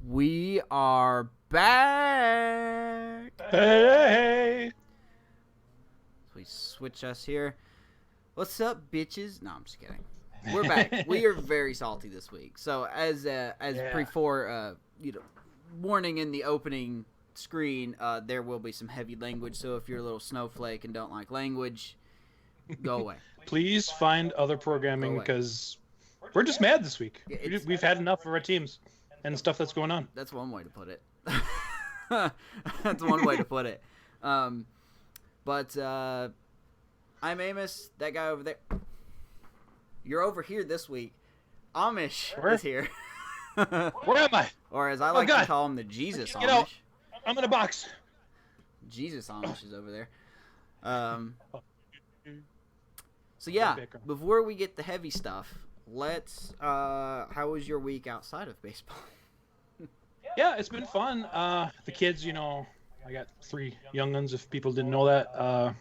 We are back. Hey! We switch us here. What's up, bitches? No, I'm just kidding. We're back. We are very salty this week. So as before, warning in the opening screen, there will be some heavy language. So if you're a little snowflake and don't like language, go away. Please find other programming because we're just mad this week. Yeah, We've had enough of our teams and stuff that's going on. That's one way to put it. That's one way to put it. But I'm Amos, that guy over there. You're over here this week. Amish is here. Where am I? Or as I like to call him, the Jesus Amish. Get out. I'm in a box. Jesus Amish is over there. So yeah, before we get the heavy stuff, let's how was your week outside of baseball? Yeah, it's been fun. The kids, I got 3 young ones, if people didn't know that.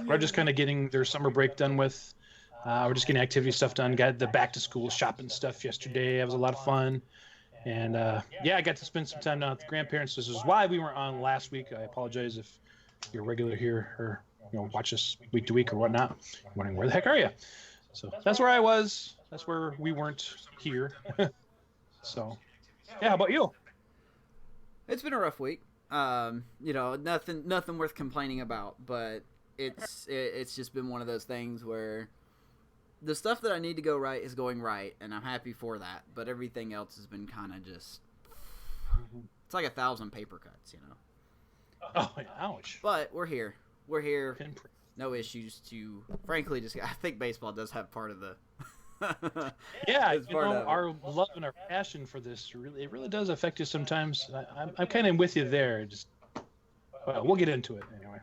We're just kind of getting their summer break done with. We're just getting activity stuff done. Got the back to school shopping stuff yesterday. It was a lot of fun. And I got to spend some time down with the grandparents. This is why we weren't on last week. I apologize if you're regular here or watch us week to week or whatnot. I'm wondering, where the heck are you? So that's where I was. That's where we weren't here. So, yeah, how about you? It's been a rough week. Nothing worth complaining about, but it's just been one of those things where the stuff that I need to go right is going right, and I'm happy for that. But everything else has been kind of just it's like 1,000 paper cuts, Oh, ouch! But we're here. We're here. No issues to, frankly, just I think baseball does have part of the. Yeah, our love and our passion for this really does affect you sometimes. I'm kind of with you there. We'll get into it anyway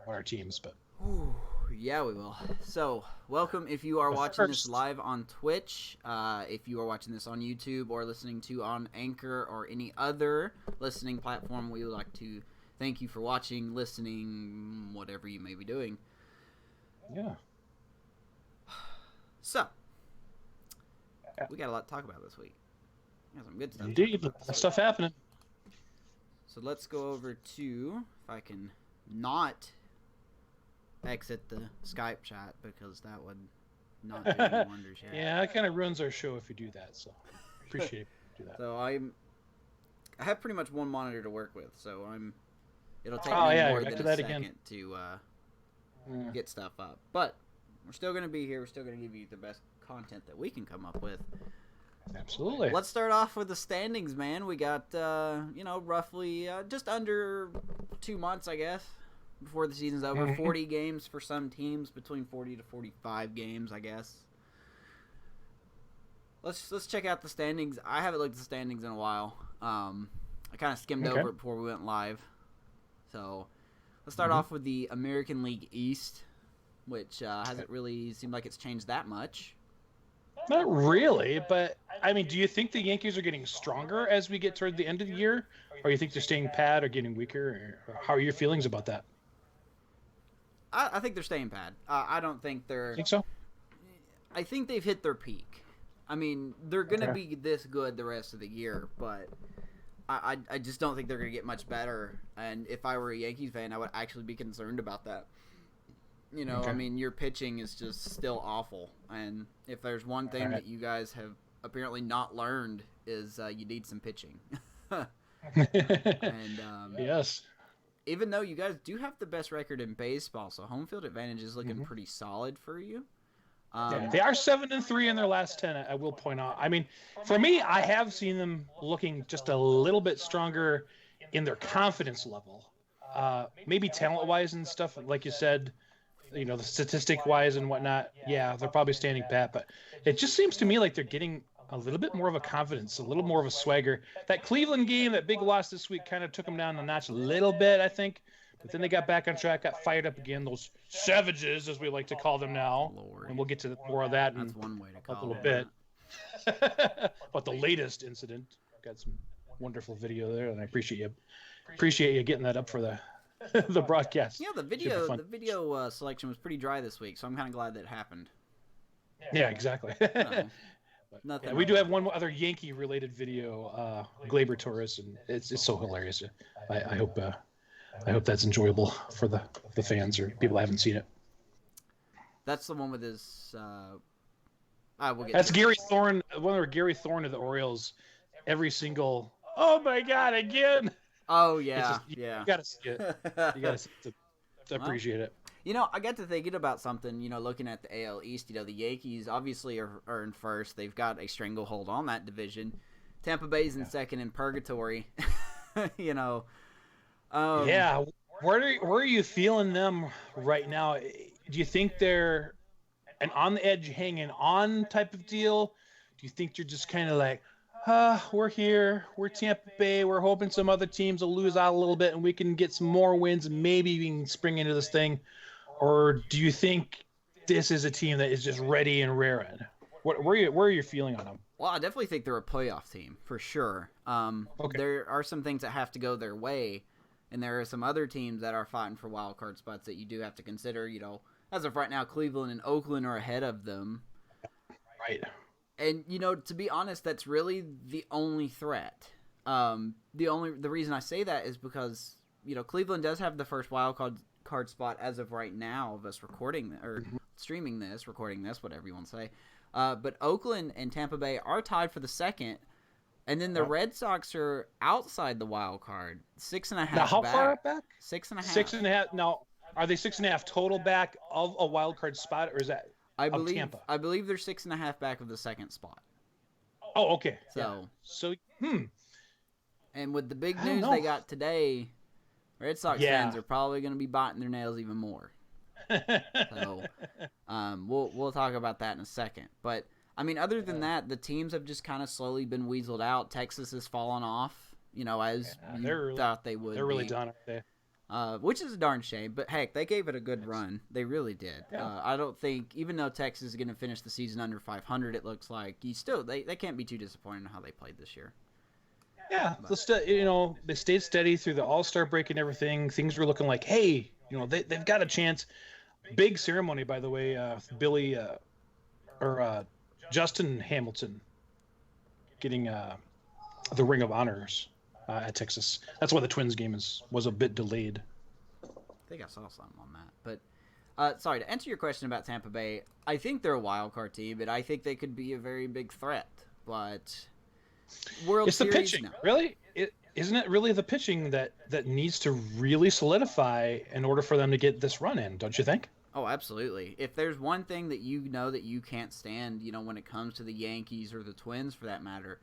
on our teams, but. Ooh, yeah, we will. So, welcome if you are watching this live on Twitch, if you are watching this on YouTube or listening to on Anchor or any other listening platform. We would like to thank you for watching, listening, whatever you may be doing. Yeah. So, we got a lot to talk about this week. Got some good stuff. Indeed, stuff happening. So let's go over to, if I can not exit the Skype chat, because that would not do any wonders here. Yeah, it kind of ruins our show if you do that, so appreciate it if you do that. So I have pretty much one monitor to work with, so it'll take me more than a second to get stuff up. But we're still going to be here. We're still going to give you the best content that we can come up with. Absolutely. Let's start off with the standings, man. We got, roughly just under 2 months, I guess, before the season's over. 40 games for some teams, between 40 to 45 games, I guess. Let's check out the standings. I haven't looked at the standings in a while. I kind of skimmed over it before we went live. So let's start off with the American League East, which hasn't really seemed like it's changed that much. Not really, but, I mean, do you think the Yankees are getting stronger as we get toward the end of the year? Or you think they're staying pat or getting weaker? Or how are your feelings about that? I think they're staying pat. I don't think they're... Think so? I think they've hit their peak. I mean, they're going to be this good the rest of the year, but I just don't think they're going to get much better. And if I were a Yankees fan, I would actually be concerned about that. I mean, your pitching is just still awful. And if there's one thing that you guys have apparently not learned is you need some pitching. And yes. Even though you guys do have the best record in baseball, so home field advantage is looking pretty solid for you. They are 7-3 in their last 10. I will point out. I mean, for me, I have seen them looking just a little bit stronger in their confidence level. Maybe talent-wise and stuff, like you said. The statistic-wise and whatnot, yeah, they're probably standing pat, but it just seems to me like they're getting a little bit more of a confidence, a little more of a swagger. That Cleveland game, that big loss this week, kind of took them down a notch a little bit, I think, but then they got back on track, got fired up again, those savages, as we like to call them now, and we'll get to more of that in one way to call a little bit. But the latest incident, got some wonderful video there, and I appreciate you getting that up for the the broadcast. Yeah, the video selection was pretty dry this week, so I'm kind of glad that it happened. Yeah, exactly. Nothing. Yeah, we do have one other Yankee-related video, Glaber Torres, and it's so hilarious. I hope that's enjoyable for the fans or people that haven't seen it. That's the one with his. That's Gary Thorne. One of Gary Thorne of the Orioles. Every single. Oh my God! Again. Oh yeah, You gotta see it. You gotta see it to appreciate it. I got to thinking about something, looking at the AL East, the Yankees obviously are in first. They've got a stranglehold on that division. Tampa Bay's in second in purgatory. Yeah. Where are you feeling them right now? Do you think they're an on the edge hanging on type of deal? Do you think you're just kind of like, we're here, we're Tampa Bay, we're hoping some other teams will lose out a little bit and we can get some more wins and maybe we can spring into this thing? Or do you think this is a team that is just ready and raring? Where are you feeling on them? Well, I definitely think they're a playoff team for sure. Okay. There are some things that have to go their way, and there are some other teams that are fighting for wild card spots that you do have to consider. As of right now, Cleveland and Oakland are ahead of them. Right. And to be honest, that's really the only threat. The reason I say that is because Cleveland does have the first wild card spot as of right now of us recording or streaming this, recording this, whatever you want to say. But Oakland and Tampa Bay are tied for the second, and then the Red Sox are outside the wild card, 6.5. Now, how back. far back? 6.5. 6.5. Now, are they 6.5 total back of a wild card spot, or is that Tampa? I believe they're 6.5 back of the second spot. Oh, okay. So, yeah. And with the big news they got today, Red Sox fans are probably going to be biting their nails even more. So, we'll talk about that in a second. But other than that, the teams have just kind of slowly been weaseled out. Texas has fallen off, as you thought they would. They're really done, aren't they? Which is a darn shame. But heck, they gave it a good run. They really did. Yeah. I don't think, even though Texas is going to finish the season under 500, it looks like they can't be too disappointed in how they played this year. Yeah, they stayed steady through the All-Star break and everything. Things were looking like, hey, they've got a chance. Big ceremony, by the way, Billy Justin Hamilton getting the Ring of Honors at Texas. That's why the Twins game was a bit delayed. I think I saw something on that. But sorry, to answer your question about Tampa Bay, I think they're a wild card team, and I think they could be a very big threat. But World Series, the pitching, no. really? Isn't it really the pitching that needs to really solidify in order for them to get this run in, don't you think? Oh, absolutely. If there's one thing that that you can't stand, when it comes to the Yankees or the Twins for that matter,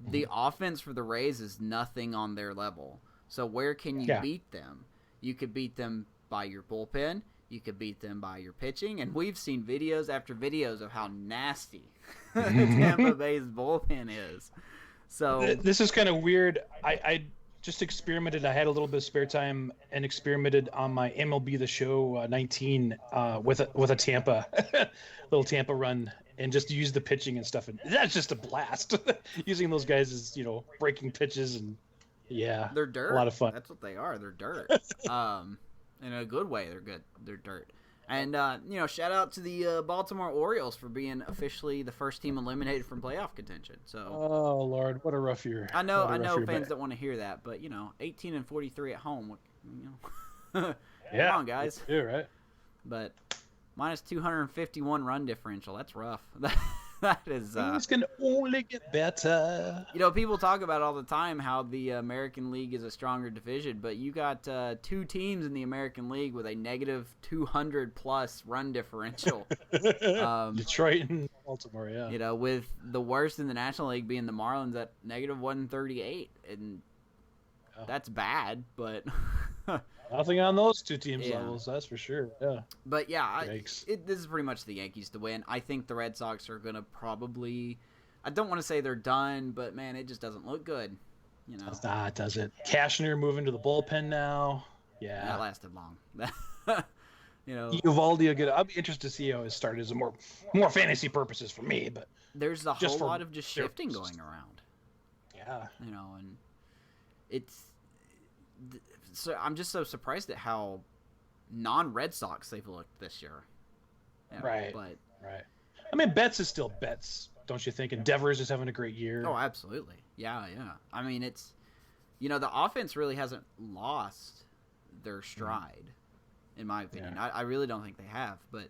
the offense for the Rays is nothing on their level. So where can you beat them? You could beat them by your bullpen. You could beat them by your pitching. And we've seen videos after videos of how nasty Tampa Bay's bullpen is. So this is kind of weird. I just experimented. I had a little bit of spare time and experimented on my MLB The Show 19 with a Tampa little Tampa run and just used the pitching and stuff. And that's just a blast. Using those guys as breaking pitches and they're dirt. A lot of fun. That's what they are. They're dirt. In a good way, they're good. They're dirt. And shout out to the Baltimore Orioles for being officially the first team eliminated from playoff contention. So, oh Lord, what a rough year! I know fans don't want to hear that, but 18-43 at home. Come on, guys. Yeah, right. But minus 251 run differential. That's rough. That is. Things can only get better. People talk about all the time how the American League is a stronger division, but you got two teams in the American League with a negative 200+ run differential. Detroit and Baltimore, yeah. With the worst in the National League being the Marlins at negative 138, and that's bad, but. Nothing on those two teams' levels, that's for sure. Yeah. But this is pretty much the Yankees to win. I think the Red Sox are going to probably. I don't want to say they're done, but man, it just doesn't look good. Nah, it doesn't. Cashner moving to the bullpen now. Yeah. That lasted long. Eovaldi, I'll be interested to see how his start is. More fantasy purposes for me, but there's a whole lot of just shifting going around. Yeah. And it's. So I'm just so surprised at how non-Red Sox they've looked this year. Right. But right. I mean, Betts is still Betts. don't you think? And Devers is having a great year. Oh, absolutely. Yeah. I mean, it's, the offense really hasn't lost their stride, in my opinion. Yeah. I really don't think they have, but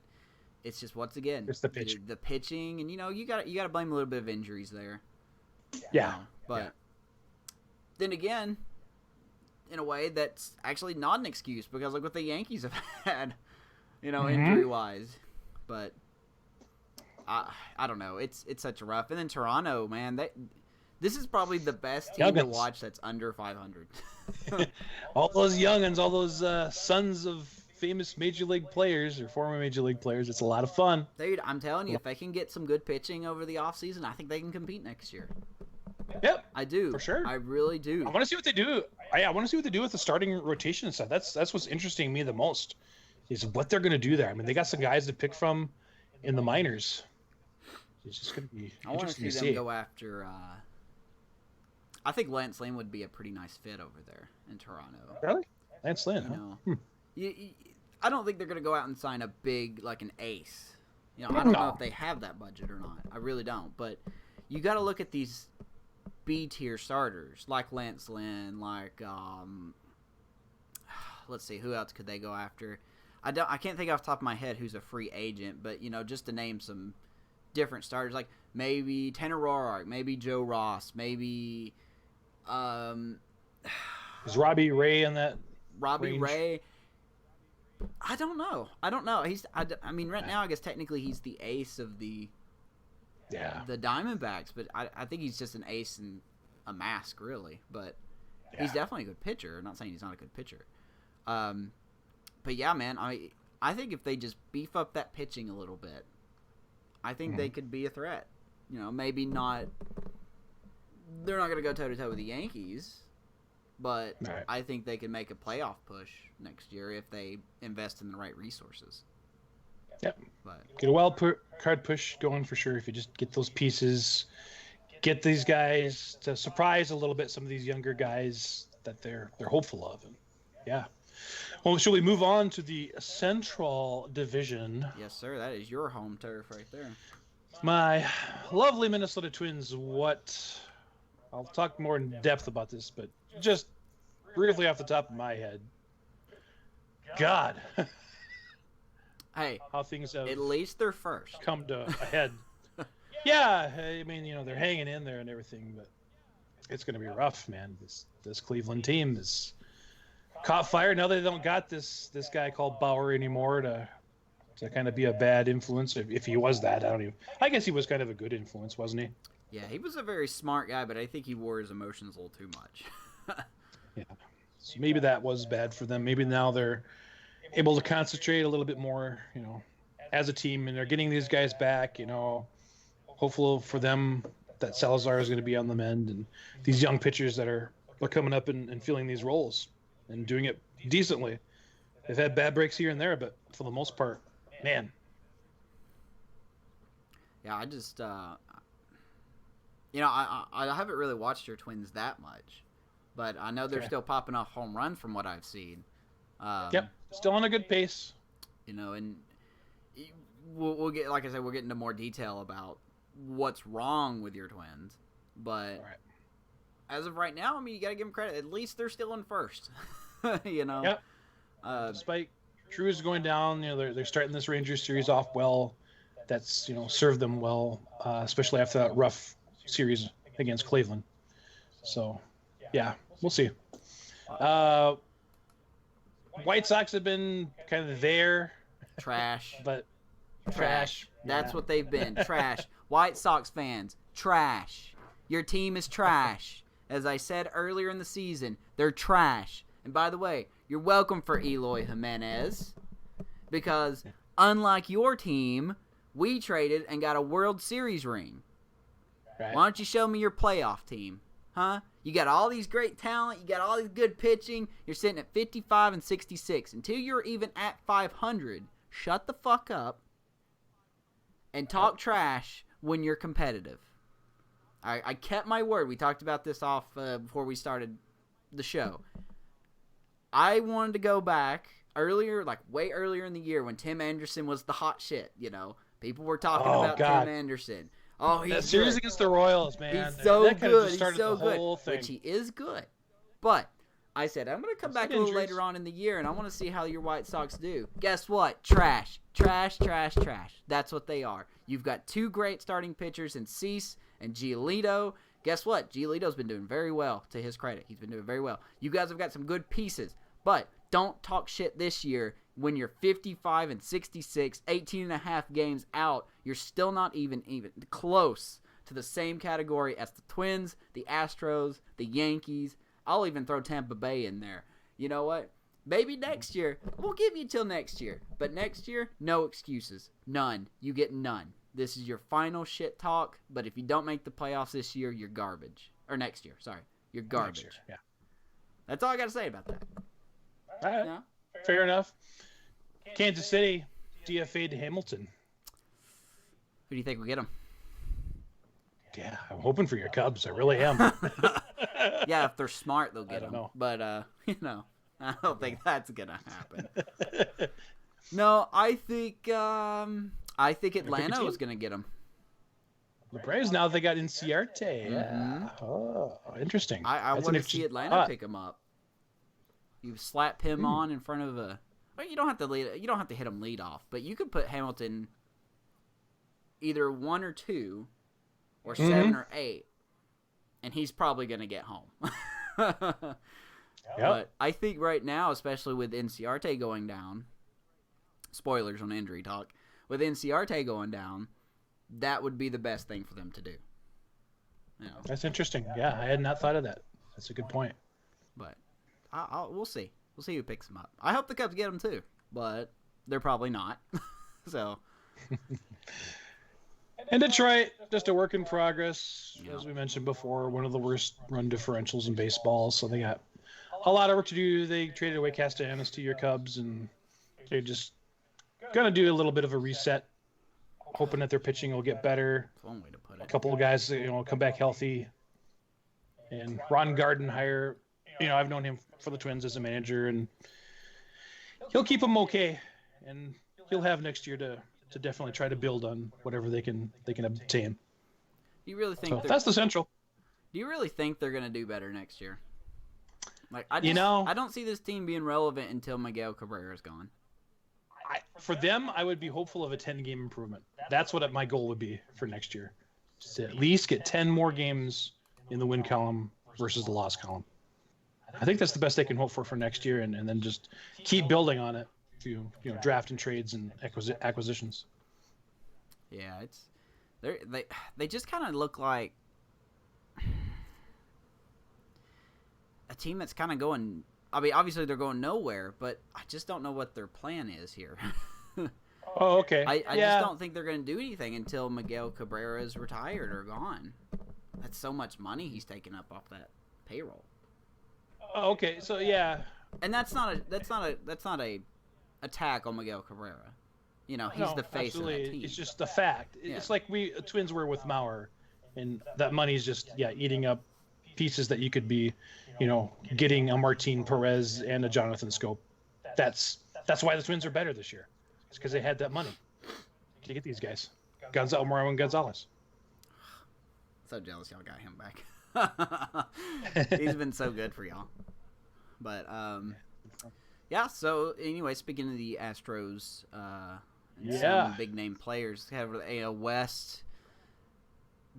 it's just, once again, it's the pitching. The pitching, and you got to blame a little bit of injuries there. Yeah. But then again, in a way, that's actually not an excuse, because look what the Yankees have had, injury wise. But I don't know. It's such a rough. And then Toronto, man, this is probably the best team to watch that's under 500. All those youngins, all those sons of famous major league players or former major league players. It's a lot of fun. Dude, I'm telling you, if they can get some good pitching over the offseason, I think they can compete next year. Yep, I do. For sure. I really do. I want to see what they do. I want to see what they do with the starting rotation and stuff. That's what's interesting me the most, is what they're going to do there. I mean, they got some guys to pick from in the minors. It's just going to be interesting to see. Them go after. I think Lance Lynn would be a pretty nice fit over there in Toronto. Really? Lance Lynn, I don't think they're going to go out and sign a big, like an ace. I don't know if they have that budget or not. I really don't. But you got to look at these B-tier starters, like Lance Lynn, like, let's see, who else could they go after? I can't think off the top of my head who's a free agent, but, just to name some different starters, like maybe Tanner Roark, maybe Joe Ross, maybe is Robbie Ray in that Robbie range? Ray. I don't know. I mean, right now, I guess technically he's the ace of the Diamondbacks, but I think he's just an ace in a mask, really. But he's definitely a good pitcher. I'm not saying he's not a good pitcher. But yeah, man, I think if they just beef up that pitching a little bit, I think they could be a threat. Maybe not. They're not going to go toe-to-toe with the Yankees, but I think they can make a playoff push next year if they invest in the right resources. Yep. But get a wild card push going for sure if you just get those pieces, get these guys to surprise a little bit some of these younger guys that they're hopeful of. And well, shall we move on to the Central Division? Yes, sir. That is your home turf right there. My lovely Minnesota Twins. I'll talk more in depth about this, but just briefly off the top of my head. God. Hey, how things have at least they're first come to a head. Yeah, I mean, they're hanging in there and everything, but it's going to be rough, man. This Cleveland team is caught fire. Now they don't got this guy called Bauer anymore to kind of be a bad influence. If he was that, I guess he was kind of a good influence, wasn't he? Yeah, he was a very smart guy, but I think he wore his emotions a little too much. Yeah. So maybe that was bad for them. Maybe now they're able to concentrate a little bit more, as a team, and they're getting these guys back, hopeful for them that Salazar is going to be on the mend, and these young pitchers that are coming up and filling these roles and doing it decently. They've had bad breaks here and there, but for the most part, man. Yeah, I just, I haven't really watched your Twins that much, but I know they're still popping off home runs from what I've seen. Yep, still on a good pace. And we'll get, like I said, we'll get into more detail about what's wrong with your Twins, but as of right now, I mean, you got to give them credit. At least they're still in first. Yep. Despite Cruz going down, they're starting this Rangers series off well. That's served them well, especially after that rough series against Cleveland. So, yeah, we'll see. White Sox have been kind of there. Trash. But trash. That's what they've been. Trash. White Sox fans, trash. Your team is trash. As I said earlier in the season, they're trash. And by the way, you're welcome for Eloy Jimenez, because unlike your team, we traded and got a World Series ring. Right. Why don't you show me your playoff team? Huh? You got all these great talent. You got all these good pitching. You're sitting at 55 and 66. Until you're even at 500, shut the fuck up and talk trash when you're competitive. I kept my word. We talked about this off before we started the show. I wanted to go back earlier, like way earlier in the year when Tim Anderson was the hot shit, People were talking about Tim Anderson. Oh, he's that series good. against the Royals, man. He's so that kind good. of just started He's so the whole good. thing. Which he is good. But I said, I'm going to come back a little injuries. later on in the year, and I want to see how your White Sox do. Guess what? Trash. Trash, trash, trash. That's what they are. You've got two great starting pitchers in Cease and Giolito. Guess what? Giolito's been doing very well, to his credit. He's been doing very well. You guys have got some good pieces, but don't talk shit this year when you're 55 and 66, 18 and a half games out. You're still not even close to the same category as the Twins, the Astros, the Yankees. I'll even throw Tampa Bay in there. You know what? Maybe next year. We'll give you till next year. But next year, no excuses. None. You get none. This is your final shit talk, but if you don't make the playoffs this year, you're garbage. Or next year, sorry. You're garbage. Year, yeah. That's all I got to say about that. All right. No? Fair enough. Kansas City DFA'd Hamilton. Who do you think will get him? Yeah, I'm hoping for your Cubs. I really am. Yeah, if they're smart, they'll get him. know. But, I don't think that's going to happen. No, I think Atlanta was going to get him. The Braves, now they got Inciarte. Yeah. Mm-hmm. Oh, interesting. I want to see Atlanta pick him up. You slap him on in front of a. Well, you don't have to hit him lead off, but you could put Hamilton either 1 or 2, or 7 or 8, and he's probably going to get home. But I think right now, especially with Inciarte going down, spoilers on injury talk, with Inciarte going down, that would be the best thing for them to do. You know? That's interesting. Yeah, I had not thought of that. That's a good point. But we'll see. We'll see who picks him up. I hope the Cubs get him too, but they're probably not. So. And Detroit, just a work in progress. As we mentioned before, one of the worst run differentials in baseball. So they got a lot of work to do. They traded away Castellanos to your Cubs, and they're just going to do a little bit of a reset, hoping that their pitching will get better. That's one way to put it. A couple of guys, come back healthy. And Ron Gardenhire, I've known him for the Twins as a manager, and he'll keep them okay. And he'll have next year to definitely try to build on whatever they can obtain. Do you really think that's the Central? Do you really think they're going to do better next year? Like I don't see this team being relevant until Miguel Cabrera's gone. For them, I would be hopeful of a 10-game improvement. That's what my goal would be for next year. Just to at least get 10 more games in the win column versus the loss column. I think that's the best they can hope for next year, and then just keep building on it through draft and trades and acquisitions. Yeah, they just kind of look like a team that's kind of going. I mean, obviously they're going nowhere, but I just don't know what their plan is here. Oh, okay. I just don't think they're going to do anything until Miguel Cabrera is retired or gone. That's so much money he's taking up off that payroll. Oh, okay. So yeah. And that's not a attack on Miguel Cabrera. He's the face of that team. It's just the fact. Yeah. It's like we Twins were with Mauer, and that money's just eating up pieces that you could be, getting a Martin Perez and a Jonathan Scope. That's why the Twins are better this year. It's because they had that money to get these guys, Moreno and Gonzalez. So jealous y'all got him back. He's been so good for y'all. But yeah. So anyway, speaking of the Astros, and some big name players, have the AL West.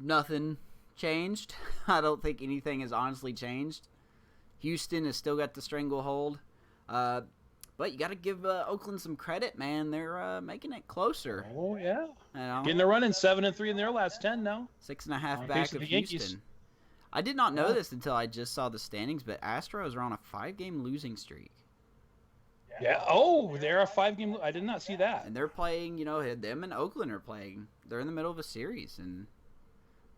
Nothing changed. I don't think anything has honestly changed. Houston has still got the stranglehold. But you got to give Oakland some credit, man. They're making it closer. Oh, yeah. Getting a run in 7-3 in their last 10 now. 6.5 back of Houston. I did not know this until I just saw the standings, but Astros are on a 5-game losing streak. Yeah. Oh, they're a 5-game. I did not see that. And they're playing, them and Oakland are playing. They're in the middle of a series, and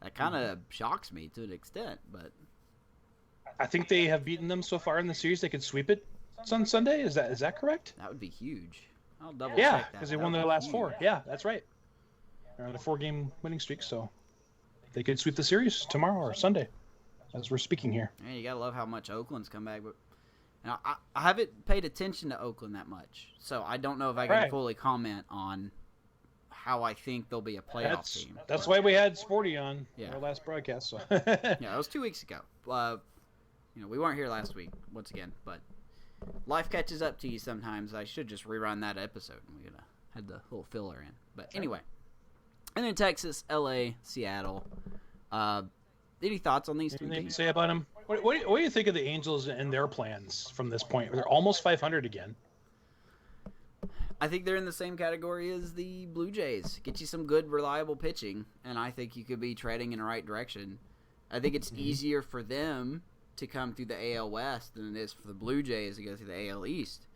that kind of shocks me to an extent. But I think they have beaten them so far in the series. They could sweep it on Sunday. Is that correct? That would be huge. I'll double check that. Because they won their last 4. Yeah, that's right. They're on a 4-game winning streak, so they could sweep the series tomorrow or Sunday, as we're speaking here. Man, you gotta love how much Oakland's come back, but I haven't paid attention to Oakland that much, so I don't know if I can fully comment on how I think they'll be a playoff team. That's why we had Sporty on Yeah. our last broadcast. So. Yeah, it was 2 weeks ago. We weren't here last week once again, but life catches up to you sometimes. I should just rerun that episode. We had the little filler in, but anyway. And then Texas, LA, Seattle. Any thoughts on these two Anything to teams? say about them? What do you think of the Angels and their plans from this point? They're almost 500 again. I think they're in the same category as the Blue Jays. Get you some good, reliable pitching, and I think you could be treading in the right direction. I think it's easier for them to come through the AL West than it is for the Blue Jays to go through the AL East.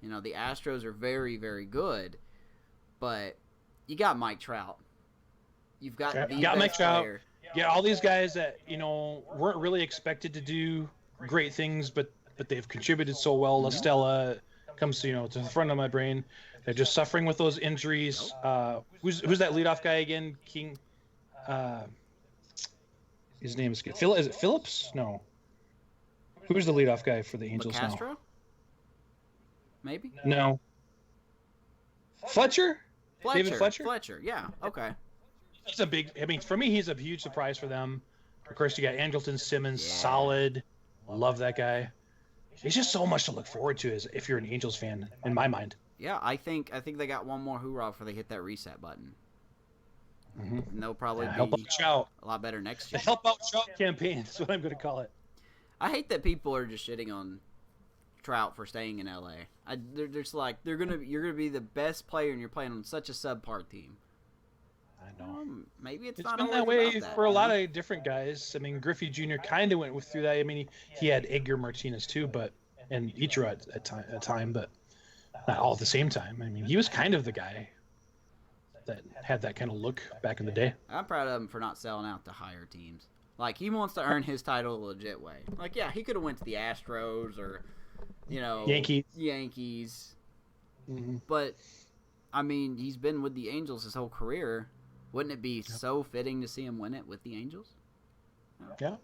The Astros are very, very good, but you got Mike Trout. You've got the You got best Mike Trout. player. Yeah, all these guys that weren't really expected to do great things, but they've contributed so well. La Stella comes to the front of my brain. They're just suffering with those injuries. Who's that leadoff guy again? King. His name is Is it Phillips? No. Who's the leadoff guy for the Angels now? Castro? Maybe. No. Fletcher. David Fletcher. Fletcher. Yeah. Okay. He's a big. I mean, for me, he's a huge surprise for them. Of course, you got Andrelton Simmons, solid. Love that guy. He's just so much to look forward to if you're an Angels fan, in my mind. Yeah, I think they got one more hoorah before they hit that reset button. And they'll probably Help out be Trout. a lot better next The year. Help Out Trout campaign is what I'm going to call it. I hate that people are just shitting on Trout for staying in LA. They're just like you're gonna be the best player and you're playing on such a subpar team. I know. Maybe it's It's not been always that way about that, for a lot man. of different guys. I mean, Griffey Jr. kind of went through that. I mean, he had Edgar Martinez too, and Ichiro at a time, but not all at the same time. I mean, he was kind of the guy that had that kind of look back in the day. I'm proud of him for not selling out to higher teams. Like, he wants to earn his title a legit way. Like, yeah, he could have went to the Astros or, Yankees. But, I mean, he's been with the Angels his whole career. Wouldn't it be so fitting to see him win it with the Angels? Yeah.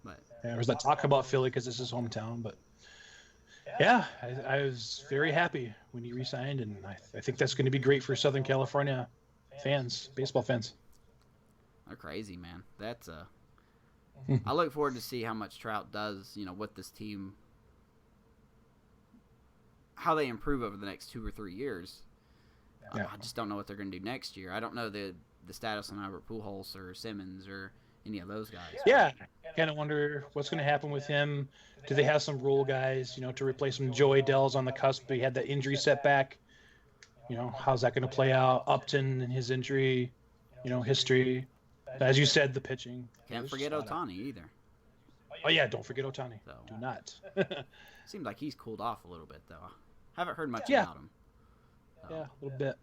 But There was that talk about Philly because it's his hometown, but yeah, I was very happy when he re-signed, and I think that's going to be great for Southern California fans, baseball fans. they're crazy, man. That's I look forward to see how much Trout does, with this team, how they improve over the next 2 or 3 years. Yeah. I just don't know what they're going to do next year. I don't know the status on Albert Pujols or Simmons or any of those guys. Yeah, kind of wonder what's going to happen with him. Do they have some role guys, to replace him? Joey Dell's on the cusp, but he had that injury setback. How's that going to play out? Upton and his injury, history. As you said, the pitching. Can't forget Ohtani either. Oh, yeah, don't forget Ohtani. So, Do not. seems like he's cooled off a little bit, though. Haven't heard much Yeah. about him. So. Yeah, a little bit.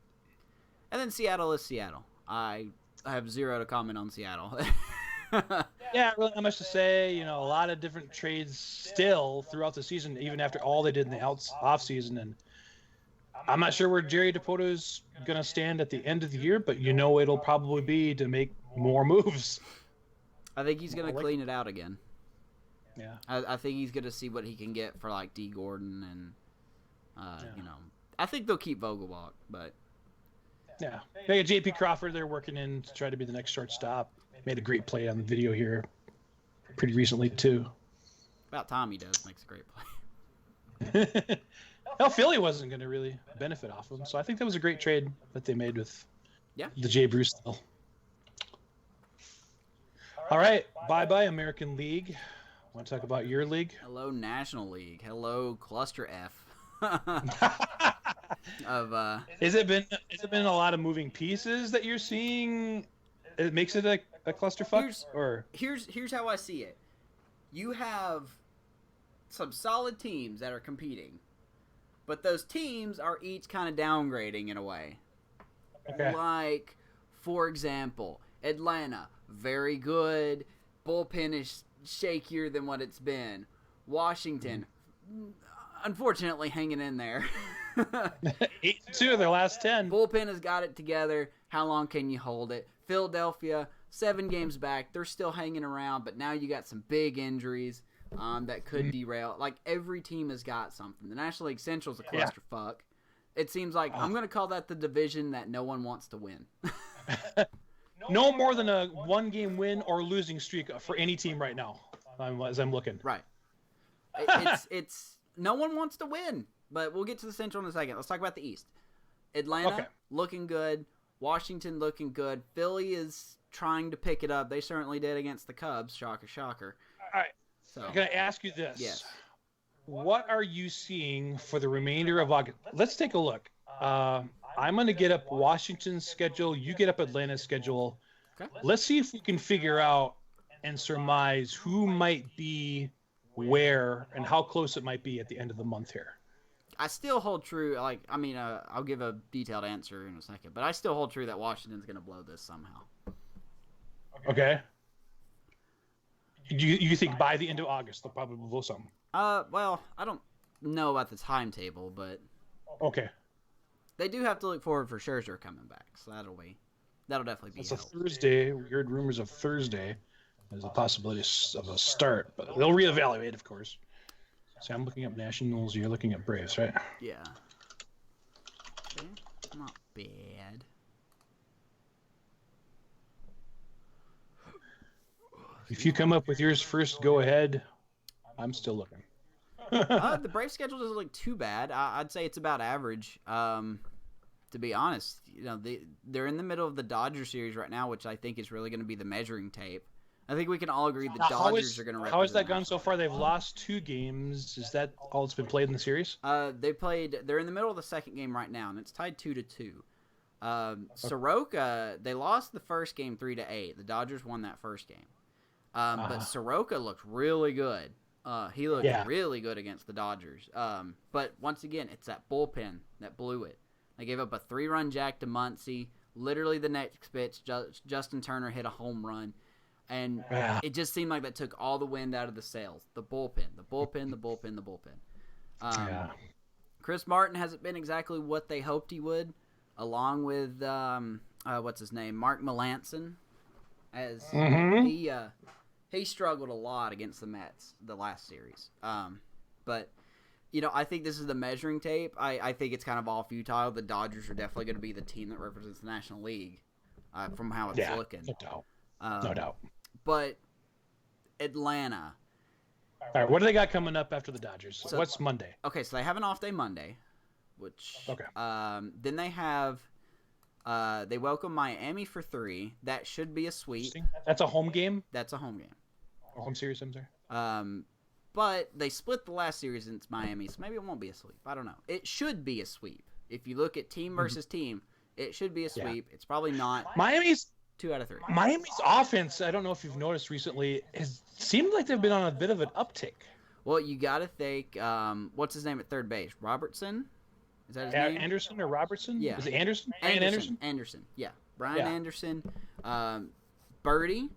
And then Seattle is Seattle. I have zero to comment on Seattle. Yeah, really not much to say. A lot of different trades still throughout the season, even after all they did in the off season. And I'm not sure where Jerry DePoto's going to stand at the end of the year, but it'll probably be to make more moves. I think he's going to clean it out again. Yeah. I think he's going to see what he can get for, like, D. Gordon and, I think they'll keep Vogelbach, but... Yeah. They got J.P. Crawford they're working in to try to be the next shortstop. Made a great play on the video here pretty recently, too. About time he does. Makes a great play. Well, Philly wasn't going to really benefit off him, so I think that was a great trade that they made with the Jay Bruce deal. All right. Bye-bye, American League. Want to talk about your league? Hello, National League. Hello, Cluster F. Has it been a lot of moving pieces that you're seeing? It makes it a clusterfuck? Here's how I see it. You have some solid teams that are competing, but those teams are each kind of downgrading in a way. Okay. Like, for example, Atlanta, very good. Bullpen is shakier than what it's been. Washington, unfortunately, hanging in there. 8-2 of their last 10. Bullpen has got it together. How long can you hold it? Philadelphia, 7 games back. They're still hanging around, but now you got some big injuries that could derail. Like, every team has got something. The National League Central is a clusterfuck. It seems like I'm going to call that the division that no one wants to win. No more than a 1-game win or losing streak for any team right now, as I'm looking. Right. It's no one wants to win, but we'll get to the Central in a second. Let's talk about the East. Atlanta looking good. Washington looking good. Philly is trying to pick it up. They certainly did against the Cubs. Shocker, shocker. All right. So I'm going to ask you this. Yes. What are you seeing for the remainder of August? Let's take a look. I'm going to get up Washington's schedule. You get up Atlanta's schedule. Okay. Let's see if we can figure out and surmise who might be where and how close it might be at the end of the month here. I still hold true. I'll give a detailed answer in a second, but I still hold true that Washington's going to blow this somehow. Okay. You think by the end of August they'll probably blow something? Well, I don't know about the timetable, but okay. They do have to look forward for Scherzer coming back, so that'll definitely be. It's a Thursday. We heard rumors of Thursday. There's a possibility of a start, but they'll reevaluate, of course. So I'm looking up Nationals. You're looking at Braves, right? Yeah. Okay. Not bad. If you come up with yours first, go ahead. I'm still looking. The Braves schedule doesn't look too bad. I'd say it's about average. To be honest, they're in the middle of the Dodgers series right now, which I think is really going to be the measuring tape. I think we can all agree the Dodgers are going to represent. How has that gone so far? They've lost 2 games. Is that all that's been played in the series? They're in the middle of the second game right now, and it's tied 2-2. Soroka, they lost the first game 3-8. The Dodgers won that first game. But Soroka looked really good. He looked really good against the Dodgers. But once again, it's that bullpen that blew it. They gave up a 3-run jack to Muncy. Literally the next pitch, Justin Turner hit a home run. And it just seemed like that took all the wind out of the sails. The bullpen. Chris Martin hasn't been exactly what they hoped he would, along with, what's his name, Mark Melancon. As he struggled a lot against the Mets the last series. But, I think this is the measuring tape. I think it's kind of all futile. The Dodgers are definitely going to be the team that represents the National League from how it's looking. No doubt. No doubt. But Atlanta. All right, what do they got coming up after the Dodgers? So, what's Monday? Okay, so they have an off day Monday, which then they have they welcome Miami for 3. That should be a sweep. That's a home game? That's a home game. A home series, I'm sorry. But they split the last series against Miami, so maybe it won't be a sweep. I don't know. It should be a sweep. If you look at team versus team, it should be a sweep. It's probably not. Miami's 2 out of 3. Miami's offense, I don't know if you've noticed recently, has seemed like they've been on a bit of an uptick. Well, you got to think, what's his name at third base? Robertson? Is that his name? Anderson or Robertson? Yeah. Is it Anderson? Anderson. Yeah. Brian Anderson. Birdie.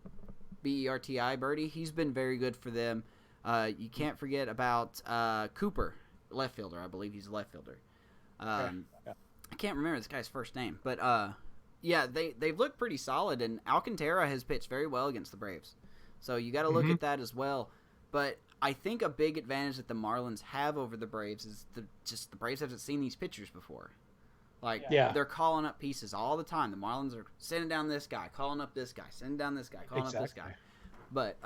Berti. Birdie. He's been very good for them. You can't forget about Cooper, left fielder. I believe he's a left fielder. I can't remember this guy's first name, but they've looked pretty solid, and Alcantara has pitched very well against the Braves. So you got to look at that as well. But I think a big advantage that the Marlins have over the Braves is the Braves haven't seen these pitchers before. They're calling up pieces all the time. The Marlins are sending down this guy, calling up this guy, sending down this guy, calling up this guy. But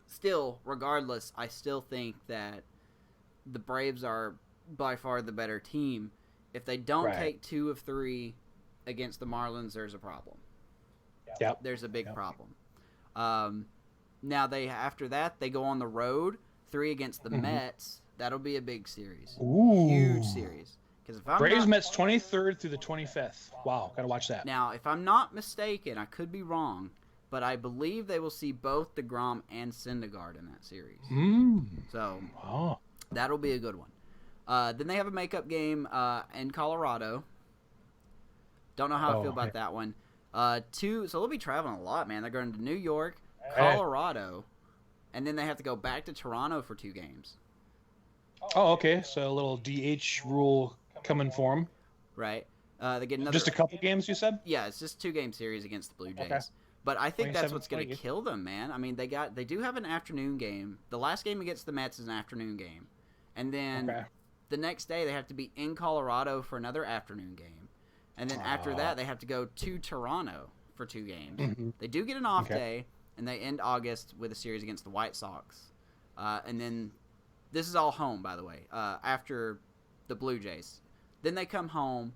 still, regardless, I still think that the Braves are by far the better team. If they don't take 2 of 3 against the Marlins, there's a problem. Yep. There's a big problem. Now after that they go on the road, 3 against the Mets. That'll be a big series. Ooh. Huge series. Because if Braves Mets 23rd through the 25th. Wow, gotta watch that. Now, if I'm not mistaken, I could be wrong, but I believe they will see both DeGrom and Syndergaard in that series. So that'll be a good one. Then they have a makeup game in Colorado. Don't know how I feel about that one. So they'll be traveling a lot, man. They're going to New York, Colorado, and then they have to go back to Toronto for 2 games. Oh, okay. So a little DH rule coming for them. Right. They get another. Just a couple games, you said? Yeah, it's just 2-game series against the Blue Jays. Okay. But I think that's what's going to kill them, man. I mean, they do have an afternoon game. The last game against the Mets is an afternoon game, and then The next day, they have to be in Colorado for another afternoon game. And then after that, they have to go to Toronto for 2 games. Mm-hmm. They do get an off day, and they end August with a series against the White Sox. And then this is all home, by the way, after the Blue Jays. Then they come home,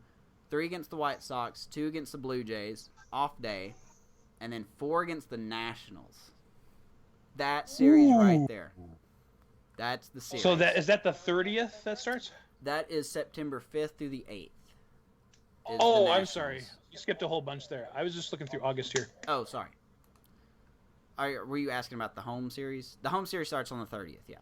3 against the White Sox, 2 against the Blue Jays, off day, and then 4 against the Nationals. That series right there. That's the series. So is that the 30th that starts? That is September 5th through the 8th. Oh, I'm sorry. You skipped a whole bunch there. I was just looking through August here. Oh, sorry. Were you asking about the home series? The home series starts on the 30th, yeah.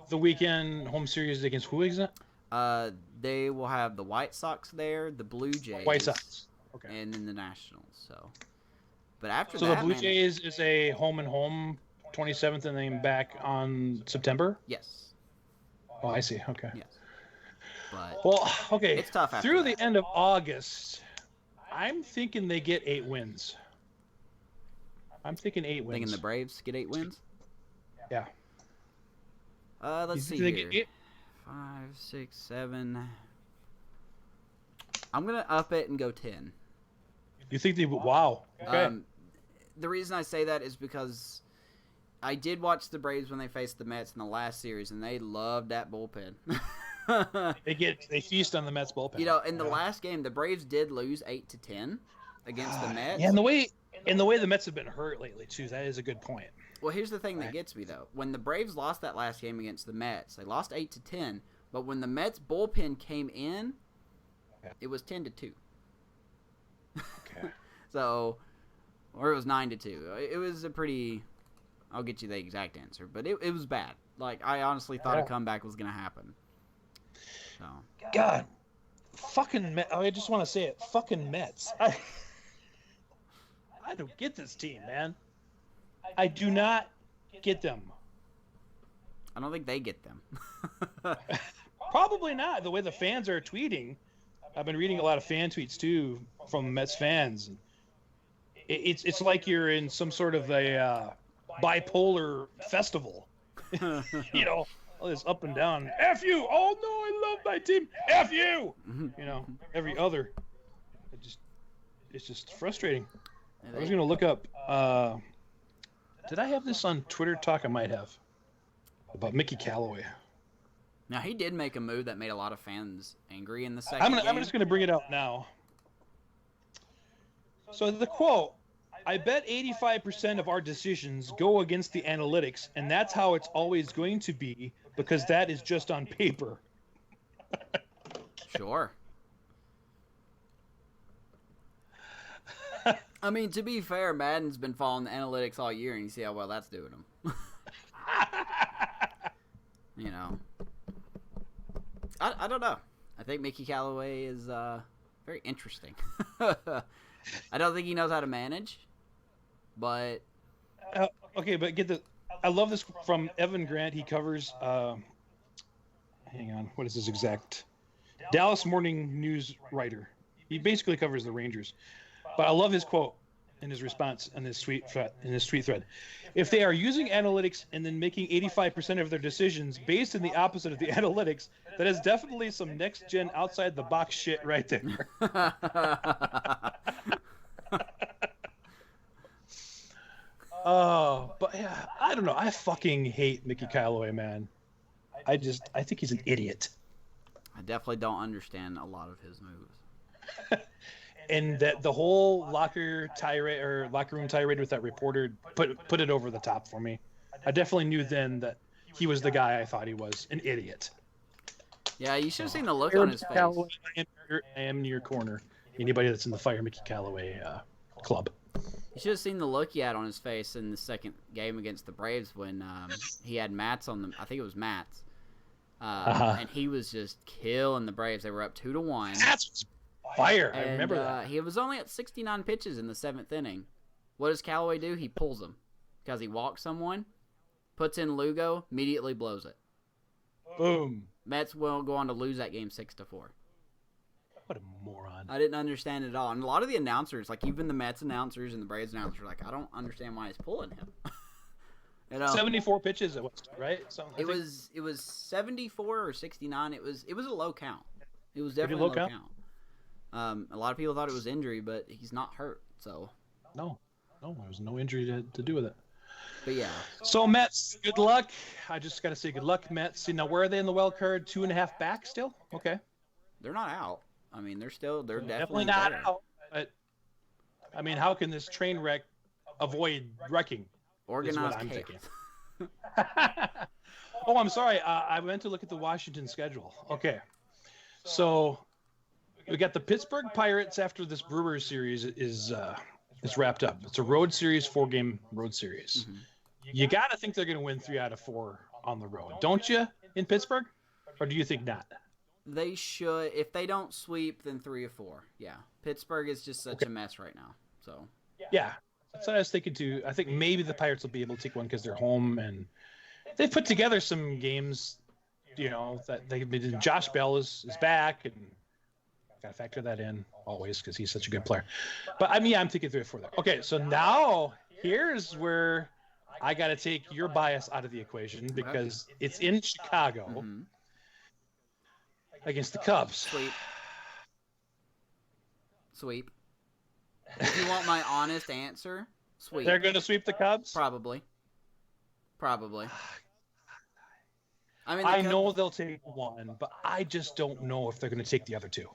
The weekend home series against who is that? They will have the White Sox there, the Blue Jays. White Sox. Okay. And then the Nationals. But after that, the Blue Jays is a home and home 27th and then back on September? Yes. Oh, I see. Okay. Yes. But well, okay. It's tough after through that. The end of August, I'm thinking they get 8 wins. I'm thinking 8 wins. Thinking the Braves get 8 wins? Yeah. Let's see here. 5, 6, 7. I'm gonna up it and go 10. You think they? Wow. Okay. The reason I say that is because I did watch the Braves when they faced the Mets in the last series, and they loved that bullpen. They feast on the Mets bullpen. You know, in the last game, the Braves did lose 8-10 against the Mets. Yeah, and the way the Mets have been hurt lately too. That is a good point. Well, here's the thing that gets me though. When the Braves lost that last game against the Mets, they lost 8-10. But when the Mets bullpen came in, it was 10-2. Okay. So, or it was 9-2. It was a pretty. I'll get you the exact answer, but it was bad. Like I honestly thought a comeback was gonna happen. So. God, fucking Mets. I just want to say it. Fucking Mets. I don't get this team, man. I do not get them. I don't think they get them. Probably not. The way the fans are tweeting, I've been reading a lot of fan tweets too from Mets fans. It's like you're in some sort of a bipolar festival. You know, all this up and down. F you! Oh no, I love my team. F you! You know, every other. It's just frustrating. I was gonna look up. Did I have this on Twitter Talk? I might have. About Mickey Callaway. Now, he did make a move that made a lot of fans angry in the second game. I'm just going to bring it up now. So the quote, I bet 85% of our decisions go against the analytics, and that's how it's always going to be, because that is just on paper. Sure. I mean, to be fair, Madden's been following the analytics all year, and you see how well that's doing him. You know. I don't know. I think Mickey Callaway is very interesting. I don't think he knows how to manage, but... okay, but I love this from Evan Grant. He covers... hang on. What is his exact... Dallas Morning News writer. He basically covers the Rangers. But I love his quote in his response in this tweet thread. If they are using analytics and then making 85% of their decisions based on the opposite of the analytics, that is definitely some next-gen outside-the-box shit right there. But yeah, I don't know. I fucking hate Mickey Callaway, man. I think he's an idiot. I definitely don't understand a lot of his moves. And that the whole locker room tirade with that reporter put it over the top for me. I definitely knew then that he was the guy I thought he was, an idiot. Yeah, you should have seen the look on his face. Callaway, I am in your corner. Anybody that's in the Fire Mickey Callaway club. You should have seen the look he had on his face in the second game against the Braves when he had Mats on them. I think it was Mats. And he was just killing the Braves. They were up 2-1. That's fire. And, I remember that. He was only at 69 pitches in the 7th inning. What does Callaway do? He pulls them because he walks someone, puts in Lugo, immediately blows it. Boom. Mets will go on to lose that game 6-4. What a moron. I didn't understand it at all. And a lot of the announcers, like even the Mets announcers and the Braves announcers, like, I don't understand why he's pulling him. You know, 74 pitches, right? It was 74 or 69. It was a low count. It was Pretty definitely low a low count. A lot of people thought it was injury, but he's not hurt. So no, there was no injury to do with it. But yeah. So Mets, good luck. I just got to say good luck, Mets. See, now where are they in the wild card? 2.5 back still? Okay. They're not out. I mean, they're definitely not there. out. But I mean, how can this train wreck avoid wrecking? Organized I'm chaos. thinking. Oh, I'm sorry. I meant to look at the Washington schedule. Okay. So we got the Pittsburgh Pirates after this Brewers series is wrapped up. It's a road series, 4-game road series. Mm-hmm. You got to think they're going to win 3 out of 4 on the road, don't you, in Pittsburgh? Or do you think not? They should. If they don't sweep, then 3 or 4. Yeah. Pittsburgh is just such a mess right now. So. Yeah. That's what I was thinking too. I think maybe the Pirates will be able to take one because they're home and they've put together some games, that they've been. Josh Bell is back, and got to factor that in always because he's such a good player. But I'm thinking 3 or 4 there. Okay, so now here's where I got to take your bias out of the equation because it's in Chicago against the Cubs. Sweep. If you want my honest answer, sweep. They're going to sweep the Cubs? Probably. I mean, I know they'll take one, but I just don't know if they're going to take the other 2.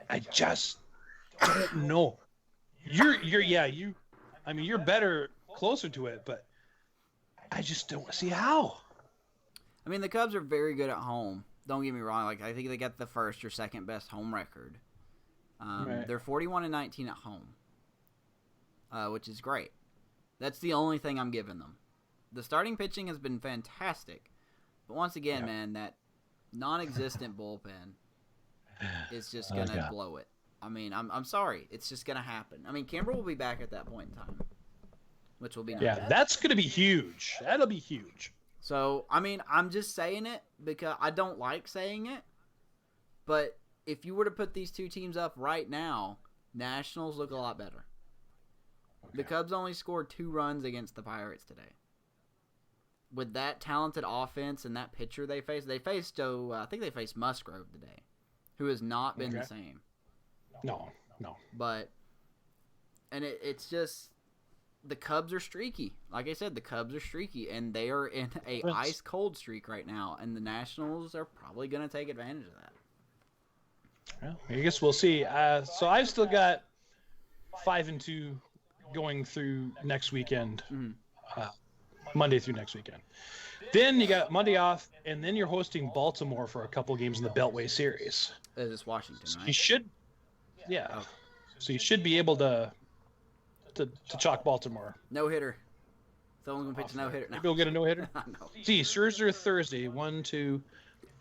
I just don't know. You're better closer to it, but I just don't see how. I mean, the Cubs are very good at home. Don't get me wrong. Like, I think they got the first or second best home record. Right. They're 41-19 at home, which is great. That's the only thing I'm giving them. The starting pitching has been fantastic, but once again, man, that non-existent bullpen is just gonna blow it. I mean, I'm sorry, it's just gonna happen. I mean, Kimbrel will be back at that point in time, which will be nice. Yeah, that's gonna be huge. That'll be huge. So, I mean, I'm just saying it because I don't like saying it, but if you were to put these two teams up right now, Nationals look a lot better. Okay. The Cubs only scored 2 runs against the Pirates today. With that talented offense and that pitcher they faced I think they faced Musgrove today, who has not been the same. No. But, and it's just, the Cubs are streaky. Like I said, the Cubs are streaky, and they are in a ice-cold streak right now, and the Nationals are probably going to take advantage of that. Well, I guess we'll see. So I've still got 5-2 going through next weekend. Monday through next weekend. Then you got Monday off, and then you're hosting Baltimore for a couple games in the Beltway series. It's Washington, right? You should, So you should be able to chalk Baltimore. No hitter. Someone's gonna pitch a no hitter. Maybe we'll get a no hitter. No. See, Scherzer Thursday, 1, 2,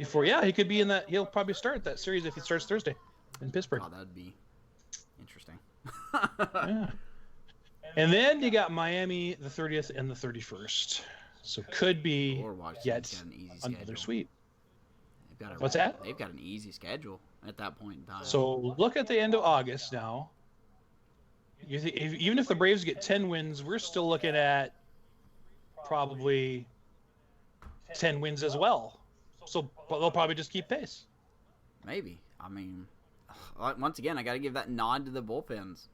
4. Yeah, he could be in that. He'll probably start that series if he starts Thursday in Pittsburgh. Oh, that'd be interesting. Yeah. And then you got Miami the 30th and the 31st. So could be yet another sweep. What's that? They've got an easy schedule at that point in time. So look at the end of August now. Even if the Braves get 10 wins, we're still looking at probably 10 wins as well. So they'll probably just keep pace. Maybe. I mean, once again, I got to give that nod to the bullpens.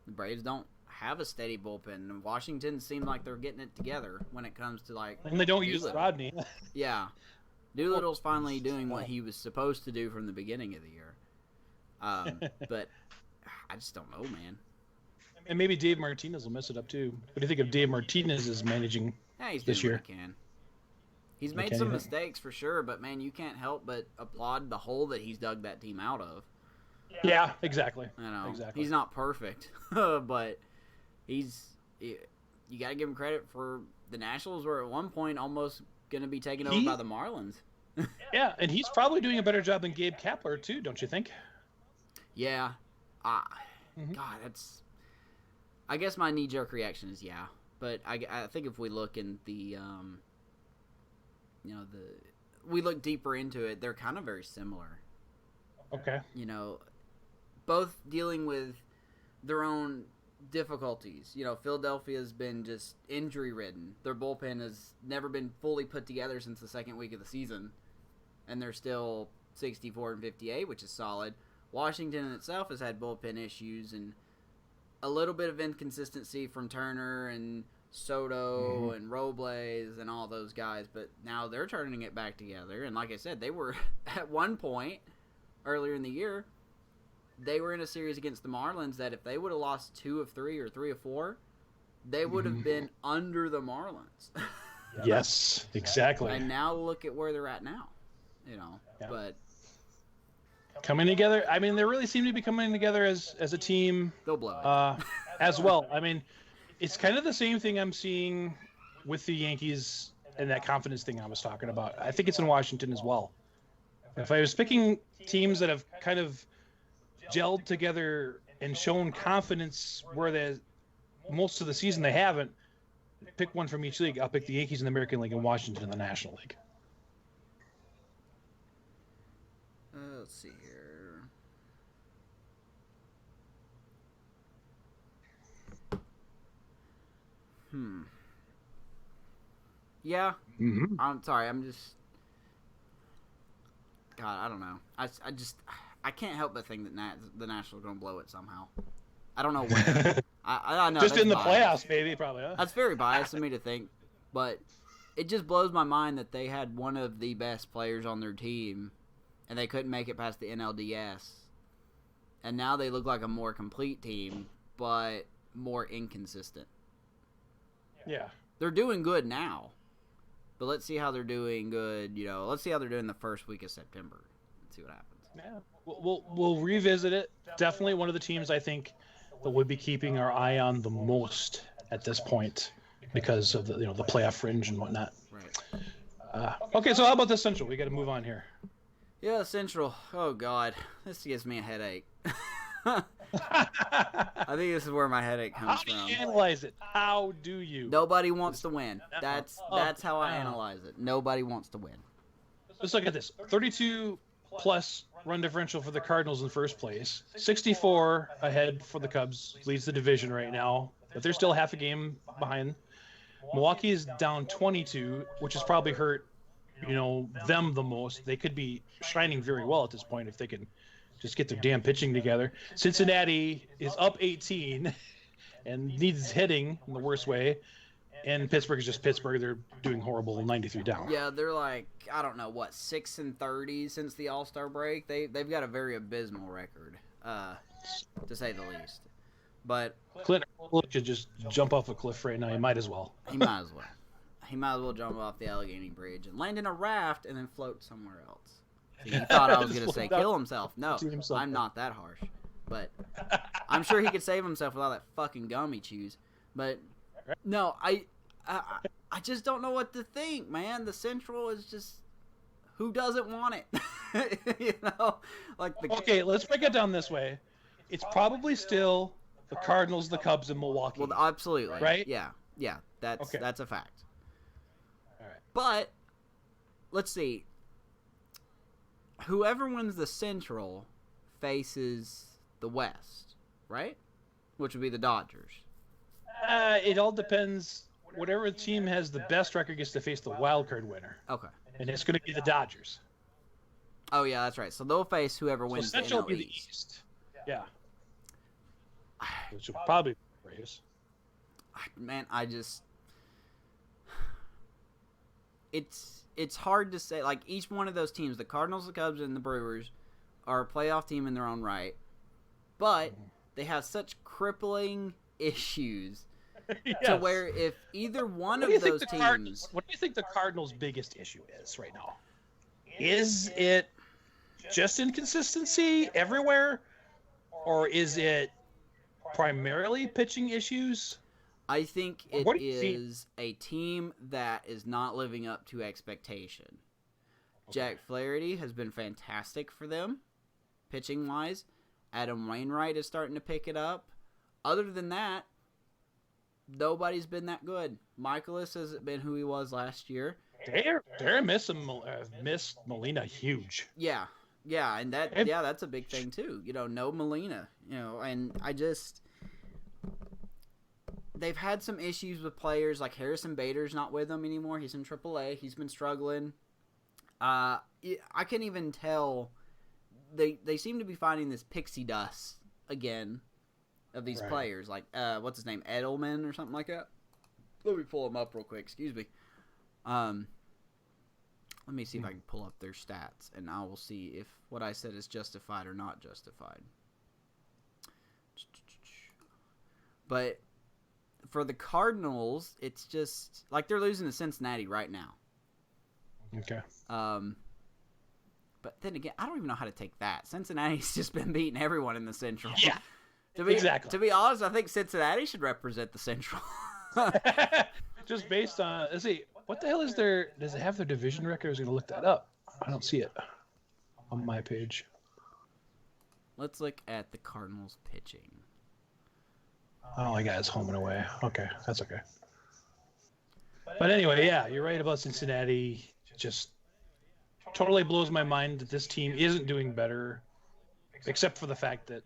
The Braves don't have a steady bullpen, and Washington seemed like they're getting it together when it comes to And they don't use Rodney. Yeah. Doolittle's finally doing what he was supposed to do from the beginning of the year. But I just don't know, man. And maybe Dave Martinez will mess it up too. What do you think of Dave Martinez's managing this year? What he can. He's made some mistakes for sure, but man, you can't help but applaud the hole that he's dug that team out of. Yeah, exactly. Exactly. He's not perfect, but you got to give him credit for the Nationals were at one point almost going to be taken over by the Marlins. Yeah, and he's probably doing a better job than Gabe Kapler too, don't you think? Yeah. God, that's... I guess my knee-jerk reaction is yeah. But I think if we look in the, we look deeper into it, they're kind of very similar. Okay. Both dealing with their own difficulties. Philadelphia's been just injury-ridden. Their bullpen has never been fully put together since the second week of the season, and they're still 64-58, which is solid. Washington in itself has had bullpen issues and a little bit of inconsistency from Turner and Soto and Robles and all those guys, but now they're turning it back together. And like I said, they were at one point earlier in the year, they were in a series against the Marlins that if they would have lost 2 of 3 or 3 of 4, they would have been under the Marlins. Yes, exactly. And now look at where they're at now, but coming together. I mean, they really seem to be coming together as a team. They'll blow it. As well. I mean, it's kind of the same thing I'm seeing with the Yankees and that confidence thing I was talking about. I think it's in Washington as well. If I was picking teams that have kind of gelled together and shown confidence where most of the season they haven't, pick one from each league. I'll pick the Yankees in the American League and Washington in the National League. Let's see here. Yeah. I'm sorry. I'm just. God, I don't know. I can't help but think that the Nationals are going to blow it somehow. I don't know where. I know. Just in the biased. playoffs, maybe, probably. Huh? That's very biased of me to think, but it just blows my mind that they had one of the best players on their team, and they couldn't make it past the NLDS. And now they look like a more complete team, but more inconsistent. Yeah. They're doing good now, but let's see how they're doing good. Let's see how they're doing the first week of September. Let's see what happens. Yeah, we'll revisit it. Definitely one of the teams I think that we'll be keeping our eye on the most at this point because of the the playoff fringe and whatnot. Right. Okay, so how about the Central? We got to move on here. Yeah, Central. Oh God, this gives me a headache. I think this is where my headache comes from. How do you analyze it? How do you? Nobody wants to win. That's how I analyze it. Nobody wants to win. Let's look at this. 32-plus run differential for the Cardinals in first place. 64 ahead for the Cubs. Leads the division right now, but they're still half a game behind. Milwaukee is down 22, which has probably hurt them the most. They could be shining very well at this point if they can just get their damn pitching together. Cincinnati is up 18 and needs hitting in the worst way. And Pittsburgh is just Pittsburgh. They're doing horrible, 93 down. Yeah, they're like, I don't know, 6-30 since the All-Star break. They've got a very abysmal record, to say the least. But Clint should just jump off a cliff right now. He might as well. He might as well. He might as well jump off the Allegheny Bridge and land in a raft and then float somewhere else. He thought I was going to say kill himself. No, I'm not that harsh. But I'm sure he could save himself with all that fucking gum he chews. But no, I just don't know what to think, man. The Central is just, who doesn't want it? Okay, let's break it down this way. It's probably still the Cardinals, the Cubs, and Milwaukee. Well, absolutely. Right? Yeah. That's a fact. All right. But let's see. Whoever wins the Central faces the West, right? Which would be the Dodgers. It all depends. Whatever team has the best record gets to face the wild card winner. Okay. And it's going to be the Dodgers. Oh, yeah, that's right. So they'll face whoever wins the Central NL will be the East. East. Yeah. Which will probably be Braves. Man, it's hard to say. Like, each one of those teams, the Cardinals, the Cubs, and the Brewers, are a playoff team in their own right. But they have such crippling issues to where if either one of those teams... What do you think the Cardinals' biggest issue is right now? Is it just inconsistency everywhere? Or is it primarily pitching issues? I think it is a team that is not living up to expectation. Okay. Jack Flaherty has been fantastic for them, pitching-wise. Adam Wainwright is starting to pick it up. Other than that, nobody's been that good. Michaelis hasn't been who he was last year. They're missing Molina huge. Yeah, and that's a big thing too. No Molina. And they've had some issues with players, like Harrison Bader's not with them anymore. He's in AAA. He's been struggling. I can't even tell. They seem to be finding this pixie dust again of these players. Like, what's his name? Edelman or something like that? Let me pull him up real quick. Excuse me. Let me see if I can pull up their stats, and I will see if what I said is justified or not justified. But for the Cardinals, it's just like they're losing to Cincinnati right now. Okay. But then again, I don't even know how to take that. Cincinnati's just been beating everyone in the Central. Yeah. To be honest, I think Cincinnati should represent the Central. Just based on, let's see, what the hell is their? Does it have their division record? I was going to look that up. I don't see it on my page. Let's look at the Cardinals pitching. Oh, I got it's home and away. Okay, that's okay. But anyway, yeah, you're right about Cincinnati. Just totally blows my mind that this team isn't doing better, except for the fact that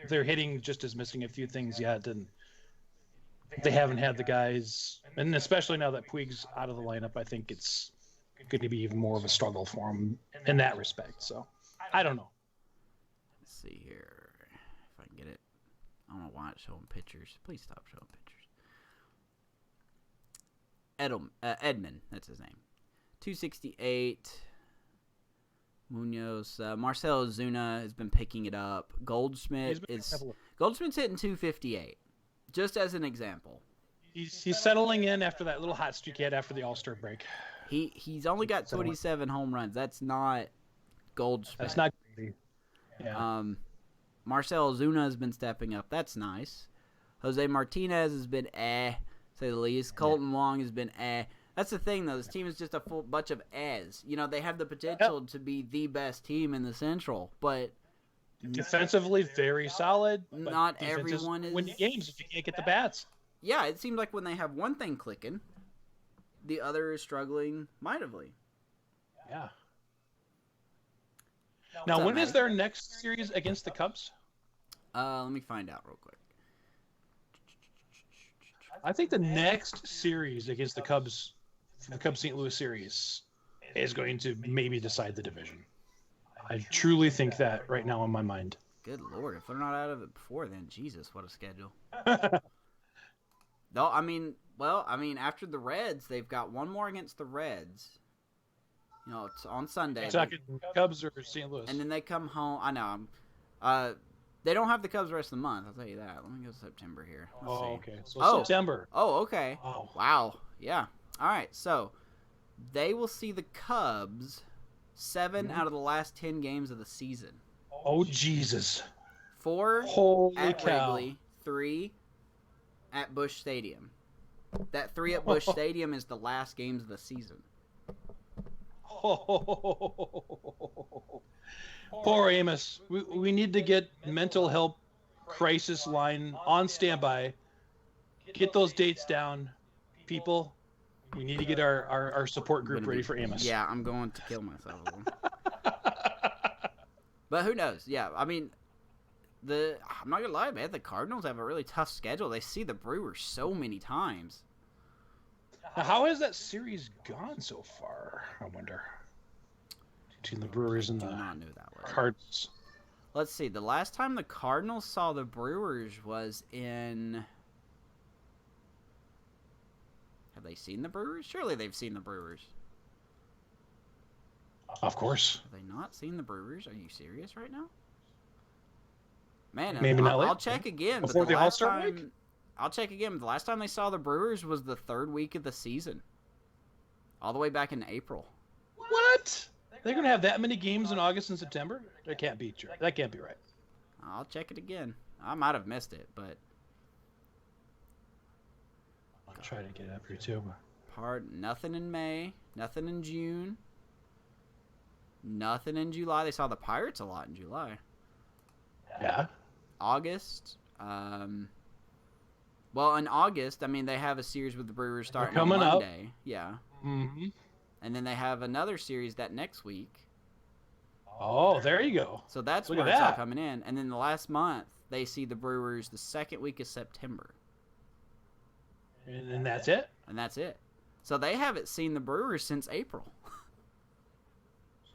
they're hitting just as missing a few things yet, and they haven't had the guys, and especially now that Puig's out of the lineup, I think it's going to be even more of a struggle for them in that respect. So, I don't know. Let's see here if I can get it. I don't know why it's showing pictures. Please stop showing pictures. Edmund, that's his name. 268. Munoz. Marcell Ozuna has been picking it up. Goldschmidt's hitting 258. Just as an example. He's settling in after that little hot streak he had after the All-Star break. He's only got 27 home runs. That's not Goldschmidt. That's not crazy. Yeah. Marcell Ozuna has been stepping up. That's nice. Jose Martinez has been say the least. Colton Wong has been That's the thing, though. This team is just a full bunch of You know, they have the potential to be the best team in the Central, but defensively very solid. Not everyone is win games if you can't get the bats. Yeah, it seems like when they have one thing clicking, the other is struggling mightily. Yeah. Now, when is their next series against the Cubs? Let me find out real quick. I think the next series against the Cubs St. Louis series is going to maybe decide the division. I truly think that right now in my mind. Good Lord, if they're not out of it before then, Jesus, what a schedule. No, I mean, after the Reds, they've got one more against the Reds. You know, it's on Sunday. You're talking Cubs or St. Louis? And then they come home. I know. They don't have the Cubs the rest of the month. I'll tell you that. Let me go to September here. Let's see. Okay. So September. Oh, okay. Oh. Wow. Yeah. All right. So they will see the Cubs 7 out of the last 10 games of the season. Oh, Jesus. 4 Holy at cow. Wrigley, 3 at Busch Stadium. That 3 at Busch Stadium is the last games of the season. Poor Amos. We need to get mental help crisis line on standby. Get those dates down, people. We need to get our support group ready for Amos. Yeah, I'm going to kill myself. But who knows? Yeah, I mean, I'm not going to lie, man. The Cardinals have a really tough schedule. They see the Brewers so many times. Now, how has that series gone so far, I wonder? Between the Brewers and the Cardinals. Let's see. The last time the Cardinals saw the Brewers was in... Have they seen the Brewers? Surely they've seen the Brewers. Of course. Have they not seen the Brewers? Are you serious right now? Man, maybe not. I'll check again. Before the All-Star break? I'll check again. But the last time they saw the Brewers was the 3rd week of the season. All the way back in April. What? They're going to have that many games in August and September? That can't be true. That can't be right. I'll check it again. I might have missed it, but... I'll try to get it up here, too. Nothing in May. Nothing in June. Nothing in July. They saw the Pirates a lot in July. Yeah. August. Well, in August, I mean, they have a series with the Brewers starting on Monday. Yeah. Mm-hmm. And then they have another series that next week. Oh, there you go. So that's where it's all coming in. And then the last month, they see the Brewers the 2nd week of September. And that's it. And that's it. So they haven't seen the Brewers since April.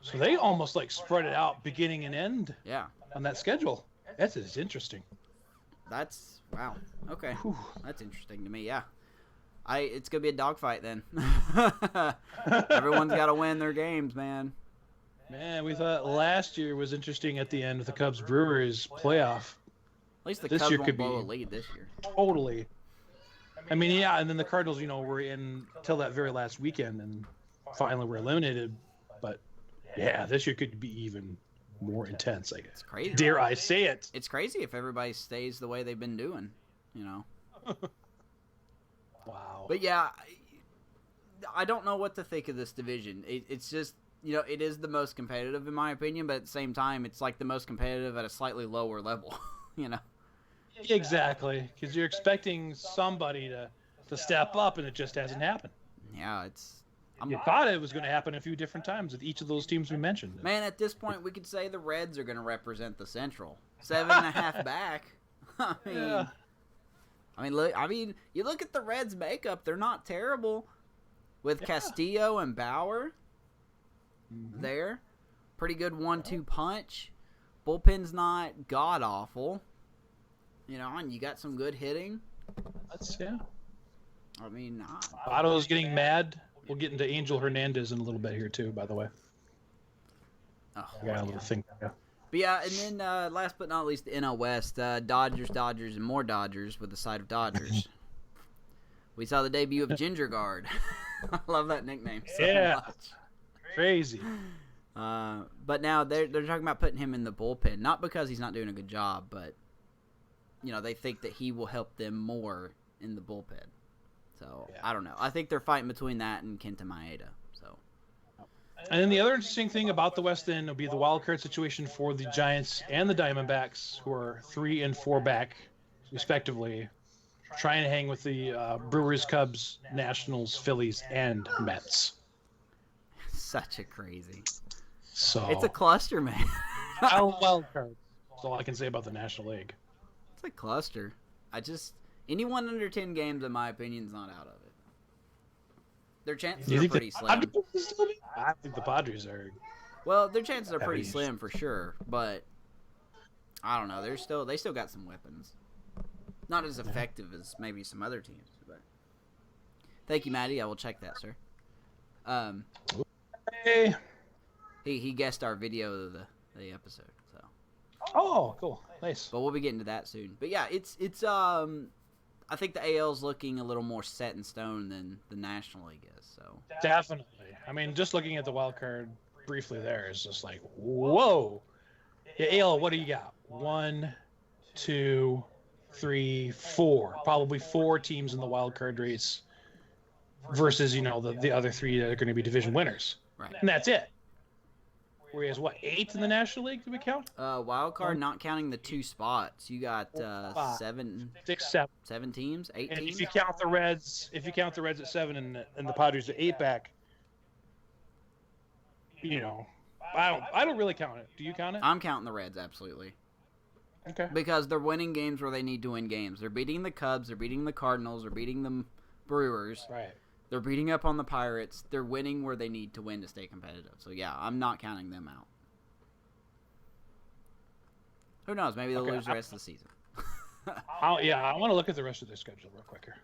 So they almost like spread it out beginning and end. Yeah. On that schedule. That's interesting. That's wow. Okay. Whew. That's interesting to me. Yeah. It's gonna be a dogfight then. Everyone's got to win their games, man. Man, we thought last year was interesting at the end with the Cubs Brewers playoff. At least the Cubs won't blow a lead this year. Totally. I mean, yeah, and then the Cardinals, were in till that very last weekend, and finally were eliminated. But yeah, this year could be even more intense, I guess. It's crazy. Dare I say it? It's crazy if everybody stays the way they've been doing, Wow. But yeah, I don't know what to think of this division. It's just, it is the most competitive in my opinion, but at the same time, it's like the most competitive at a slightly lower level, Exactly, because you're expecting somebody to step up, and it just hasn't happened. Yeah, you thought it was going to happen a few different times with each of those teams we mentioned. Man, at this point, we could say the Reds are going to represent the Central. 7.5 back. I mean, you look at the Reds' makeup; they're not terrible. With Castillo and Bauer, there, pretty good 1-2 punch. Bullpen's not god awful. And you got some good hitting. I mean, Otto's getting mad. We'll get into Angel Hernandez in a little bit here too, by the way. Oh, got a little thing. Yeah. But yeah, and then last but not least, the NL West, Dodgers, and more Dodgers with the side of Dodgers. We saw the debut of Ginger Guard. I love that nickname so much. Crazy. But now they're talking about putting him in the bullpen, not because he's not doing a good job, but they think that he will help them more in the bullpen. So I don't know. I think they're fighting between that and Kenta Maeda. So. And then the other interesting thing about the West End will be the wild card situation for the Giants and the Diamondbacks, who are 3 and 4 back, respectively, trying to hang with the Brewers, Cubs, Nationals, Phillies, and Mets. Such a crazy. So it's a cluster, man. Wild card. That's all I can say about the National League. It's a cluster. Anyone under 10 games, in my opinion, is not out of it. Their chances are pretty slim. I think the Padres are. Well, their chances are pretty slim for sure, but I don't know. They still got some weapons. Not as effective as maybe some other teams, but thank you, Maddie. I will check that, sir. Hey. He guessed our video of the episode, so. Oh, cool, nice. But we'll be getting to that soon. But yeah, it's I think the AL's looking a little more set in stone than the National League is. So definitely. I mean, just looking at the wild card briefly there is just like, whoa. Yeah, AL, what do you got? 1, 2, 3, 4. Probably 4 teams in the wild card race versus, the other 3 that are going to be division winners. Right. And that's it. Whereas, 8 in the National League, do we count? Wild card, not counting the 2 spots. You got 7 teams, 8 and teams. If you count the Reds at 7 and the Padres at 8 back, I don't really count it. Do you count it? I'm counting the Reds, absolutely. Okay. Because they're winning games where they need to win games. They're beating the Cubs, they're beating the Cardinals, they're beating the Brewers. Right. They're beating up on the Pirates. They're winning where they need to win to stay competitive. So, yeah, I'm not counting them out. Who knows? Maybe they'll lose the rest of the season. I want to look at the rest of their schedule real quick here.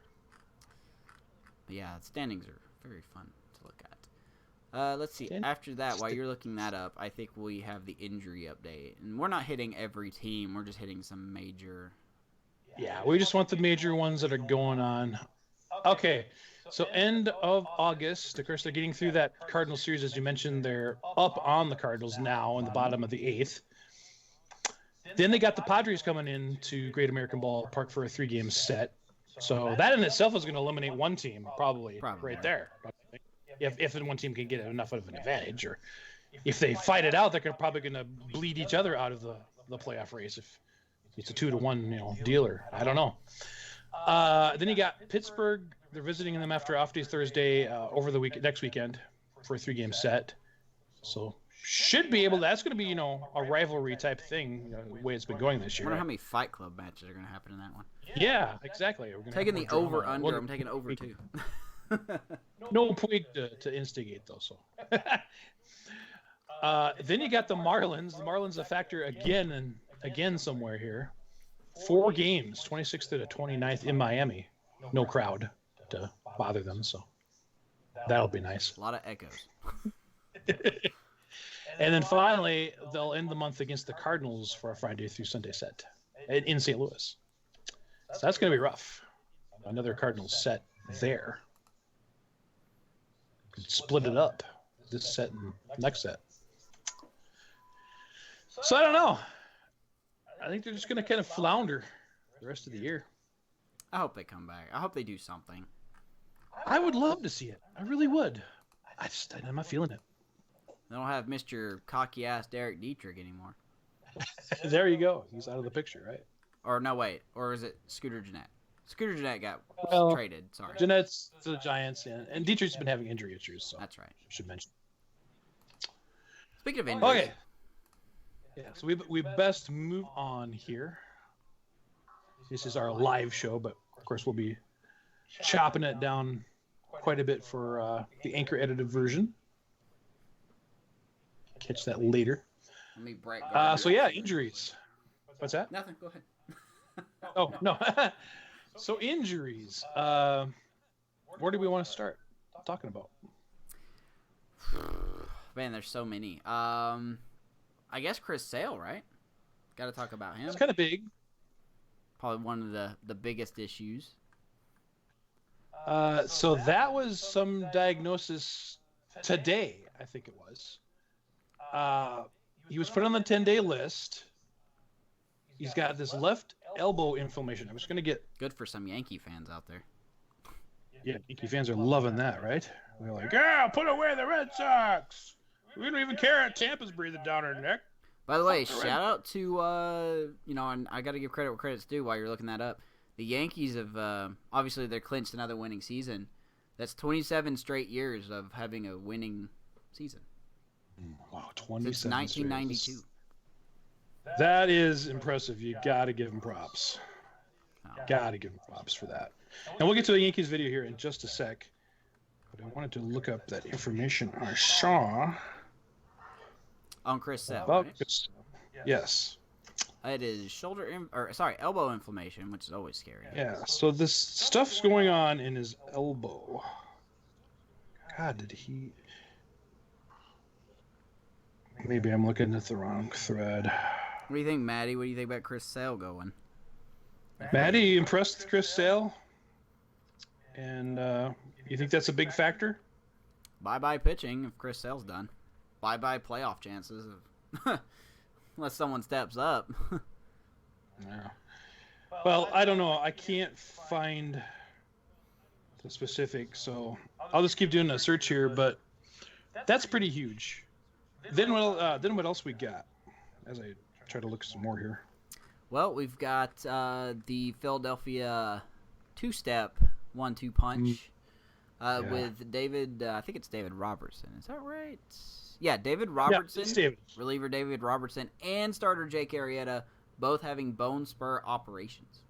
But yeah, standings are very fun to look at. Let's see. After that, while you're looking that up, I think we have the injury update. And we're not hitting every team. We're just hitting some major. Yeah, we just want the major ones that are going on. Okay. So end of August, of course, they're getting through that Cardinal series. As you mentioned, they're up on the Cardinals now in the bottom of the 8th. Then they got the Padres coming in to Great American Ballpark for a 3-game set. So that in itself is going to eliminate one team, probably. Right there. If one team can get enough of an advantage. Or if they fight it out, they're probably going to bleed each other out of the playoff race if it's a 2-1 dealer. I don't know. Then you got Pittsburgh. They're visiting them after off day Thursday over the next weekend for a 3-game set. So should be able to. That's going to be, a rivalry type thing, the way it's been going this I year. wonder how many Fight Club matches are going to happen in that one. Yeah, exactly. We're taking the over-under. I'm taking over, too. No point to instigate, though. So, then you got the Marlins. The Marlins a factor again somewhere here. 4 games, 26th to the 29th in Miami. No crowd to bother them, so that'll be nice. A lot of echoes. And then finally, they'll end the month against the Cardinals for a Friday through Sunday set in St. Louis. So that's going to be rough. Another Cardinals set there. Could split it up, this set and next set. So I don't know. I think they're just going to kind of flounder the rest of the year. I hope they come back. I hope they do something. I would love to see it. I really would. I'm not feeling it. They don't have Mr. cocky-ass Derek Dietrich anymore. There you go. He's out of the picture, right? Or no, wait. Or is it Scooter Gennett? Scooter Gennett got traded. Sorry. Gennett's to the Giants, and Dietrich's been having injury issues. So that's right. I should mention. Speaking of injuries. Okay. Yeah, so we best move on here. This is our live show, but of course we'll be chopping it down quite a bit for the anchor edited version. Catch that later. Let me break. So yeah, injuries. What's that? Nothing. Go ahead. Oh no. So injuries. Where do we want to start talking about? Man, there's so many. I guess Chris Sale, right? Got to talk about him. It's kind of big. Probably one of the biggest issues. So that was some diagnosis today, I think it was. He was put on the 10-day list. He's got this left elbow inflammation. I'm just going to get... Good for some Yankee fans out there. Yeah, Yankee fans are loving that, right? They're like, yeah, put away the Red Sox. We don't even care if Tampa's breathing down our neck. By the way, shout out to, and I got to give credit where credit's due while you're looking that up. The Yankees have, obviously, they're clinched another winning season. That's 27 straight years of having a winning season. Wow, 27 since 1992. That is impressive. You got to give them props. Got to give them props for that. And we'll get to the Yankees video here in just a sec. But I wanted to look up that information I saw. On Chris Sale, about right? Chris. Yes. It is elbow inflammation, which is always scary. Yeah, so this stuff's going on in his elbow. God, did he... Maybe I'm looking at the wrong thread. What do you think, Maddie? What do you think about Chris Sale going? Maddie impressed with Chris Sale? And you think that's a big factor? Bye-bye pitching if Chris Sale's done. Bye-bye playoff chances of unless someone steps up. Yeah. Well, I don't know. I can't find the specifics, so I'll just keep doing a search here, but that's pretty huge. Then what else we got? As I try to look some more here. Well, we've got the Philadelphia two-step 1-2 punch with David. I think it's David Robertson. Is that right? Yeah, David Robertson. Yeah, it's David. Reliever David Robertson and starter Jake Arrieta, both having bone spur operations.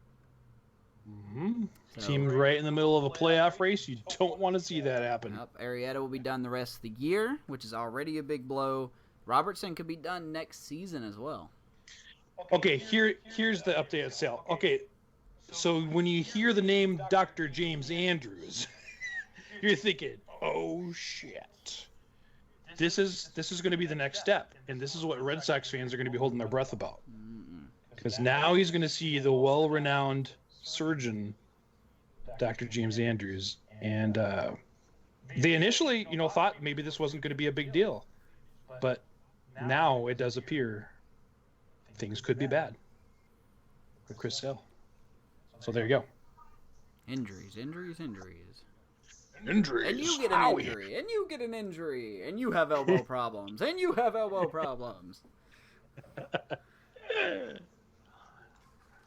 Mm-hmm. So, Team right in the middle of a playoff race. You don't want to see that happen. Arrieta will be done the rest of the year, which is already a big blow. Robertson could be done next season as well. Okay, here's the update at Sale. Okay, so when you hear the name Dr. James Andrews, you're thinking, oh shit. This is going to be the next step, and this is what Red Sox fans are going to be holding their breath about. Because now he's going to see the well-renowned surgeon, Dr. James Andrews, and they initially, thought maybe this wasn't going to be a big deal, but now it does appear things could be bad for Chris Sale. So there you go. Injuries. Injuries. And you get an injury. And you get an injury. And you have elbow problems. And you have elbow problems.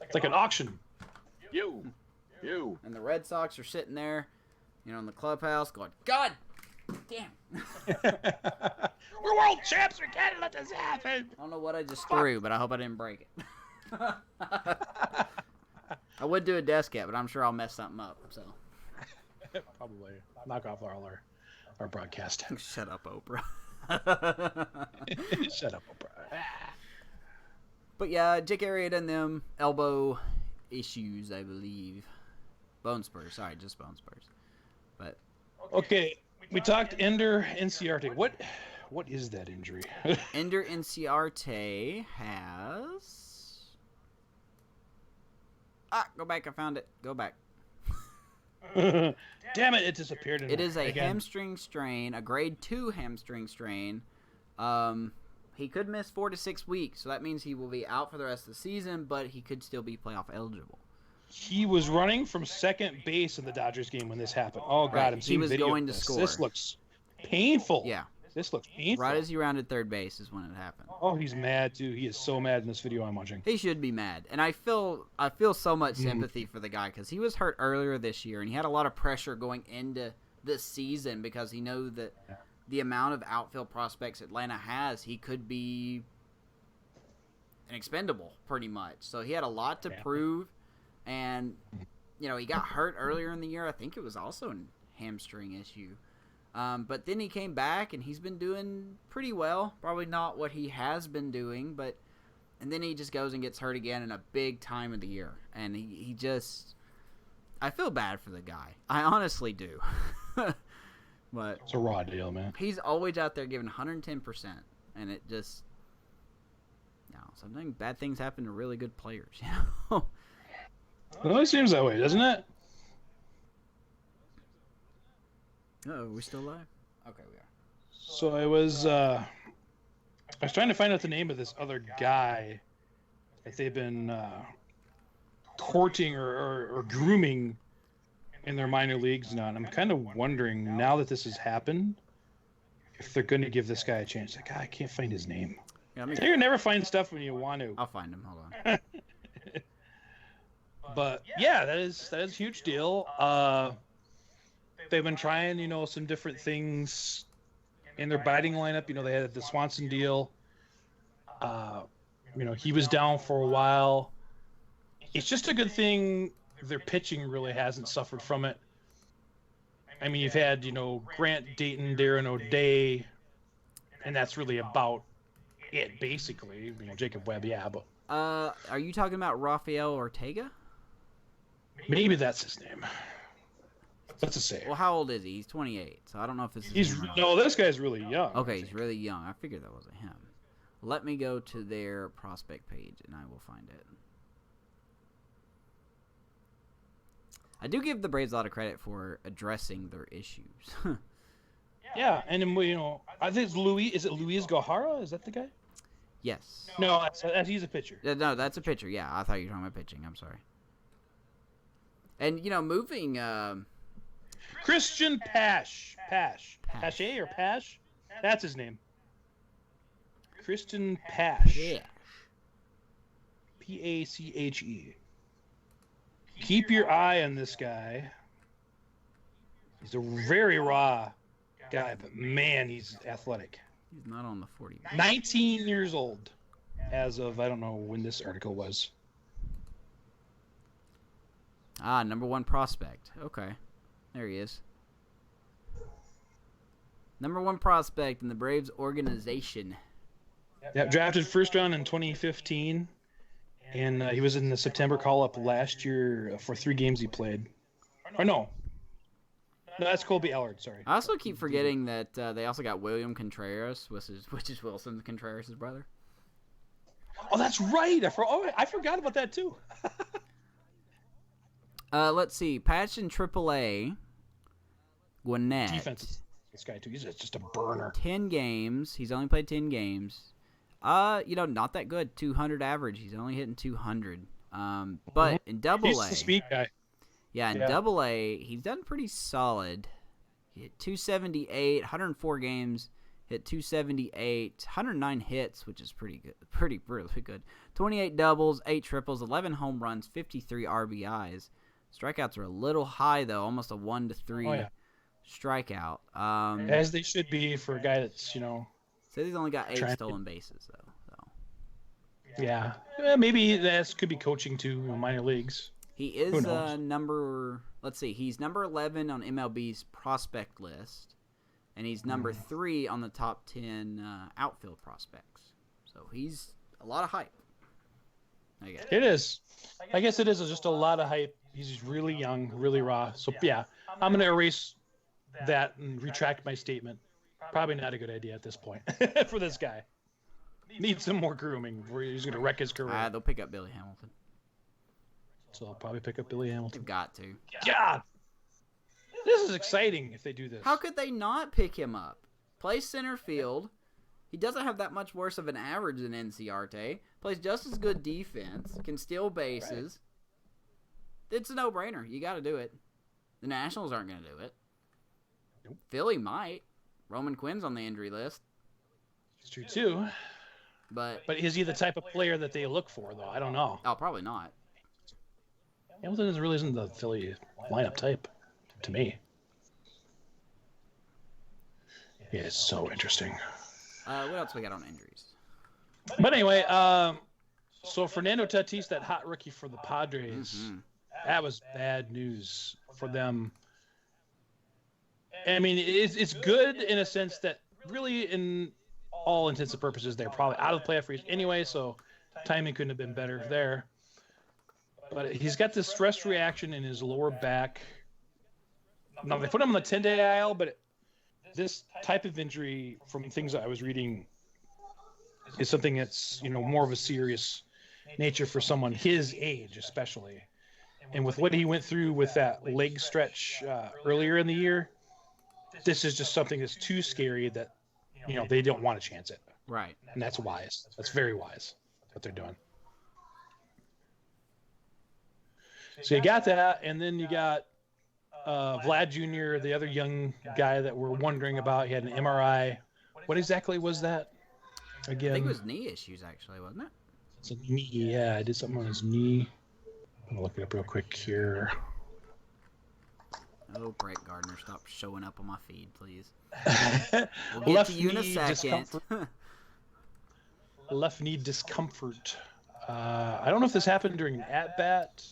It's like an auction. You. And the Red Sox are sitting there, in the clubhouse going, God Damn. We're world champs. We can't let this happen. I don't know what I just threw, but I hope I didn't break it. I would do a desk cat, but I'm sure I'll mess something up. So Probably knock off our broadcast. shut up, Oprah. Shut up, Oprah. But yeah, Jake Arrieta and them elbow issues, I believe. Bone spurs, sorry, just bone spurs. But Okay, we talked Ender Inciarte. What is that injury? Ender Inciarte has. Go back! I found it. Go back. Damn it! It disappeared. It is a hamstring strain, a grade 2 hamstring strain. He could miss 4 to 6 weeks, so that means he will be out for the rest of the season, but he could still be playoff eligible. He was running from second base in the Dodgers game when this happened. Oh God, Right. I'm seeing He was video going of to this. score. This looks painful. Yeah. This looks painful. Right as he rounded third base is when it happened. Oh, he's mad too. He is so mad in this video I'm watching. He should be mad, and I feel so much sympathy for the guy because he was hurt earlier this year, and he had a lot of pressure going into this season because he knows that the amount of outfield prospects Atlanta has, he could be an expendable pretty much. So he had a lot to prove, and he got hurt earlier in the year. I think it was also a hamstring issue. But then he came back, and he's been doing pretty well. Probably not what he has been doing, and then he just goes and gets hurt again in a big time of the year. And he just... I feel bad for the guy. I honestly do. But It's a raw deal, man. he's always out there giving 110%. And it just... sometimes bad things happen to really good players, It always seems that way, doesn't it? Oh, are we still live? Okay, we are. So I was trying to find out the name of this other guy that they've been courting or grooming in their minor leagues now, and I'm kind of wondering now that this has happened if they're going to give this guy a chance. Like, I can't find his name. Yeah, You never find stuff when you want to. I'll find him. Hold on. But yeah, that is a huge deal. They've been trying, some different things in their batting lineup. They had the Swanson deal. He was down for a while. It's just a good thing their pitching really hasn't suffered from it. I mean, you've had, Grant Dayton, Darren O'Day, and that's really about it, basically. Jacob Webb, yeah, but... Are you talking about Rafael Ortega? Maybe that's his name. That's a save. Well, how old is he? He's 28, so I don't know if this is him or not. No, this guy's really young. Okay, he's really young. I figured that wasn't him. Let me go to their prospect page, and I will find it. I do give the Braves a lot of credit for addressing their issues. Yeah, and then, I think it's Luis. Is it Luis Gohara? Is that the guy? Yes. No, he's a pitcher. No, that's a pitcher. Yeah, I thought you were talking about pitching. I'm sorry. And, moving... Christian Pache. Pache or Pache? That's his name. Christian Pache. Yeah. Pache. Keep your eye on this guy. He's a very raw guy, but man, he's athletic. He's not on the 40. 19 years old as of, I don't know when this article was. Number 1 prospect. Okay. There he is. Number 1 prospect in the Braves organization. Yeah, drafted first round in 2015. And he was in the September call-up last year for 3 games he played. Or no, that's Colby Allard, sorry. I also keep forgetting that they also got William Contreras, which is Wilson Contreras' brother. Oh, that's right. I forgot about that, too. Let's see. Patch in AAA. Gwinnett. Defense. This guy, too. He's just a burner. 10 games. He's only played 10 games. Not that good. 200 average. He's only hitting 200. But in Double A. He's the speed guy. Yeah, in Double A, he's done pretty solid. He hit 278, 104 games, hit 278, 109 hits, which is pretty good. Really good. 28 doubles, 8 triples, 11 home runs, 53 RBIs. Strikeouts are a little high, though, almost a 1-3 strikeout. As they should be for a guy that's, So he's only got 8 stolen bases, though. So. Yeah. Maybe that could be coaching too, minor leagues. He is he's number 11 on MLB's prospect list, and he's number 3 on the top 10 outfield prospects. So he's a lot of hype. I guess. It is. I guess it is just a lot of hype. He's really young, really raw. So, yeah, I'm going to erase that and retract my statement. Probably not a good idea at this point for this guy. Needs some more grooming where he's going to wreck his career. They'll pick up Billy Hamilton. So I'll probably pick up Billy Hamilton. They've got to. God! This is exciting if they do this. How could they not pick him up? Plays center field. He doesn't have that much worse of an average than Enciarte. Plays just as good defense. Can steal bases. Right. It's a no-brainer. You got to do it. The Nationals aren't going to do it. Nope. Philly might. Roman Quinn's on the injury list. It's true, too. But is he the type of player that they look for, though? I don't know. Oh, probably not. Hamilton really isn't the Philly lineup type, to me. Yeah, it's so interesting. What else we got on injuries? But anyway, so Fernando Tatis, that hot rookie for the Padres, that was bad news for them. I mean, it's good in a sense that really, in all intents and purposes, they're probably out of the playoff race anyway, so timing couldn't have been better there. But he's got this stress reaction in his lower back. Now, they put him on the 10-day IL, but this type of injury, from things I was reading, is something that's, more of a serious nature for someone his age, especially. And with what he went through with that leg stretch earlier in the year, this is just something that's too scary that, they don't want to chance it. Right. And that's wise. That's very wise, what they're doing. So you got that, and then you got Vlad Jr., the other young guy that we're wondering about. He had an MRI. What exactly was that again? I think it was knee issues, actually, wasn't it? It's a knee. Yeah, I did something on his knee. I'm going to look it up real quick here. Oh, Brett Gardner, stop showing up on my feed, please. We'll get to you in a second. Left knee discomfort. I don't know if this happened during an at-bat.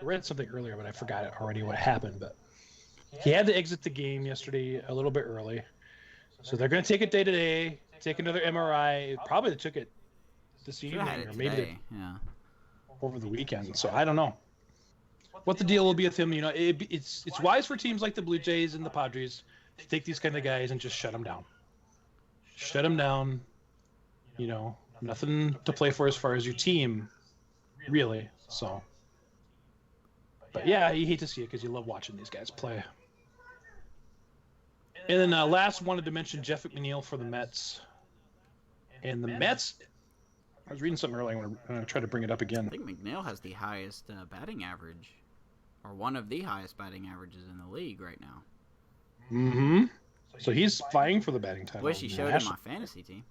I read something earlier, but I forgot it already what happened. But he had to exit the game yesterday a little bit early. So they're going to take it day to day, take another MRI. Probably they took it this evening or maybe over the weekend. So I don't know what the deal will be with him. It's wise for teams like the Blue Jays and the Padres to take these kind of guys and just shut them down. Shut them down. Nothing to play for as far as your team, really. So. But yeah, you hate to see it because you love watching these guys play. And then last wanted to mention Jeff McNeil for the Mets. And the Mets, I was reading something earlier. I'm going to try to bring it up again. I think McNeil has the highest batting average, or one of the highest batting averages in the league right now. Mm-hmm. So he's vying for the batting title. Wish he showed in my fantasy team.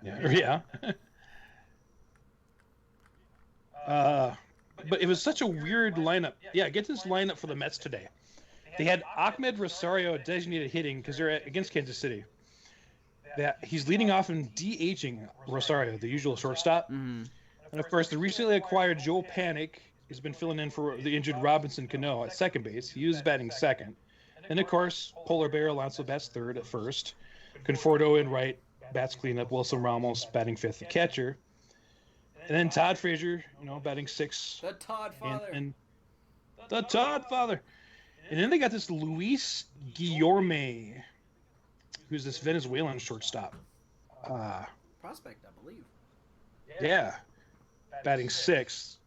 Yeah. But it was such a weird lineup. Yeah, get this lineup for the Mets today. They had Ahmed Rosario designated hitting because they're against Kansas City. He's leading off and DHing Rosario, the usual shortstop. Mm-hmm. And, of course, the recently acquired Joe Panic has been filling in for the injured Robinson Cano at second base. He was batting second. And, of course, Polar Bear Alonso bats third at first. Conforto in right, bats cleanup. Wilson Ramos batting fifth at catcher. And then Todd Frazier, batting sixth. The Todd Father. And the Todd Father. And then they got this Luis Guillorme, who's this Venezuelan shortstop. Prospect, I believe. Yeah. Batting sixth.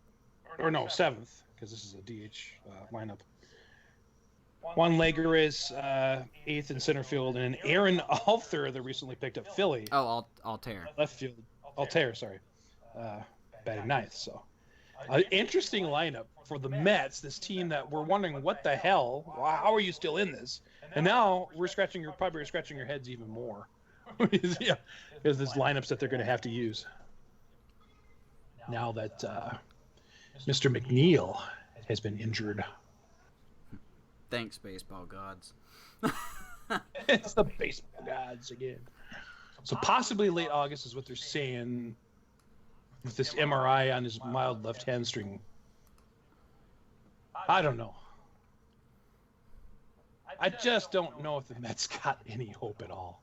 Or no, seventh, because this is a DH lineup. Juan Legares, eighth in center field. And Aaron Alther, that recently picked up Philly. Oh, Altair. Left field. Altair, sorry. Batting ninth. So, interesting lineup for the Mets. This team that we're wondering what the hell. How are you still in this? And now we're probably scratching your heads even more. Yeah, because there's lineups that they're going to have to use. Now that Mr. McNeil has been injured. Thanks, baseball gods. It's the baseball gods again. So possibly late August is what they're saying with this MRI on his mild left hamstring. I don't know. I just don't know if the Mets got any hope at all.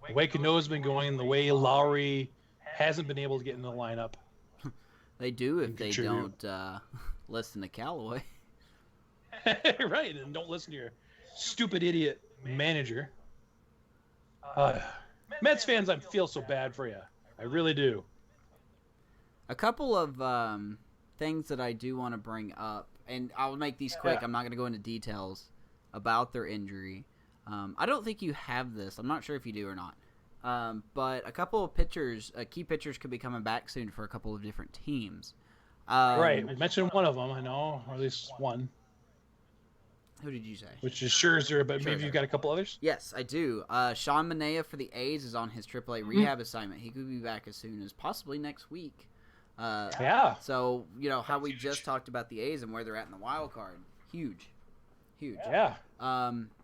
The way Cano's been going, the way Lowry hasn't been able to get in the lineup. They do if they don't listen to Callaway. Right, and don't listen to your stupid idiot manager. Mets fans, I feel so bad for you. I really do. A couple of things that I do want to bring up, and I'll make these quick. I'm not going to go into details about their injury. I don't think you have this. I'm not sure if you do or not. But a couple of pitchers, key pitchers, could be coming back soon for a couple of different teams. Right, we mentioned one of them, I know, or at least one. Who did you say? Which is Scherzer, but maybe you've got a couple others? Yes, I do. Sean Manaea for the A's is on his AAA rehab assignment. He could be back as soon as possibly next week. So, how we just talked about the A's and where they're at in the wild card. Huge. Yeah.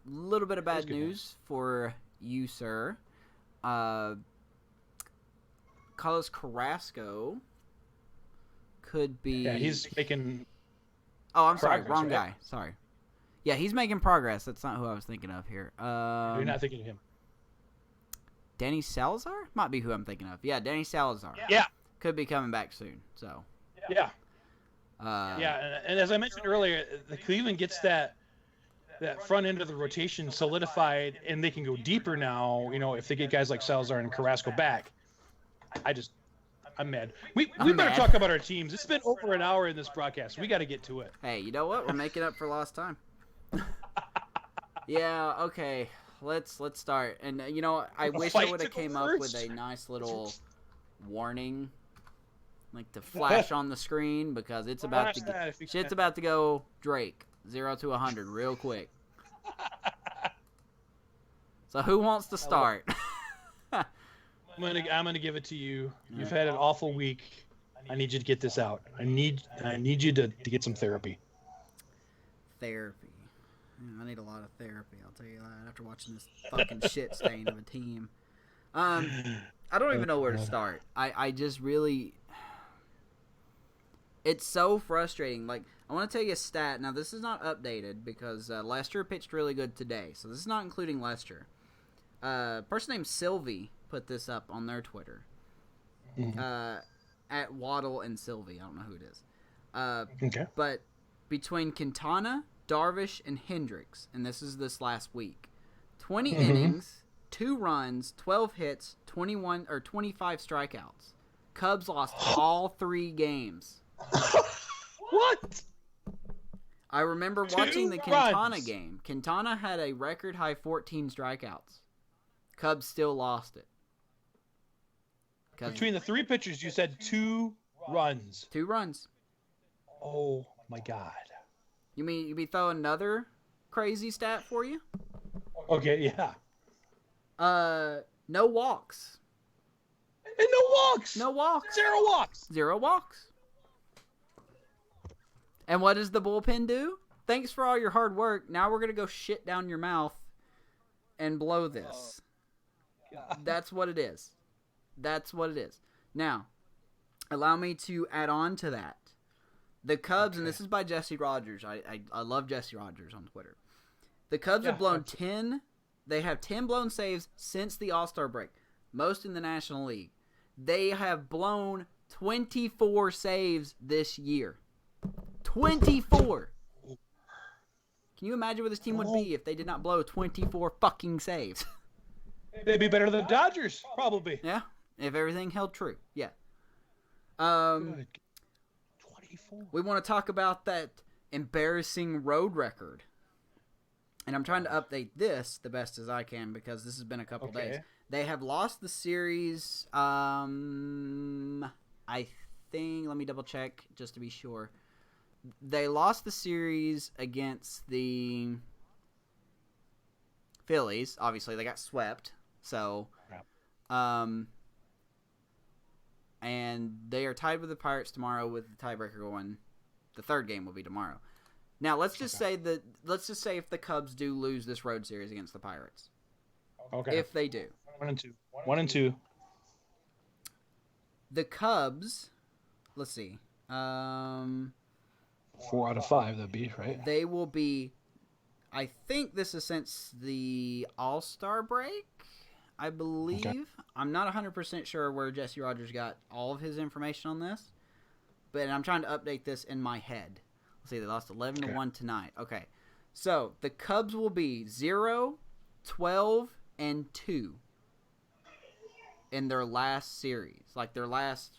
Little bit of bad news for you, sir. Carlos Carrasco could be... Yeah, he's making... Oh, I'm sorry. Wrong guy. Sorry. Yeah, he's making progress. That's not who I was thinking of here. You're not thinking of him. Danny Salazar? Might be who I'm thinking of. Yeah, Danny Salazar. Yeah. Could be coming back soon. So. Yeah. And as I mentioned earlier, the Cleveland gets that front end of the rotation solidified, and they can go deeper now. If they get guys like Salazar and Carrasco back. I'm mad. We better talk about our teams. It's been over an hour in this broadcast. We got to get to it. Hey, you know what? We're making up for lost time. Yeah. Okay. Let's start. And I wish I would have came up with a nice little warning, like to flash on the screen, because it's about shit's about to go Drake 0 to 100 real quick. So who wants to start? I'm gonna give it to you. You've had an awful week. I need you to get this out. I need you to get some therapy. Therapy. Yeah, I need a lot of therapy. I'll tell you that after watching this fucking shit stain of a team. I don't even know where to start. I just really. It's so frustrating. Like, I want to tell you a stat. Now, this is not updated because Lester pitched really good today, so this is not including Lester. A person named Sylvie put this up on their Twitter. At Waddle and Sylvie. I don't know who it is. Okay. But between Quintana, Darvish, and Hendricks, and this is this last week, 20 innings, 2 runs, 12 hits, 25 strikeouts. Cubs lost all 3 games. What? I remember watching the Quintana game. Quintana had a record high 14 strikeouts. Cubs still lost it. Between the 3 pitchers, you said 2 runs. 2 runs. Oh my God. You mean you throw another crazy stat for you? Okay, yeah. No walks. And no walks. No walks. 0 walks. 0 walks. And what does the bullpen do? Thanks for all your hard work. Now we're going to go shit down your mouth and blow this. That's what it is. That's what it is. Now, allow me to add on to that. The Cubs, and this is by Jesse Rogers. I love Jesse Rogers on Twitter. The Cubs have blown 10. They have 10 blown saves since the All-Star break. Most in the National League. They have blown 24 saves this year. 24. Can you imagine where this team would be if they did not blow 24 fucking saves? They'd be better than the Dodgers, probably. Yeah, if everything held true. Yeah. Good. 24. We want to talk about that embarrassing road record. And I'm trying to update this the best as I can because this has been a couple days. They have lost the series, I think, let me double check just to be sure. They lost the series against the Phillies. Obviously, they got swept. So, and they are tied with the Pirates tomorrow with the tiebreaker going. The third game will be tomorrow. Now let's just say if the Cubs do lose this road series against the Pirates. Okay. If they do. 1-2. 1-2. The Cubs, let's see. 4 out of 5 that'd be, right? They will be, I think this is since the All-Star break, I believe. Okay. I'm not 100% sure where Jesse Rogers got all of his information on this, but I'm trying to update this in my head. Let's see, they lost 11-1 tonight. Okay. So, the Cubs will be 0, 12, and 2 in their last series, like their last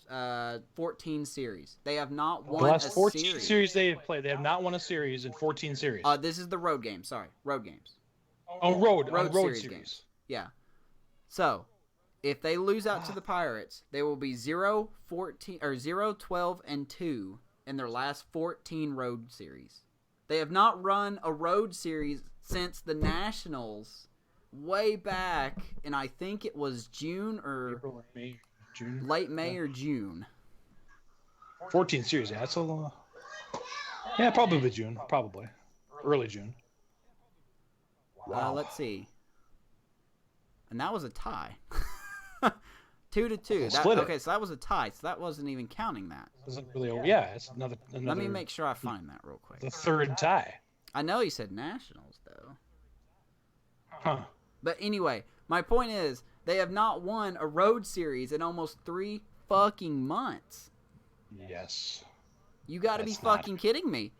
14 series. They have not won the last 14 series. Series they have played. They have not won a series in 14 series. This is the road game. Sorry, road games. Road series games. Yeah. So, if they lose out to the Pirates, they will be 0, 12, and 2 in their last 14 road series. They have not run a road series since the Nationals way back, and I think it was June or April, May, June. Late May or June. 14 series, yeah, that's a little. Yeah, probably June, probably early June. Wow. Let's see. And that was a tie. 2-2. Okay, so that was a tie. So that wasn't even counting that. Isn't really. Yeah, it's another. Let me make sure I find that real quick. The third tie. I know he said Nationals though. Huh. But anyway, my point is they have not won a road series in almost 3 fucking months. Yes. You got to be fucking kidding me.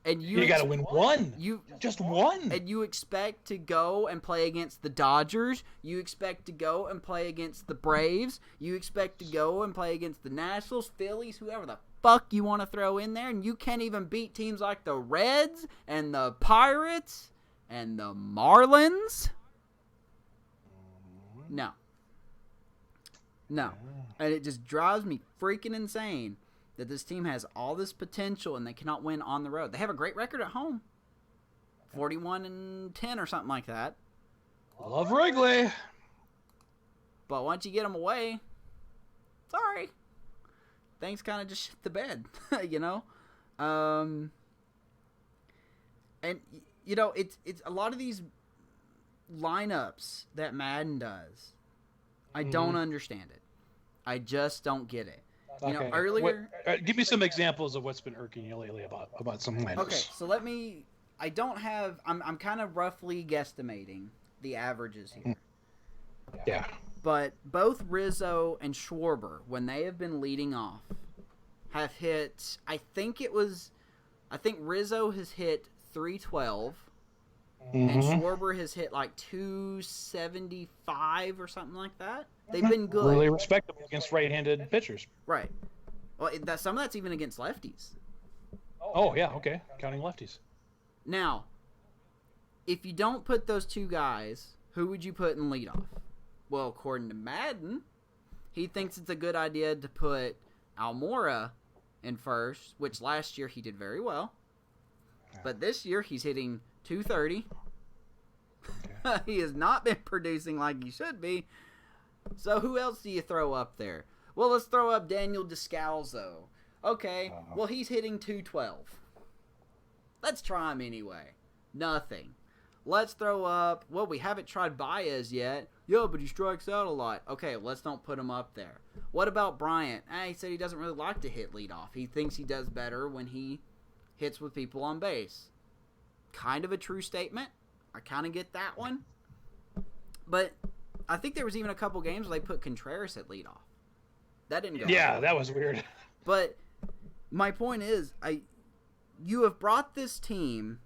And you got to win one. Just one. And you expect to go and play against the Dodgers. You expect to go and play against the Braves. You expect to go and play against the Nationals, Phillies, whoever the fuck you want to throw in there. And you can't even beat teams like the Reds and the Pirates and the Marlins. No. And it just drives me freaking insane that this team has all this potential and they cannot win on the road. They have a great record at home. 41-10 or something like that. Love Wrigley. But once you get them away, sorry. Things kind of just shit the bed, you know? And, you know, it's a lot of these lineups that Madden does. I don't understand it. I just don't get it. You know, earlier... give me some examples of what's been irking you lately about some lineups. Okay, so let me... I don't have... I'm kind of roughly guesstimating the averages here. Yeah. But both Rizzo and Schwarber, when they have been leading off, have hit... I think Rizzo has hit 312, and Schwarber has hit like 275 or something like that. They've been good. Really respectable against right-handed pitchers. Right. Well, some of that's even against lefties. Oh, yeah, okay. Counting lefties. Now, if you don't put those two guys, who would you put in leadoff? Well, according to Madden, he thinks it's a good idea to put Almora in first, which last year he did very well. But this year he's hitting 230. Okay. He has not been producing like he should be. So who else do you throw up there? Well, let's throw up Daniel Descalzo. Okay, well, he's hitting 212. Let's try him anyway. Nothing. Let's throw up... Well, we haven't tried Baez yet. Yeah, but he strikes out a lot. Okay, let's don't put him up there. What about Bryant? He said he doesn't really like to hit leadoff. He thinks he does better when he hits with people on base. Kind of a true statement. I kind of get that one. But I think there was even a couple games where they put Contreras at leadoff. That didn't go Yeah, that was weird. But my point is, you have brought this team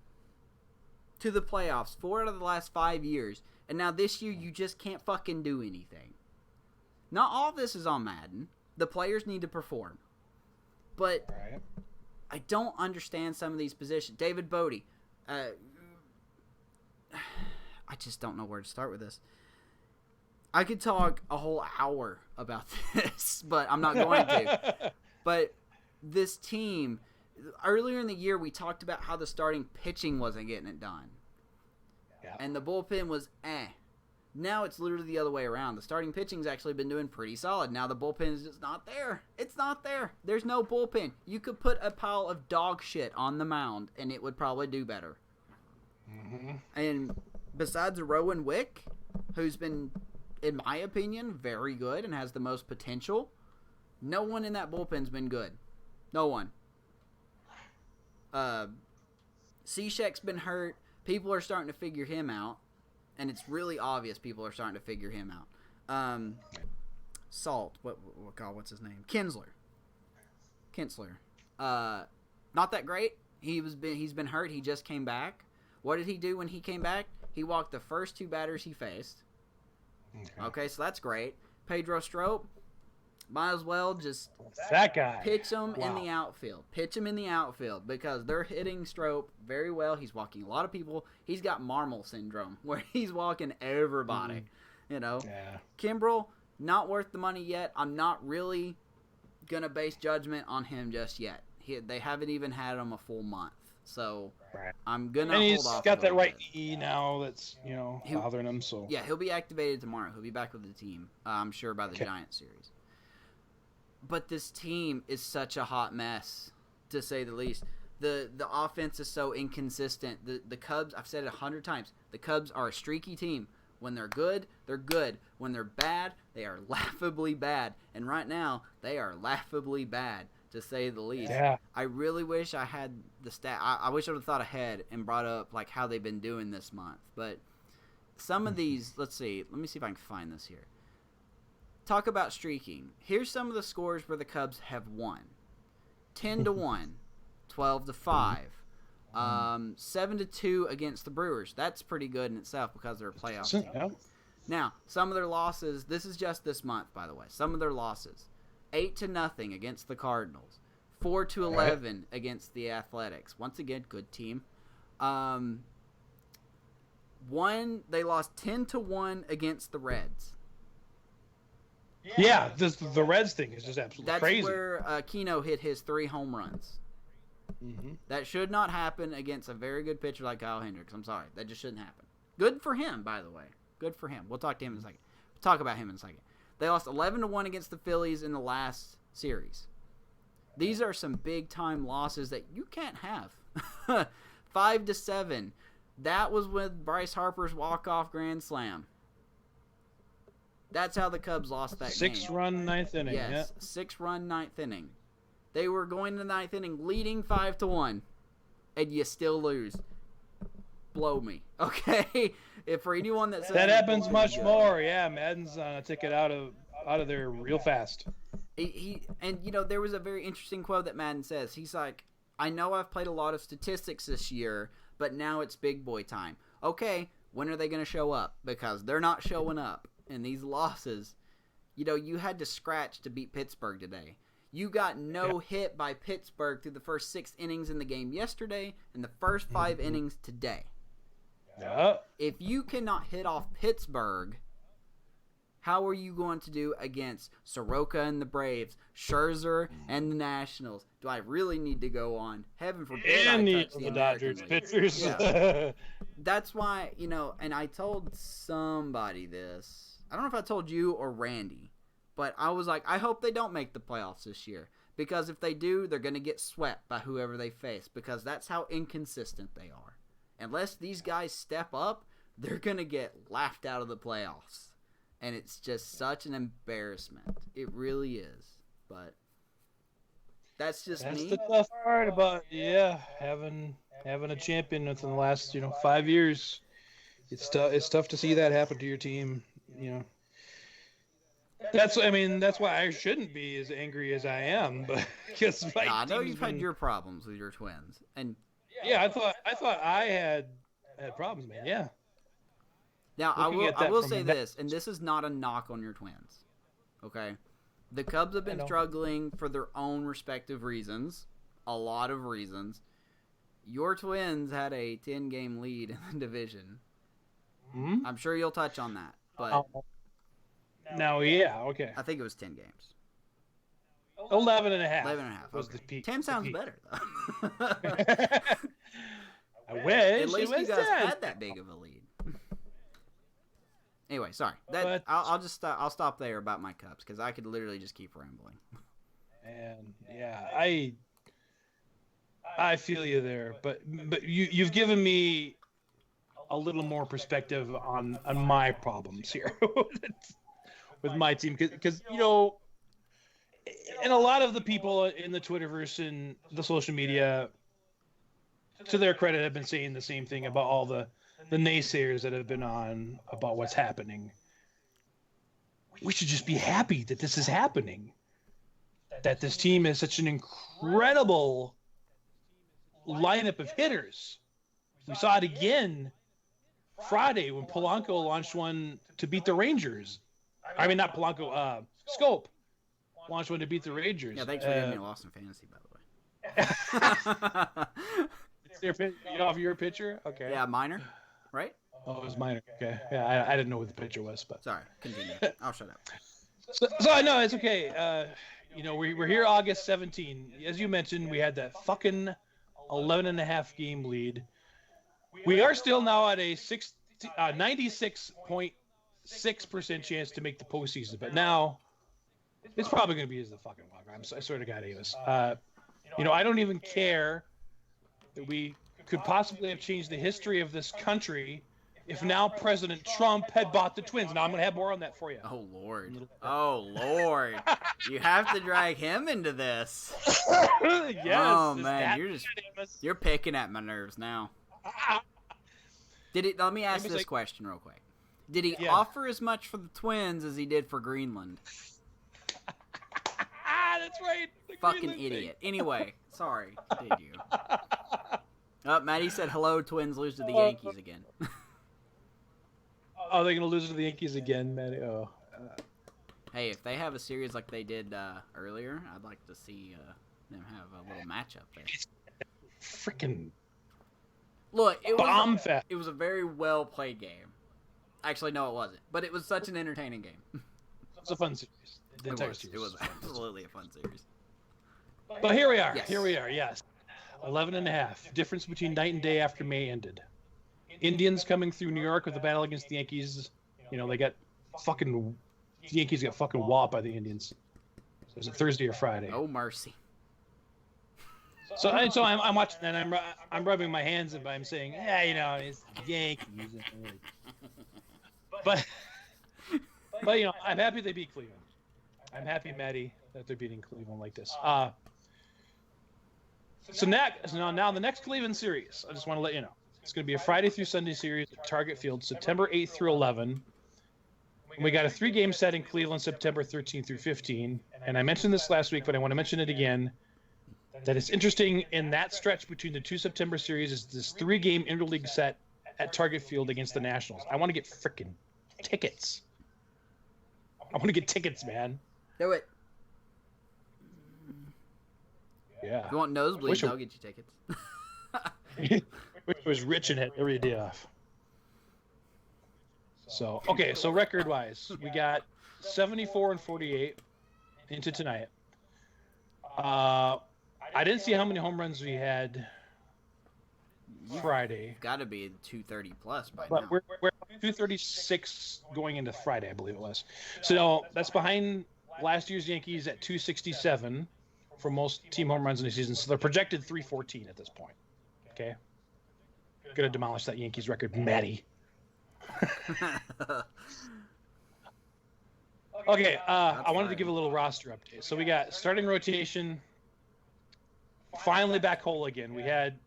to the playoffs 4 out of the last 5 years, and now this year you just can't fucking do anything. Not all this is on Madden. The players need to perform. But I don't understand some of these positions. David Bodie. I just don't know where to start with this. I could talk a whole hour about this, but I'm not going to. But this team, earlier in the year, we talked about how the starting pitching wasn't getting it done. Yeah. And the bullpen was Now it's literally the other way around. The starting pitching's actually been doing pretty solid. Now the bullpen is just not there. It's not there. There's no bullpen. You could put a pile of dog shit on the mound, and it would probably do better. Mm-hmm. And besides Rowan Wick, who's been, in my opinion, very good and has the most potential, no one in that bullpen's been good. No one. Cishek's been hurt. People are starting to figure him out. And it's really obvious people are starting to figure him out. Salt. What's his name? Kinsler. Not that great. He's been hurt. He just came back. What did he do when he came back? He walked the first 2 batters he faced. Okay, so that's great. Pedro Strop, might as well just that guy. Pitch him in the outfield. Pitch him in the outfield because they're hitting Strop very well. He's walking a lot of people. He's got Marmol syndrome where he's walking everybody. You know, Kimbrel, not worth the money yet. I'm not really gonna base judgment on him just yet. They haven't even had him a full month, so I'm gonna hold off. And he's got that right knee now that's bothering him. So yeah, he'll be activated tomorrow. He'll be back with the team. I'm sure by the Giants series. But this team is such a hot mess, to say the least. The offense is so inconsistent. The Cubs, I've said it 100 times, the Cubs are a streaky team. When they're good, they're good. When they're bad, they are laughably bad. And right now, they are laughably bad, to say the least. Yeah. I really wish I had the stat. I wish I would have thought ahead and brought up like how they've been doing this month. But some of these, let's see. Let me see if I can find this here. Talk about streaking. Here's some of the scores where the Cubs have won. 10-1, 12-5, 7-2 against the Brewers. That's pretty good in itself because they're a playoff team. Yeah. Now, some of their losses, this is just this month, by the way. Some of their losses. 8-0 against the Cardinals. 4-11 against the Athletics. Once again, good team. They lost 10-1 against the Reds. Yeah, the Reds thing is just absolutely crazy. That's where Keno hit his 3 home runs. Mm-hmm. That should not happen against a very good pitcher like Kyle Hendricks. I'm sorry. That just shouldn't happen. Good for him, by the way. Good for him. We'll talk to him in a second. We'll talk about him in a second. They lost 11-1 against the Phillies in the last series. These are some big-time losses that you can't have. 5-7. That was with Bryce Harper's walk-off grand slam. That's how the Cubs lost that game. 6-run 9th inning. Yes, 6-run 9th inning. They were going to the 9th inning leading 5-1, and you still lose. Blow me, okay? If for anyone that says that happens much more, yeah. Madden's on a ticket out of there real fast. There was a very interesting quote that Madden says. He's like, I know I've played a lot of statistics this year, but now it's big boy time. Okay, when are they going to show up? Because they're not showing up. And these losses, you had to scratch to beat Pittsburgh today. You got no hit by Pittsburgh through the first 6 innings in the game yesterday and the first 5 innings today. Yeah. If you cannot hit off Pittsburgh, how are you going to do against Soroka and the Braves, Scherzer and the Nationals? Do I really need to go on? Heaven forbid I touch the Dodgers pitchers. Yeah. That's why, and I told somebody this. I don't know if I told you or Randy, but I was like, I hope they don't make the playoffs this year. Because if they do, they're going to get swept by whoever they face. Because that's how inconsistent they are. Unless these guys step up, they're going to get laughed out of the playoffs. And it's just such an embarrassment. It really is. But that's just me. That's the tough part about, having a champion within the last, 5 years. It's tough to see that happen to your team. That's why I shouldn't be as angry as I am, but because I know you've had your problems with your Twins, and I thought I had problems, man. Yeah. Now I will say this, and this is not a knock on your Twins. Okay, the Cubs have been struggling for their own respective reasons, a lot of reasons. Your Twins had a 10-game lead in the division. Mm-hmm. I'm sure you'll touch on that. But no, okay. I think it was 10 games. 11 and a half. 11 and a half. Was okay. the peak. 10 sounds better, though. I wish. At least you guys had that big of a lead. Anyway, sorry. I'll stop there about my Cubs because I could literally just keep rambling. And yeah, I feel you there, but you've given me a little more perspective on my problems here with my team, because you know, and a lot of the people in the Twitterverse and the social media, to their credit, have been saying the same thing about all the naysayers that have been on about what's happening. We should just be happy that this is happening, that this team is such an incredible lineup of hitters. We saw it again Friday when Polanco launched one to beat the Rangers. I mean, not Polanco, Scope launched one to beat the Rangers. Yeah, thanks for giving me a loss in fantasy, by the way. You off your pitcher? Okay. Yeah, Minor, right? Oh, it was Minor. Okay. Yeah, I didn't know who the pitcher was, but sorry. Continue. I'll shut up. So I know it's okay. You know, we're here August 17. As you mentioned, we had that fucking 11.5 game lead. We are still now at a 96.6% chance to make the postseason, but now it's probably going to be as the fucking walk. I swear to God, Avis. You know, I don't even care that we could possibly have changed the history of this country if now President Trump had bought the Twins. Now I'm going to have more on that for you. Oh, Lord. Oh, Lord. You have to drag him into this. Yes. Oh, man. You're picking at my nerves now. Let me ask this question real quick. Did he offer as much for the Twins as he did for Greenland? That's right. Fucking idiot. Anyway, sorry. Did you? Oh, Maddie said, hello, Twins lose to the Yankees again. Oh, they're going to lose to the Yankees again, Maddie? Oh. Hey, if they have a series like they did earlier, I'd like to see them have a little matchup there. Freaking look, it was a very well played game. Actually, no, it wasn't. But it was such an entertaining game. It was a fun series. It was absolutely a fun series. But here we are. Yes. Here we are, yes. 11.5. Difference between night and day after May ended. Indians coming through New York with a battle against the Yankees. You know, the Yankees got fucking whopped by the Indians. Was it Thursday or Friday? Oh, mercy. So I'm watching that, and I'm rubbing my hands, and I'm saying, yeah, you know, it's Yankees. But you know, I'm happy they beat Cleveland. I'm happy, Maddie, that they're beating Cleveland like this. So now the next Cleveland series, I just want to let you know, it's going to be a Friday through Sunday series at Target Field, September 8th through 11. We got a 3-game set in Cleveland, September 13 through 15. And I mentioned this last week, but I want to mention it again, that it's interesting in that stretch between the two September series is this 3-game interleague set at Target Field against the Nationals. I want to get freaking tickets. I want to get tickets, man. Do it. Yeah. If you want nosebleeds, I'll get you tickets. Which was rich and had every day off. So, okay, so record-wise, we got 74 and 48 into tonight. I didn't see how many home runs we had Friday. Got to be 230 plus by but now. We're 236 going into Friday, I believe it was. So that's behind last year's Yankees at 267 for most team home runs in the season. So they're projected 314 at this point. Okay. Gonna demolish that Yankees record, Matty. Okay, I wanted to give a little roster update. So we got starting rotation finally back whole again. We had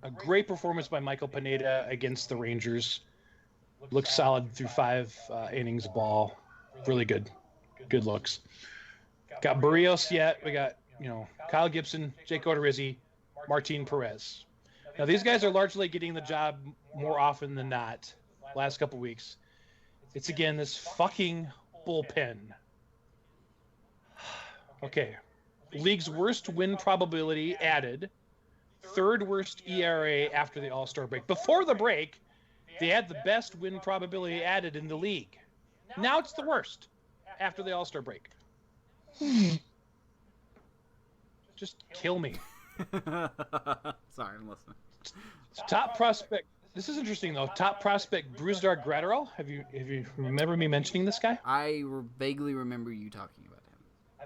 a great performance by Michael Pineda against the Rangers. Looked solid through 5 innings of ball. Really good looks. Got Barrios yet. We got, Kyle Gibson, Jake Odorizzi, Martin Perez. Now, these guys are largely getting the job more often than not last couple weeks. It's, again, this fucking bullpen. Okay. League's worst win probability added. 3rd worst ERA after the All-Star break. Before the break, they had the best win probability added in the league. Now it's the worst after the All-Star break. Just kill me. Sorry, I'm listening. Top prospect. This is interesting though. Top prospect Brusdar Graterol. Have you remember me mentioning this guy? I vaguely remember you talking about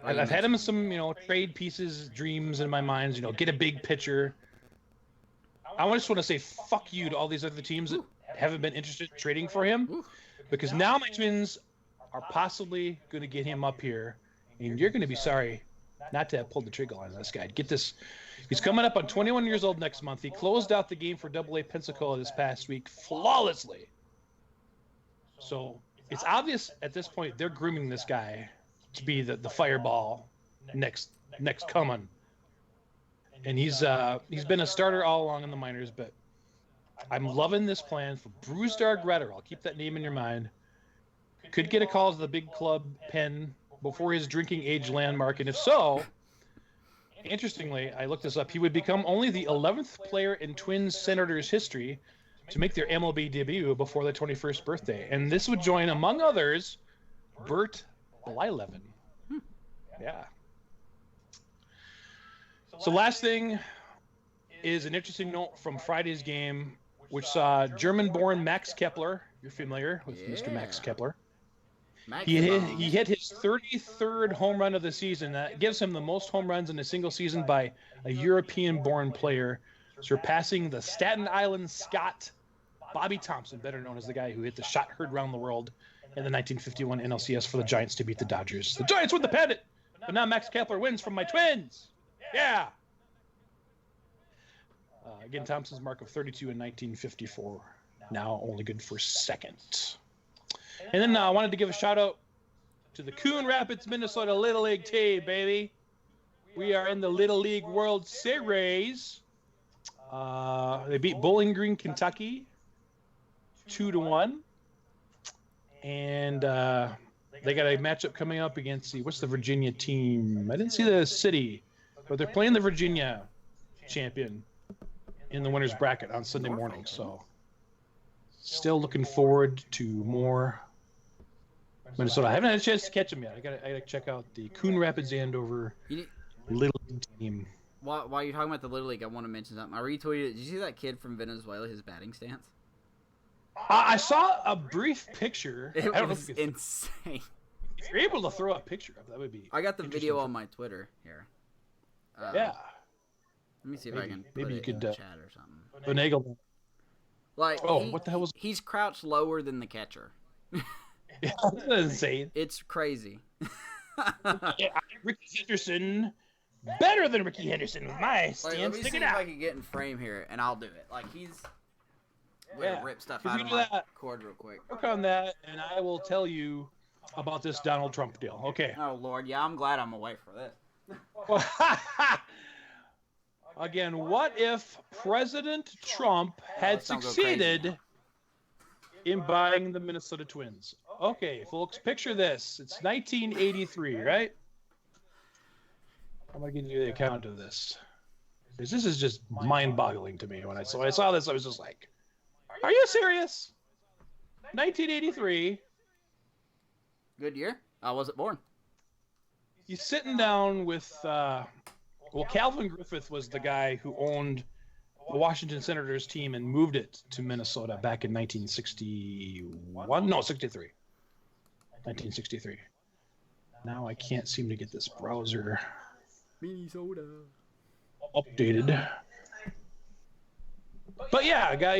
him. I've had him in some trade pieces, dreams in my mind. Get a big pitcher. I just want to say fuck you to all these other teams that haven't been interested in trading for him, because now my Twins are possibly going to get him up here, and you're going to be sorry not to have pulled the trigger on this guy. Get this. He's coming up on 21 years old next month. He closed out the game for AA Pensacola this past week flawlessly. So it's obvious at this point they're grooming this guy to be the fireball next coming. And he's been a starter all along in the minors, but I'm loving this plan for Brusdar Graterol. Keep that name in your mind. Could get a call to the big club pen before his drinking age landmark, and if so, interestingly, I looked this up, he would become only the 11th player in Twins Senators history to make their MLB debut before their 21st birthday. And this would join, among others, Bert Blyleven. Yeah. So last thing is an interesting note from Friday's game, which saw German-born Max Kepler. You're familiar with Mr. Max Kepler. He hit his 33rd home run of the season. That gives him the most home runs in a single season by a European-born player, surpassing the Staten Island Scot Bobby Thompson, better known as the guy who hit the shot heard around the world in the 1951 NLCS for the Giants to beat the Dodgers. The Giants win the pennant, but now Max Kepler wins from my Twins. Yeah. Again, Thompson's mark of 32 in 1954, now only good for second. And then I wanted to give a shout out to the Coon Rapids, Minnesota Little League team, baby. We are in the Little League World Series. They beat Bowling Green, Kentucky, 2-1. And they got a matchup coming up against what's the Virginia team? I didn't see the city, but they're playing the Virginia champion in the winner's bracket on Sunday morning. So still looking forward to more Minnesota. I haven't had a chance to catch them yet. I gotta check out the Coon Rapids Andover Little League team. While you're talking about the Little League, I want to mention something. I retweeted it. Did you see that kid from Venezuela, his batting stance? I saw a brief picture. It was insane. If you're able to throw a picture of that, would be. I got the video on my Twitter here. Yeah. Let me see if I can put it in the chat or something. Finagle. Like, what the hell was? He's crouched lower than the catcher. Yeah, that's insane. It's crazy. Ricky Henderson, better than Ricky Henderson with my stance. Let me see if I can get in frame here, and I'll do it. Like, he's gonna rip stuff out of my cord real quick. Work on that, and I will tell you about this Donald Trump deal. Okay. Oh Lord, yeah, I'm glad I'm away for this. Again, what if President Trump had succeeded in buying the Minnesota Twins? Okay, folks, picture this. It's 1983, right? I'm going to give you the account of this. Because this is just mind-boggling to me. When I saw this, I was just like, are you serious? 1983. Good year. I wasn't born. He's sitting down with... Calvin Griffith was the guy who owned the Washington Senators team and moved it to Minnesota back in 1961. No, 63. 1963. Now I can't seem to get this browser updated. But yeah, I got,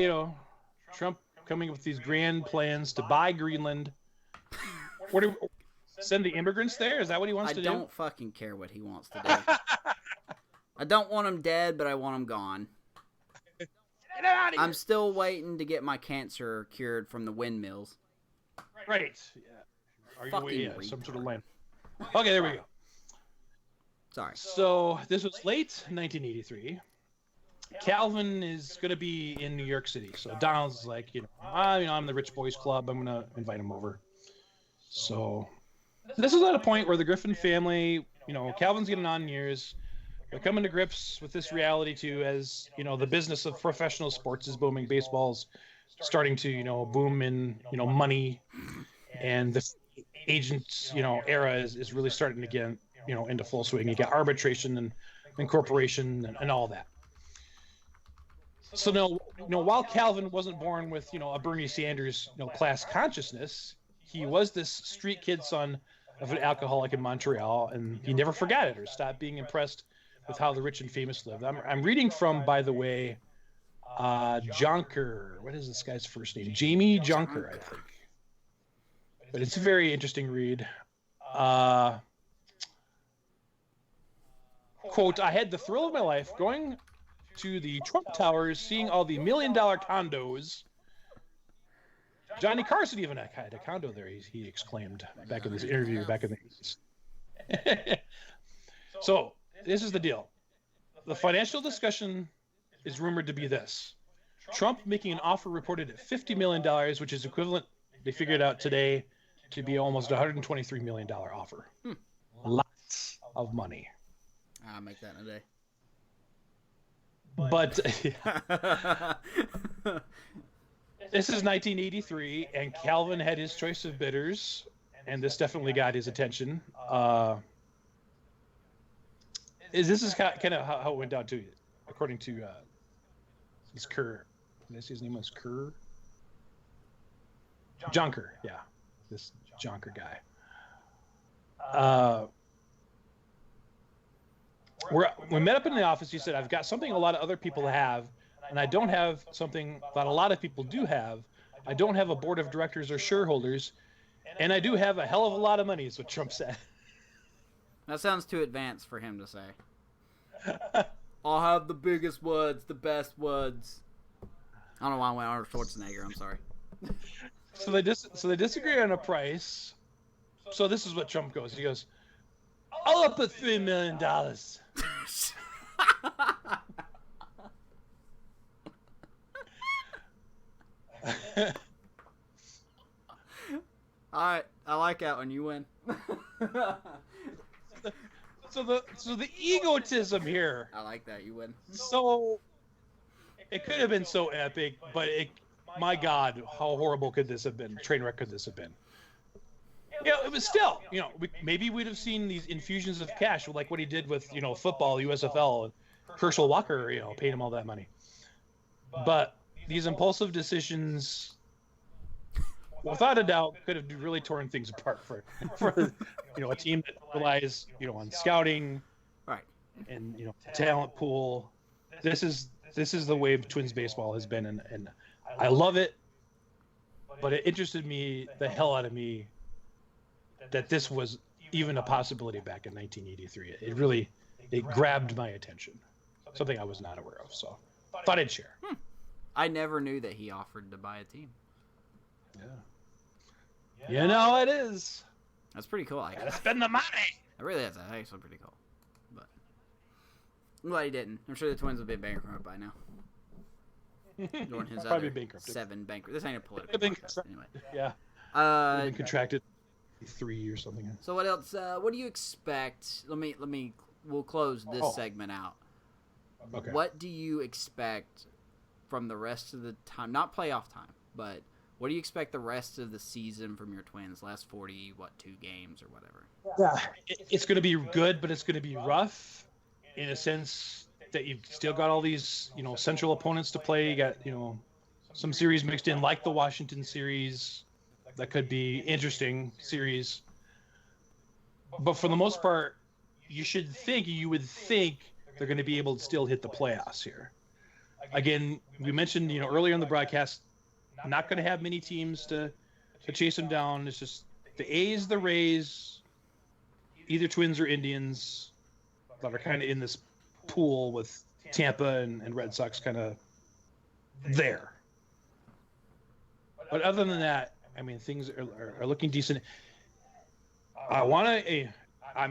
Trump coming up with these grand plans to buy Greenland. Send the immigrants there? Is that what he wants to do? I don't fucking care what he wants to do. I don't want him dead, but I want him gone. Get out of here. I'm still waiting to get my cancer cured from the windmills. Right. Yeah. Are you waiting? Yeah, some sort of land. Okay, there we go. Sorry. So this was late 1983. Calvin is going to be in New York City. So Donald's like, I'm the Rich Boys Club. I'm going to invite him over. So this is at a point where the Griffin family, Calvin's getting on in years. They're coming to grips with this reality too, as the business of professional sports is booming. Baseball's starting to boom in money, and the agents era is really starting to get into full swing. You got arbitration and incorporation and all that. So no, while Calvin wasn't born with a Bernie Sanders class consciousness, he was this street kid son of an alcoholic in Montreal, and he never forgot it or stopped being impressed with how the rich and famous lived. I'm reading from, by the way, Jonker. What is this guy's first name? Jamie Jonker, I think. But it's a very interesting read. Quote, I had the thrill of my life going to the Trump Towers, seeing all the $1 million condos. Johnny Carson even had a condo there, he exclaimed back in this interview back in the 80s. So, this is the deal. The financial discussion is rumored to be this. Trump making an offer reported at $50 million, which is equivalent, they figured out today, to be almost $123 million offer. Lots of money. I'll make that in a day. But this is 1983, and Calvin had his choice of bidders, and this definitely got his attention. This is kind of how it went down to, according to this Kerr. Did I say his name was Kerr? Jonker, yeah, this Jonker guy. We met up in the office. He said, I've got something a lot of other people have, and I don't have something that a lot of people do have. I don't have a board of directors or shareholders, and I do have a hell of a lot of money, is what Trump said. That sounds too advanced for him to say. I'll have the biggest woods, the best woods. I don't know why I went Arnold Schwarzenegger. I'm sorry. So they disagree on a price. So this is what Trump goes. He goes, I'll up at $3 million. Alright, I like that one. You win. So the egotism here. I like that. You win. So it could have been so epic, but my God, how horrible could this have been? Train wreck could this have been? It was still, maybe we'd have seen these infusions of cash, like what he did with, football, USFL, and Herschel Walker, paid him all that money. But these impulsive decisions, without a doubt, could have really torn things apart for a team that relies, on scouting, right, and talent pool. This is the way Twins baseball has been, and I love it. But it interested me, the hell out of me, that this was even a possibility back in 1983. It grabbed my attention, something I was not aware of. So, thought I'd share. I never knew that he offered to buy a team. Yeah. It is. That's pretty cool. I gotta spend the money. It really is. That's actually pretty cool. But I'm glad he didn't. I'm sure the Twins would be bankrupt by now. During his probably other bankrupt. 7 bankrupt. This ain't a political podcast, anyway. Yeah. Been contracted 3 or something. So what else? What do you expect? We'll close this segment out. Okay. What do you expect from the rest of the time? Not playoff time, but what do you expect the rest of the season from your Twins? Last 2 games or whatever. Yeah, it's going to be good, but it's going to be rough in a sense that you've still got all these, central opponents to play. You got, some series mixed in, like the Washington series. That could be interesting series. But for the most part, you would think they're going to be able to still hit the playoffs here. Again, we mentioned, earlier in the broadcast, not going to have many teams to chase them down. It's just the A's, the Rays, either Twins or Indians that are kind of in this pool with Tampa and Red Sox kind of there. But other than that, things are looking decent. I'm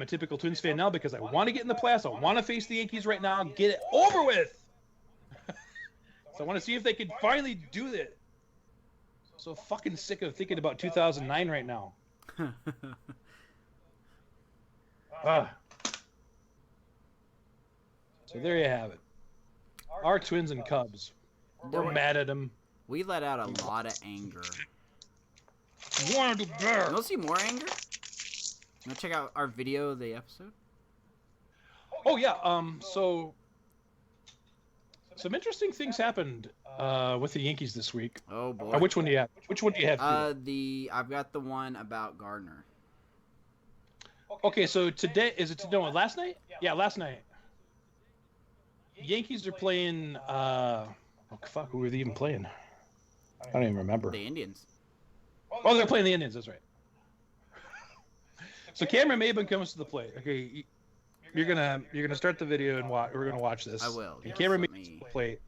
a typical Twins fan now because I want to get in the playoffs. I want to face the Yankees right now and get it over with. So I want to see if they can finally do it. So fucking sick of thinking about 2009 right now. So there you have it. Our Twins and Cubs. We're mad at them. We let out a lot of anger. You want to do better. You want to see more anger? You want to check out our video of the episode? Oh, yeah. So some interesting things happened with the Yankees this week. Oh boy. Which one do you have? I've got the one about Gardner. Okay, so today last night? Yeah, last night. Yankees are playing. Who were they even playing? I don't even remember. The Indians. Oh, they're playing the Indians. That's right. So Cameron Maben comes to the plate. Okay, you're gonna start the video and we're gonna watch this. I will. And Cameron Maben's to the plate.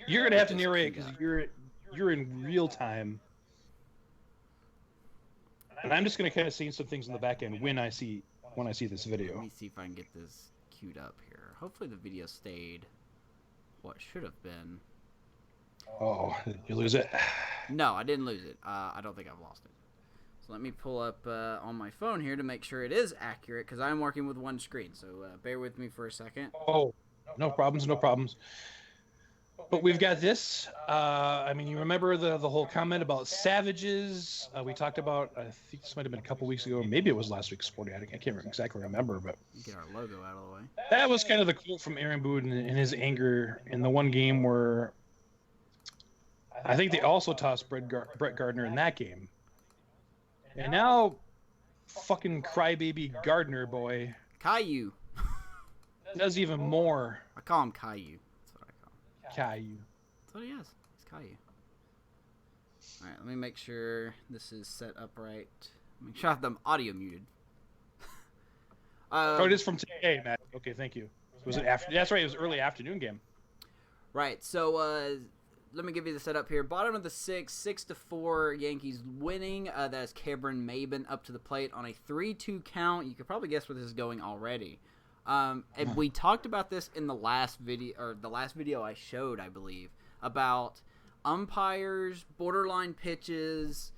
You're gonna have to narrate because you're in real time. And I'm just gonna kind of see some things in the back end when I see this video. Let me see if I can get this queued up here. Hopefully the video stayed what should have been. Oh, did you lose it? No, I didn't lose it. I don't think I've lost it. So let me pull up on my phone here to make sure it is accurate because I'm working with one screen. So bear with me for a second. Oh, no problems. But we've got this. You remember the whole comment about savages? We talked about, I think this might have been a couple weeks ago, maybe it was last week's Sporting Addict. I can't exactly remember, but get our logo out of the way. That was kind of the quote from Aaron Boone in his anger in the one game where I think they also tossed Brett Gardner in that game. And now, fucking crybaby Gardner boy Caillou does even more. I call him Caillou. That's what I call him. Caillou. That's what he is. He's Caillou. All right, let me make sure this is set up right. Make sure I have them audio muted. It is from today, Matt. Okay, thank you. Was it after? That's right. It was early afternoon game. Right. So let me give you the setup here. Bottom of the 6-4 Yankees winning. That's Cameron Maben up to the plate on a 3-2 count. You could probably guess where this is going already. And we talked about this in the last video I showed, I believe, about umpires, borderline pitches,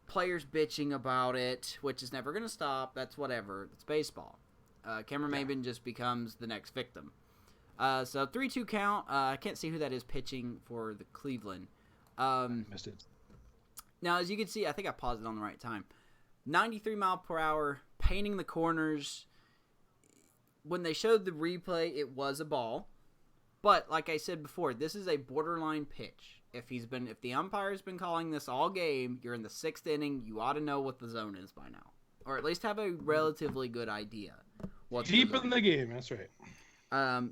players bitching about it, which is never going to stop. That's whatever. It's baseball. Cameron Maben just becomes the next victim. So 3-2 count. I can't see who that is pitching for the Cleveland. Missed it. Now, as you can see, I think I paused it on the right time. 93 mile per hour, painting the corners. When they showed the replay, it was a ball. But like I said before, this is a borderline pitch. If the umpire's been calling this all game, you're in the 6th inning, you ought to know what the zone is by now. Or at least have a relatively good idea. Deep in the game, that's right.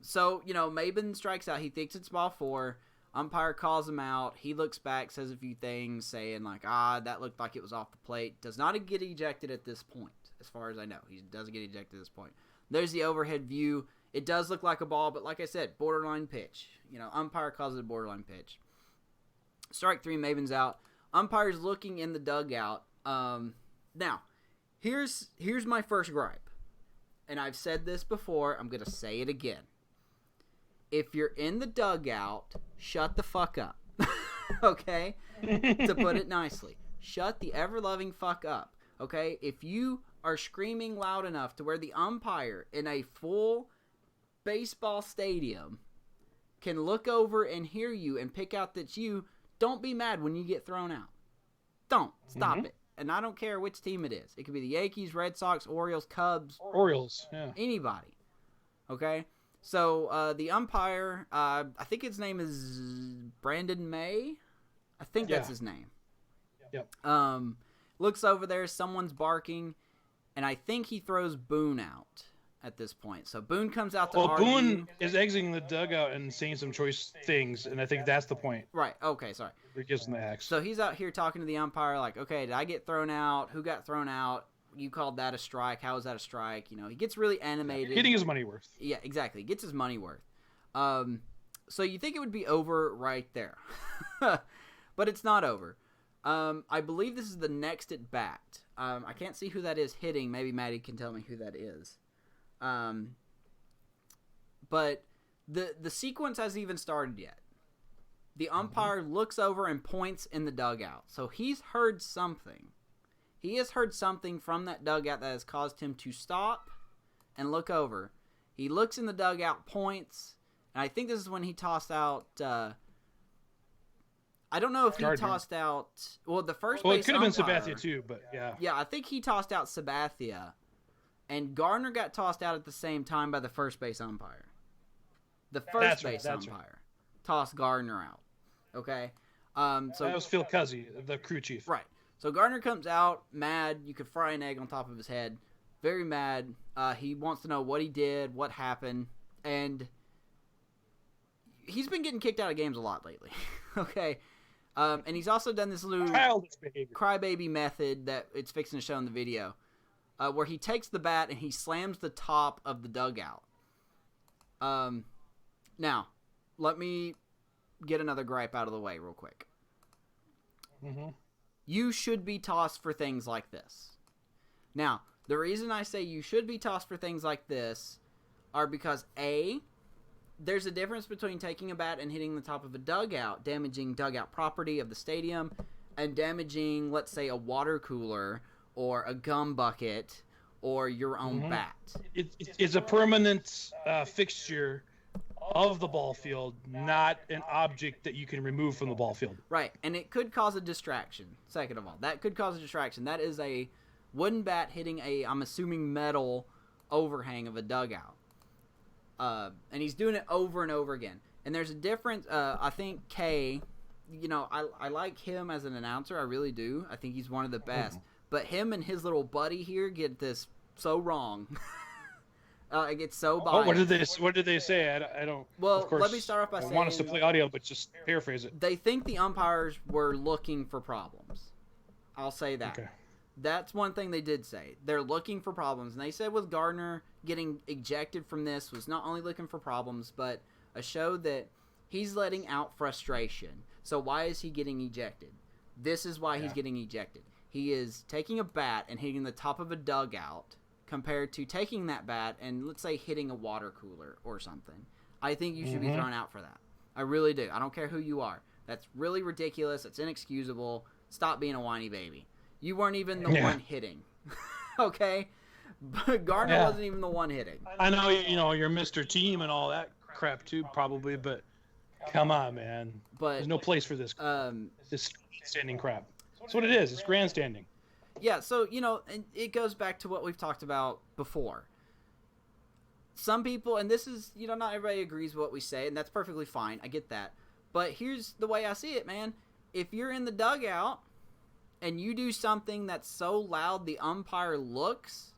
So, Maben strikes out. He thinks it's ball 4. Umpire calls him out. He looks back, says a few things, saying like, that looked like it was off the plate. Does not get ejected at this point, as far as I know. He doesn't get ejected at this point. There's the overhead view. It does look like a ball, but like I said, borderline pitch. Umpire calls it a borderline pitch. Strike 3, Maben's out. Umpire's looking in the dugout. Now, here's my first gripe. And I've said this before. I'm going to say it again. If you're in the dugout, shut the fuck up. Okay? To put it nicely. Shut the ever-loving fuck up. Okay? If you are screaming loud enough to where the umpire in a full baseball stadium can look over and hear you and pick out that don't be mad when you get thrown out. Don't. Stop it. And I don't care which team it is. It could be the Yankees, Red Sox, Orioles, Cubs. Orioles, yeah. Anybody. Okay? So, the umpire, I think his name is Brandon May. I think that's his name. Yep. Looks over there, someone's barking, and I think he throws Boone out at this point. So Boone comes out to argue. Boone is exiting the dugout and saying some choice things, and I think that's the point. Right, okay, sorry. He gives him the axe. So he's out here talking to the umpire like, okay, did I get thrown out? Who got thrown out? You called that a strike. How is that a strike? He gets really animated. Getting his money worth. Yeah, exactly. He gets his money worth. So you think it would be over right there. But it's not over. I believe this is the next at bat. I can't see who that is hitting. Maybe Maddie can tell me who that is. But the sequence hasn't even started yet. The umpire looks over and points in the dugout. So he's heard something. He has heard something from that dugout that has caused him to stop and look over. He looks in the dugout, points, and I think this is when he tossed out... I don't know if he tossed out... Well, the first base Well, it could have been umpire, Sabathia too, but yeah. Yeah, I think he tossed out Sabathia, and Gardner got tossed out at the same time by the first base umpire. The first base umpire tossed Gardner out. Okay? So that was Phil Cuzzy, the crew chief. Right. So Gardner comes out mad. You could fry an egg on top of his head. Very mad. He wants to know what he did, what happened, and he's been getting kicked out of games a lot lately. Okay? And he's also done this little crybaby method that it's fixing to show in the video, where he takes the bat and he slams the top of the dugout. Now, let me get another gripe out of the way real quick. Mm-hmm. You should be tossed for things like this. Now, the reason I say you should be tossed for things like this are because, A, there's a difference between taking a bat and hitting the top of a dugout, damaging dugout property of the stadium, and damaging, let's say, a water cooler or a gum bucket or your own bat. It's a permanent fixture of the ball field, not an object that you can remove from the ball field. Right, and it could cause a distraction, second of all. That could cause a distraction. That is a wooden bat hitting a, I'm assuming, metal overhang of a dugout. And he's doing it over and over again. And there's a difference. I think Kay, I like him as an announcer. I really do. I think he's one of the best. But him and his little buddy here get this so wrong. It gets so biased. What did they say? I don't. Well, of course, let me start off by saying, I want us to play audio, but just paraphrase it. They think the umpires were looking for problems. I'll say that. Okay. That's one thing they did say. They're looking for problems. And they said with Gardner getting ejected from this was not only looking for problems, but a show that he's letting out frustration. So why is he getting ejected? This is why he's getting ejected. He is taking a bat and hitting the top of a dugout compared to taking that bat and, let's say, hitting a water cooler or something. I think you should be thrown out for that. I really do. I don't care who you are. That's really ridiculous. It's inexcusable. Stop being a whiny baby. You weren't even the one hitting. Okay? But Gardner wasn't even the one hitting. I know, you're Mr. Team and all that crap too, probably, but come on, man. But there's no place for this this grandstanding crap. That's what it is. It's grandstanding. Yeah, so, and it goes back to what we've talked about before. Some people, and this is, not everybody agrees with what we say, and that's perfectly fine. I get that. But here's the way I see it, man. If you're in the dugout and you do something that's so loud the umpire looks,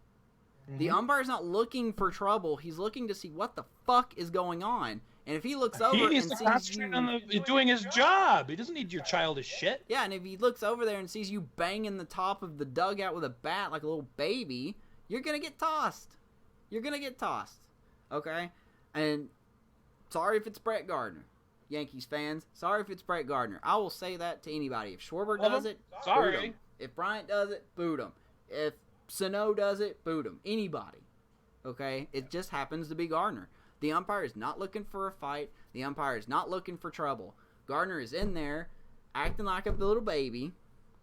the umpire's not looking for trouble. He's looking to see what the fuck is going on. And if he looks over and sees you doing his job, he doesn't need your childish shit. Yeah, and if he looks over there and sees you banging the top of the dugout with a bat like a little baby, you're gonna get tossed. You're gonna get tossed. Okay? And sorry if it's Brett Gardner. Yankees fans, sorry if it's Brett Gardner. I will say that to anybody. If Schwarber does it, boot him. If Bryant does it, boot him. If Sano does it, boot him. Anybody. Okay? It just happens to be Gardner. The umpire is not looking for a fight. The umpire is not looking for trouble. Gardner is in there acting like a little baby,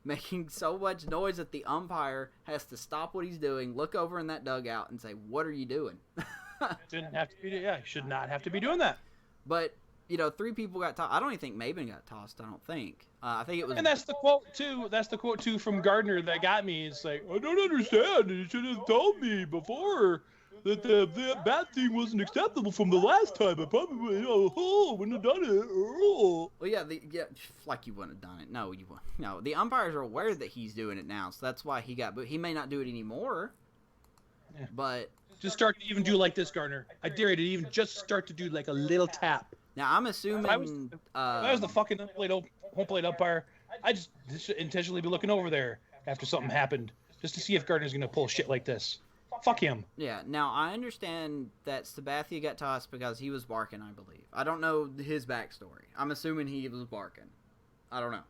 making so much noise that the umpire has to stop what he's doing, look over in that dugout, and say, "What are you doing?" Didn't have to be. Yeah, should not have to be doing that. But 3 people got tossed. I don't even think Maben got tossed. I don't think. I think it was. And that's the quote too. That's the quote too from Gardner that got me. It's like, I don't understand. You should have told me before that the bat thing wasn't acceptable from the last time. I probably wouldn't have done it. Well, yeah, like you wouldn't have done it. No, you wouldn't. No, the umpires are aware that he's doing it now, so that's why he got. But he may not do it anymore. Yeah. But just start to even do like this, Gardner. I dare you to even just start to do like a little tap. Now I'm assuming. If I was the fucking home plate umpire, I'd just intentionally be looking over there after something happened, just to see if Gardner's gonna pull shit like this. Fuck him. Yeah, now I understand that Sabathia got tossed because he was barking, I believe. I don't know his backstory. I'm assuming he was barking. I don't know.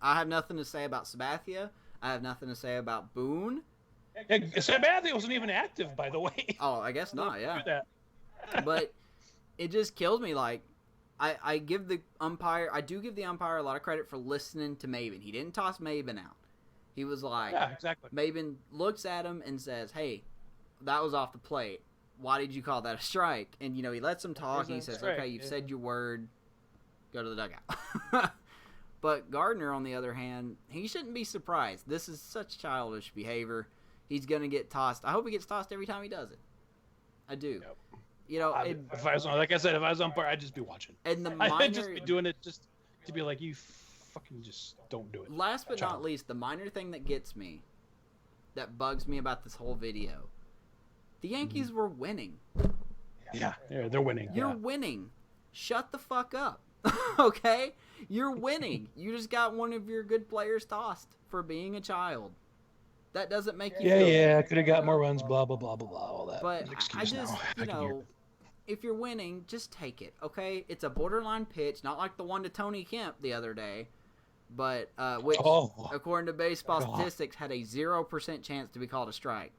I have nothing to say about Sabathia. I have nothing to say about Boone. Yeah, Sabathia wasn't even active, by the way. Oh, I guess not, yeah. But it just kills me. Like, I give the umpire a lot of credit for listening to Maben. He didn't toss Maben out. He was like, yeah, exactly. Maben looks at him and says, "Hey, that was off the plate. Why did you call that a strike?" And, he lets him talk. And he says, "Okay, you've said your word. Go to the dugout." But Gardner, on the other hand, he shouldn't be surprised. This is such childish behavior. He's going to get tossed. I hope he gets tossed every time he does it. I do. You know, if I was on, like I said, if I was umpire, I'd just be watching. and the I'd just be doing it just to be like, you fucking just don't do it. Last but not least, the minor thing that gets me, that bugs me about this whole video, the Yankees were winning. Yeah, they're winning. You're winning. Shut the fuck up. Okay? You're winning. You just got one of your good players tossed for being a child. That doesn't make you feel good. Could have got more runs, blah, blah, blah, blah, blah, all that. But I just, if you're winning, just take it, okay? It's a borderline pitch, not like the one to Tony Kemp the other day, but which, according to baseball statistics, had a 0% chance to be called a strike.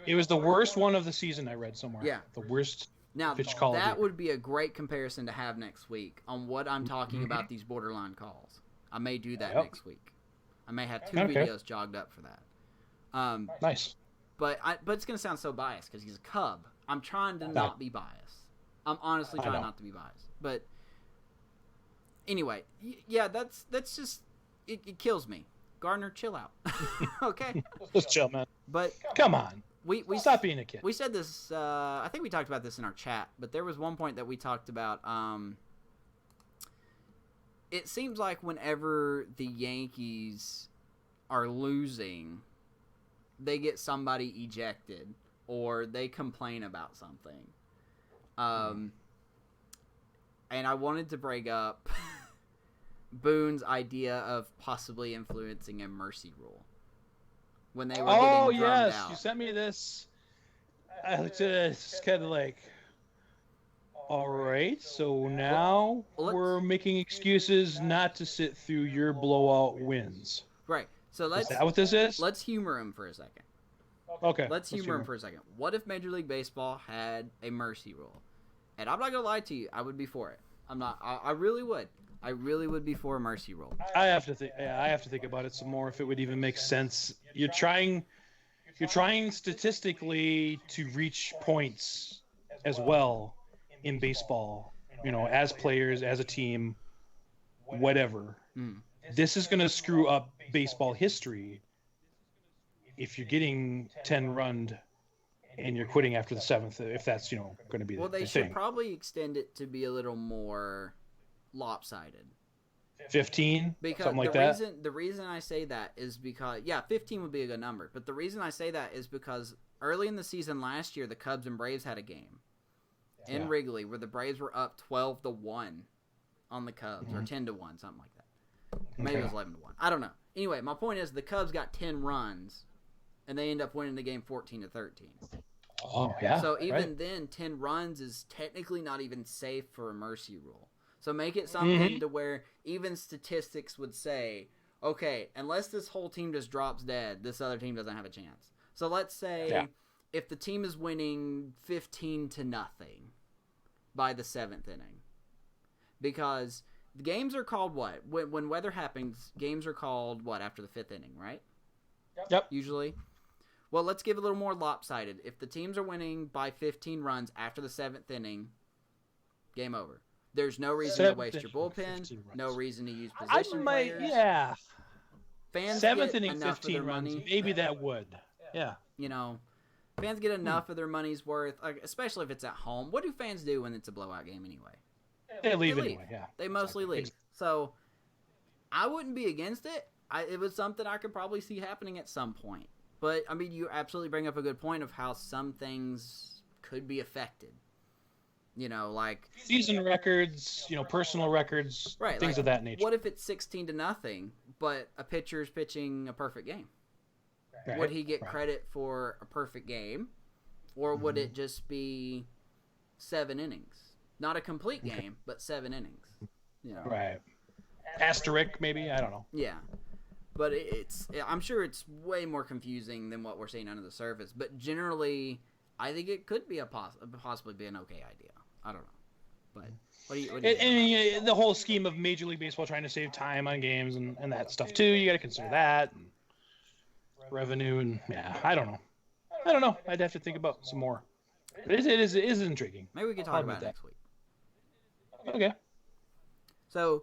It was the worst one of the season, I read somewhere. Yeah. The worst now, pitch call. That would be a great comparison to have next week on what I'm talking about these borderline calls. I may do that next week. I may have 2 videos jogged up for that. Nice. But it's going to sound so biased because he's a Cub. I'm trying to not be biased. I'm honestly trying not to be biased. But anyway, yeah, that's just it kills me. Gardner, chill out. Okay? Just chill, man. But come on. We stop being a kid. We said this, I think we talked about this in our chat, but there was one point that we talked about. It seems like whenever the Yankees are losing, they get somebody ejected or they complain about something. And I wanted to bring up Boone's idea of possibly influencing a mercy rule when they were getting drummed out. You sent me this. I looked at it. It's kind of like, all right, so now we're making excuses not to sit through your blowout wins. Right. So is that what this is? Let's humor him for a second. Okay. Let's humor him for a second. What if Major League Baseball had a mercy rule? And I'm not gonna lie to you, I would be for it. I'm not. I really would. I really would be for a mercy rule. I have to think. Yeah, I have to think about it some more if it would even make sense. You're trying statistically to reach points as well in baseball. You know, as players, as a team, whatever. This is going to screw up baseball history if you're getting 10 run and you're quitting after the 7th, if that's, going to be the thing. Well, they should probably extend it to be a little more lopsided. 15? Because something like that? The reason I say that is because, 15 would be a good number. But the reason I say that is because early in the season last year, the Cubs and Braves had a game in Wrigley where the Braves were up 12-1 on the Cubs, or 10-1, something like that. Maybe it was 11-1. I don't know. Anyway, my point is the Cubs got 10 runs, and they end up winning the game 14-13. Oh, yeah. So even then, 10 runs is technically not even safe for a mercy rule. So make it something to where even statistics would say, okay, unless this whole team just drops dead, this other team doesn't have a chance. So let's say if the team is winning 15-0 by the 7th inning, because the games are called what? When weather happens, games are called what after the 5th inning, right? Yep. Usually. Well, let's give it a little more lopsided. If the teams are winning by 15 runs after the 7th inning, game over. There's no reason to waste your bullpen. No reason to use position players. Yeah. Fans 7th get inning, enough 15 of their runs. money. Maybe that would. Yeah. Fans get enough of their money's worth, especially if it's at home. What do fans do when it's a blowout game anyway? They leave anyway, yeah. They mostly leave. So I wouldn't be against it. It was something I could probably see happening at some point. But, I mean, you absolutely bring up a good point of how some things could be affected. Like season records, personal records, things of that nature. What if it's 16-0, but a pitcher's pitching a perfect game? Right. Would he get credit for a perfect game, or would it just be 7 innings? Not a complete game, but 7 innings. Right. Asterisk, maybe, I don't know. Yeah, but I'm sure it's way more confusing than what we're seeing under the surface. But generally, I think it could be possibly be an okay idea. I don't know, but what do you think? And the whole scheme of Major League Baseball trying to save time on games and that stuff too, you got to consider that and revenue and I don't know. I'd have to think about some more. But it is intriguing. Maybe we can talk about it next week. Okay. So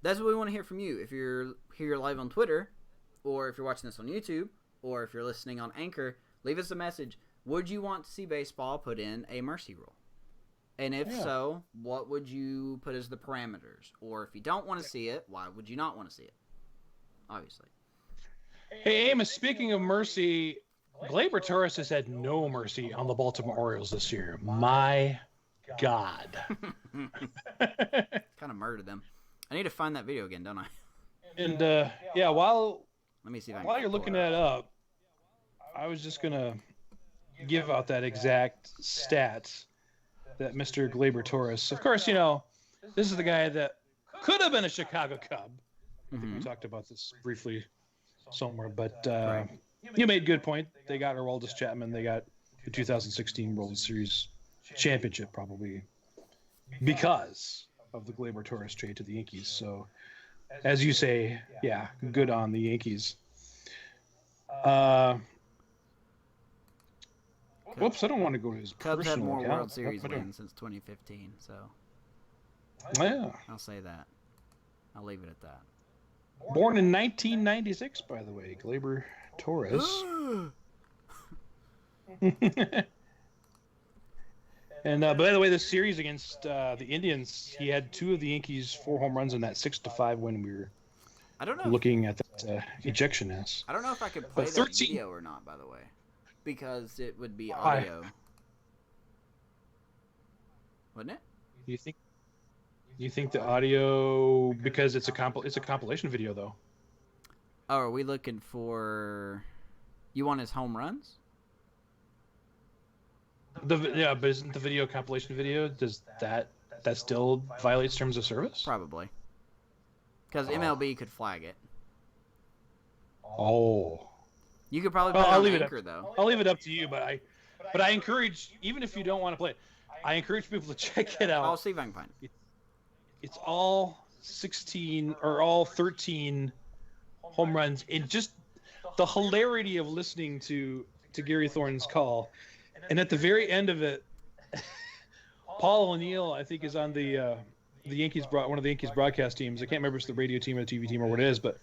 that's what we want to hear from you. If you're here live on Twitter, or if you're watching this on YouTube, or if you're listening on Anchor, leave us a message. Would you want to see baseball put in a mercy rule? And if so, what would you put as the parameters? Or if you don't want to see it, why would you not want to see it? Obviously. Hey, Amos, speaking of mercy, Gleyber Torres has had no mercy on the Baltimore Orioles this year. My God. Kind of murdered them. I need to find that video again, don't I? And, while Let me see if I can you're looking that up, I was just going to give out that exact stats that Mr. Gleyber Torres. Of course, this is the guy that could have been a Chicago Cub. I think we talked about this briefly somewhere, but you made a good point. They got Aroldis Chapman. They got the 2016 World Series championship probably because of the Gleyber Torres trade to the Yankees. So, as you say, yeah, good on the Yankees. Whoops, I don't want to go to his Cubs had personal more account. World Series wins since 2015, so Yeah. I'll say that. I'll leave it at that. Born in 1996, by the way, Gleyber Torres. And by the way, this series against the Indians, he had 2 of the Yankees' 4 home runs in that 6-5 win we were I don't know. looking at that ejection as. I don't know if I could play But that 13 video or not, by the way, because it would be audio. Wouldn't it? You think the audio, because it's a compilation video though. Oh, are we looking for? You want his home runs? But isn't the video compilation video? Does that still violates terms of service? Probably. Because MLB could flag it. Oh. You could probably put it on Anchor, though. I'll leave it up to you, but I encourage, even if you don't want to play it, I encourage people to check it out. I'll see if I can find it. It's all 16 or all 13 home runs, and just the hilarity of listening to Gary Thorne's call. And at the very end of it, Paul O'Neill, I think, is on the Yankees one of the Yankees broadcast teams. I can't remember if it's the radio team or the TV team or what it is, but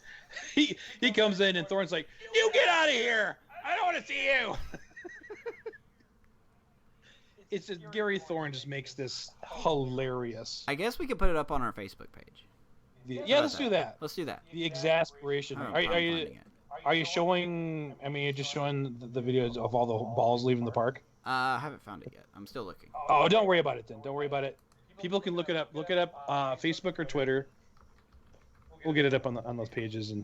he comes in and Thorne's like, "You get out of here! I don't want to see you." It's just, Gary Thorne just makes this hilarious. I guess we could put it up on our Facebook page. Let's do that. Let's do that. The exasperation. Are you showing? I mean, you're just showing the videos of all the balls leaving the park. I haven't found it yet. I'm still looking. Oh, don't worry about it then. Don't worry about it. People can look it up. Look it up, Facebook or Twitter. We'll get it up on those pages. And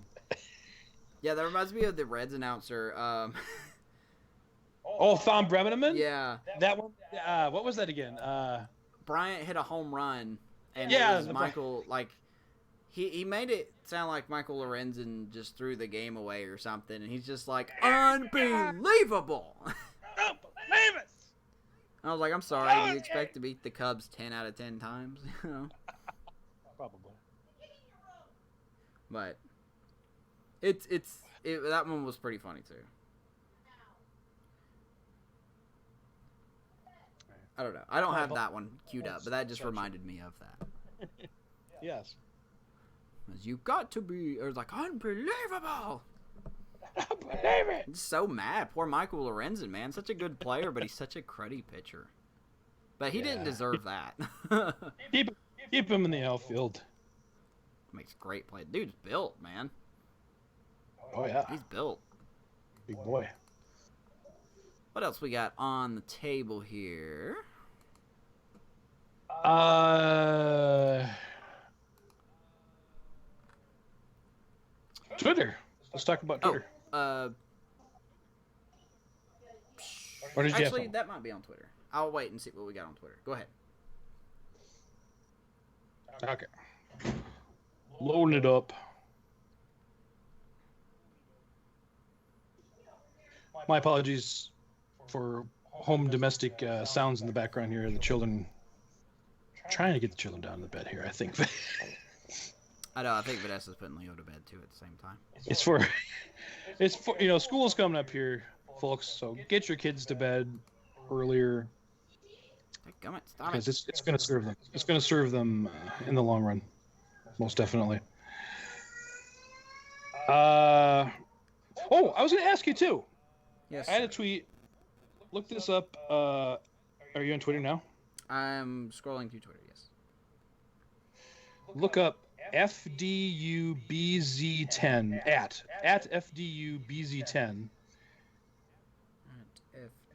yeah, that reminds me of the Reds announcer. Thom Brennaman? Yeah. That one. What was that again? Bryant hit a home run, and yeah, it was Michael. Like he made it sound like Michael Lorenzen just threw the game away or something, and he's just like, unbelievable. Don't believe it. I was like, I'm sorry. Do you expect to beat the Cubs 10 out of 10 times? You know? Probably. But that one was pretty funny too. I don't know. I don't have that one queued up, but that just reminded me of that. Yes. As you've got to be, it was like, unbelievable. I believe it. I'm just so mad. Poor Michael Lorenzen, man. Such a good player, but he's such a cruddy pitcher. But he didn't deserve that. Keep him in the outfield. Makes great play. Dude's built, man. Oh, yeah. He's built. Big boy. What else we got on the table here? Twitter. Let's talk about Twitter. Or did you actually, that might be on Twitter. I'll wait and see what we got on Twitter. Go ahead. Okay. Loading it up. My apologies for home domestic sounds in the background here. The children, trying to get the children down to bed here, I think. I know. I think Vanessa's putting Leo to bed too at the same time. It's for school's coming up here, folks. So get your kids to bed earlier. Stop because it's going to serve them. It's going to serve them in the long run, most definitely. I was going to ask you too. Yes. I had a tweet. Look this up. Are you on Twitter now? I'm scrolling through Twitter. Yes. Look up FDUBZ10 at FDUBZ10.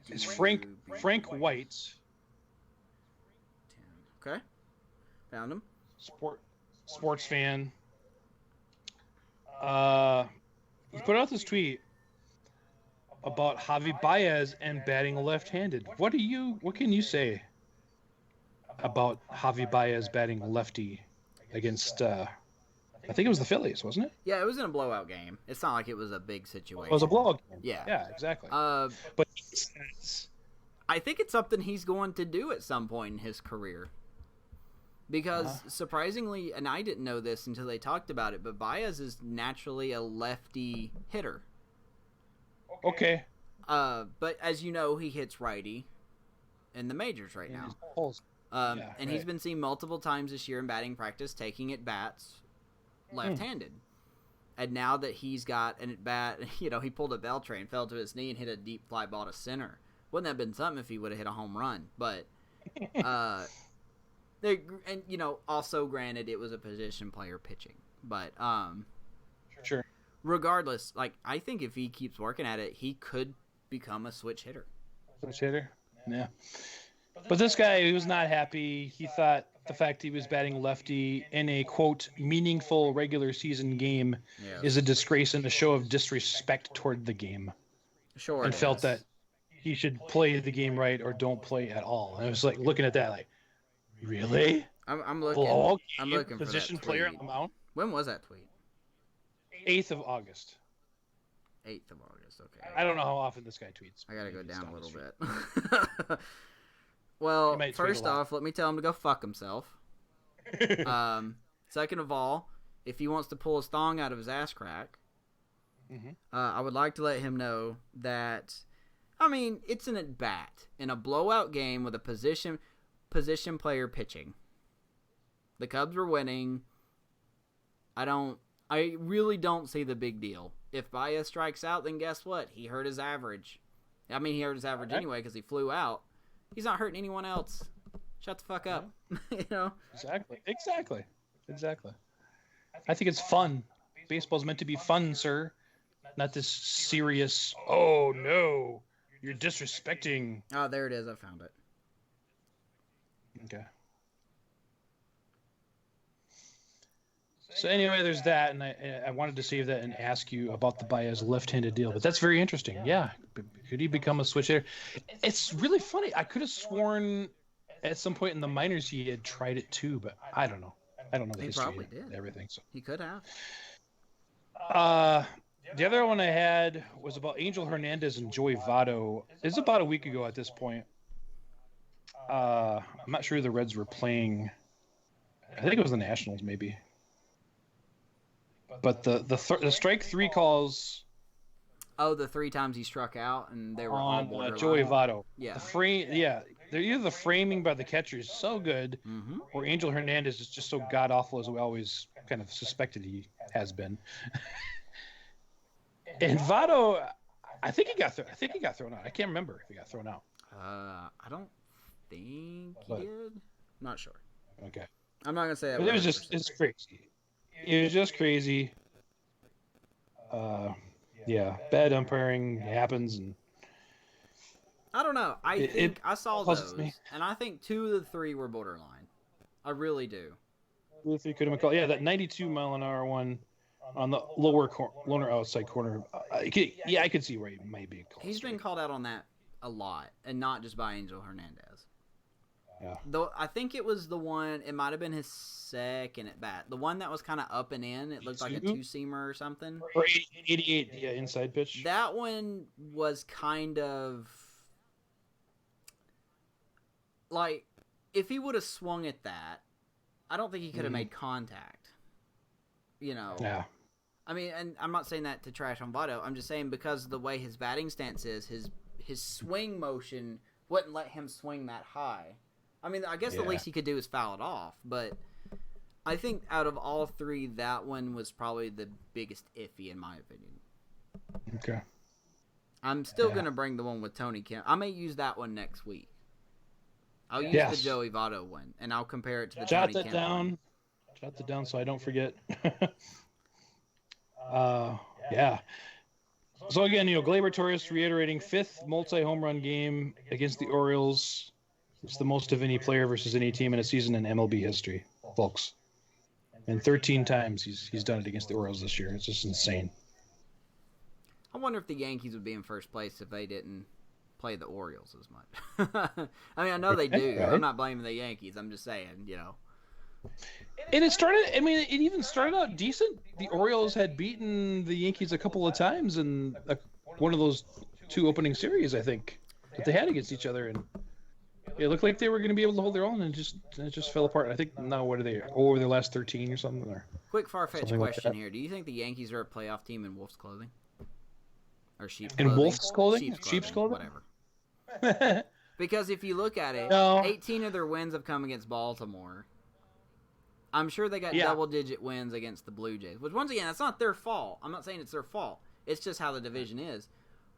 It's Frank White. 10. Okay. Found him. Sports fan. He put out this tweet about Javi Baez and batting left-handed. What can you say about Javi Baez batting lefty against I think it was the Phillies, wasn't it? Yeah, it was in a blowout game. It's not like it was a big situation. It was a blowout game. Yeah. Yeah, exactly. But I think it's something he's going to do at some point in his career. Because surprisingly, and I didn't know this until they talked about it, but Baez is naturally a lefty hitter. Okay. But as you know, he hits righty in the majors right now. He's been seen multiple times this year in batting practice taking at bats left-handed. And now that he's got an at bat, he pulled a Beltran, fell to his knee, and hit a deep fly ball to center. Wouldn't that have been something if he would have hit a home run? But, also granted, it was a position player pitching. But, sure. Regardless, I think if he keeps working at it, he could become a switch hitter. Switch hitter? Yeah. But this guy, he was not happy. He thought the fact he was batting lefty in a, quote, meaningful regular season game is a disgrace and a show of disrespect toward the game. Sure. And felt that he should play the game right or don't play at all. And I was looking at that really? I'm looking. I'm looking for position that tweet. player on the mound? When was that tweet? 8th of August. 8th of August, okay. I don't know how often this guy tweets. I gotta go down a little bit. Well, first off, let me tell him to go fuck himself. Second of all, if he wants to pull his thong out of his ass crack, I would like to let him know that, it's an at-bat in a blowout game with a position player pitching. The Cubs were winning. I really don't see the big deal. If Baez strikes out, then guess what? He hurt his average. He hurt his average anyway because he flew out. He's not hurting anyone else. Shut the fuck up. Exactly. I think it's fun. Baseball's meant to be fun, sir. Not this serious, oh no, you're disrespecting. Oh, there it is. I found it. Okay. So anyway, there's that, and I wanted to save that and ask you about the Baez left-handed deal, but that's very interesting. Yeah, could he become a switch hitter? It's really funny. I could have sworn at some point in the minors he had tried it too, but I don't know. I don't know the history probably did. And everything. So he could have. The other one I had was about Angel Hernandez and Joey Votto. It's about a week ago at this point. I'm not sure who the Reds were playing. I think it was the Nationals, maybe. But the strike three calls. Oh, the 3 times he struck out, and they were on all Joey Votto. Yeah. They're either the framing by the catcher is so good, or Angel Hernandez is just so god awful as we always kind of suspected he has been. And Votto, I think he got thrown out. I can't remember if he got thrown out. I don't think he did. Not sure. Okay. I'm not gonna say that. But it's crazy. It was just crazy. Yeah, bad umpiring happens, and I don't know. I saw those, me. and I think 2 of the 3 were borderline. I really do. 2 or 3 could have been called. Yeah, that 92-mile-an-hour one on the lower outside corner. I could see where he might be called. He's been called out on that a lot, and not just by Angel Hernandez. Yeah. Though I think it was the one. It might have been his second at bat. The one that was kind of up and in. It looked like a 2-seamer or something. Or 88, yeah, inside pitch. That one was kind of like if he would have swung at that, I don't think he could have made contact. Yeah. And I'm not saying that to trash on Votto. I'm just saying because of the way his batting stance is, his swing motion wouldn't let him swing that high. I guess the least he could do is foul it off, but I think out of all 3, that one was probably the biggest iffy in my opinion. Okay. I'm still going to bring the one with Tony Kemp. I may use that one next week. I'll use the Joey Votto one, and I'll compare it to the Jot Tony that Kemp down. one. Jot that down so I don't forget. Yeah. So again, Gleyber Torres reiterating 5th multi-home run game against the Orioles. It's the most of any player versus any team in a season in MLB history, folks. And 13 times he's done it against the Orioles this year. It's just insane. I wonder if the Yankees would be in first place if they didn't play the Orioles as much. I mean, I know they do. Right? I'm not blaming the Yankees. I'm just saying, And it even started out decent. The Orioles had beaten the Yankees a couple of times in one of those 2 opening series, I think, that they had against each other. And it looked like they were going to be able to hold their own, and it just fell apart. I think now what are they over their last 13 or something? Or quick far-fetched question here: do you think the Yankees are a playoff team in wolf's clothing or sheep's clothing? In wolf's clothing? Sheep's clothing? Whatever. Because if you look at it, 18 of their wins have come against Baltimore. I'm sure they got double-digit wins against the Blue Jays, which, once again, that's not their fault. I'm not saying it's their fault. It's just how the division is.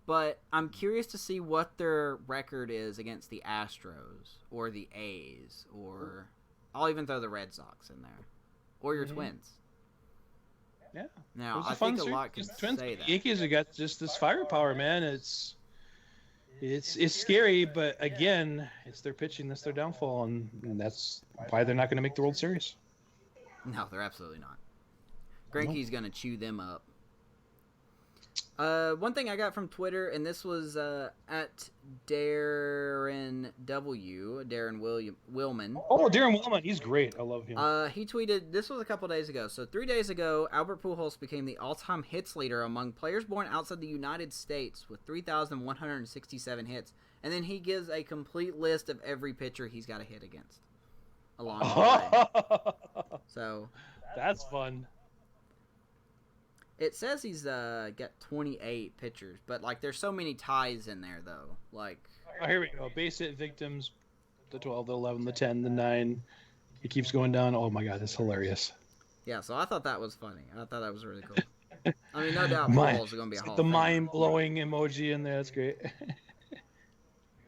But I'm curious to see what their record is against the Astros or the A's, or I'll even throw the Red Sox in there, or your Twins. Yeah. Now, I think a lot can say that. The Yankees have got just this firepower, man. It's scary, but again, it's their pitching that's their downfall, and that's why they're not going to make the World Series. No, they're absolutely not. Greinke's going to chew them up. One thing I got from Twitter, and this was at Darren Willman. Oh, Darren Willman, he's great. I love him. He tweeted, this was a couple days ago. So 3 days ago, Albert Pujols became the all-time hits leader among players born outside the United States with 3,167 hits. And then he gives a complete list of every pitcher he's got to hit against along the way. So that's fun. It says he's got 28 pitchers, but there's so many ties in there though. Here we go. Base hit victims, the 12, the 11, the 10, the 9. He keeps going down. Oh my God, that's hilarious. Yeah, so I thought that was funny. I thought that was really cool. I mean, no doubt Pujols are going to be a Hall of Famer. The mind-blowing emoji in there. That's great.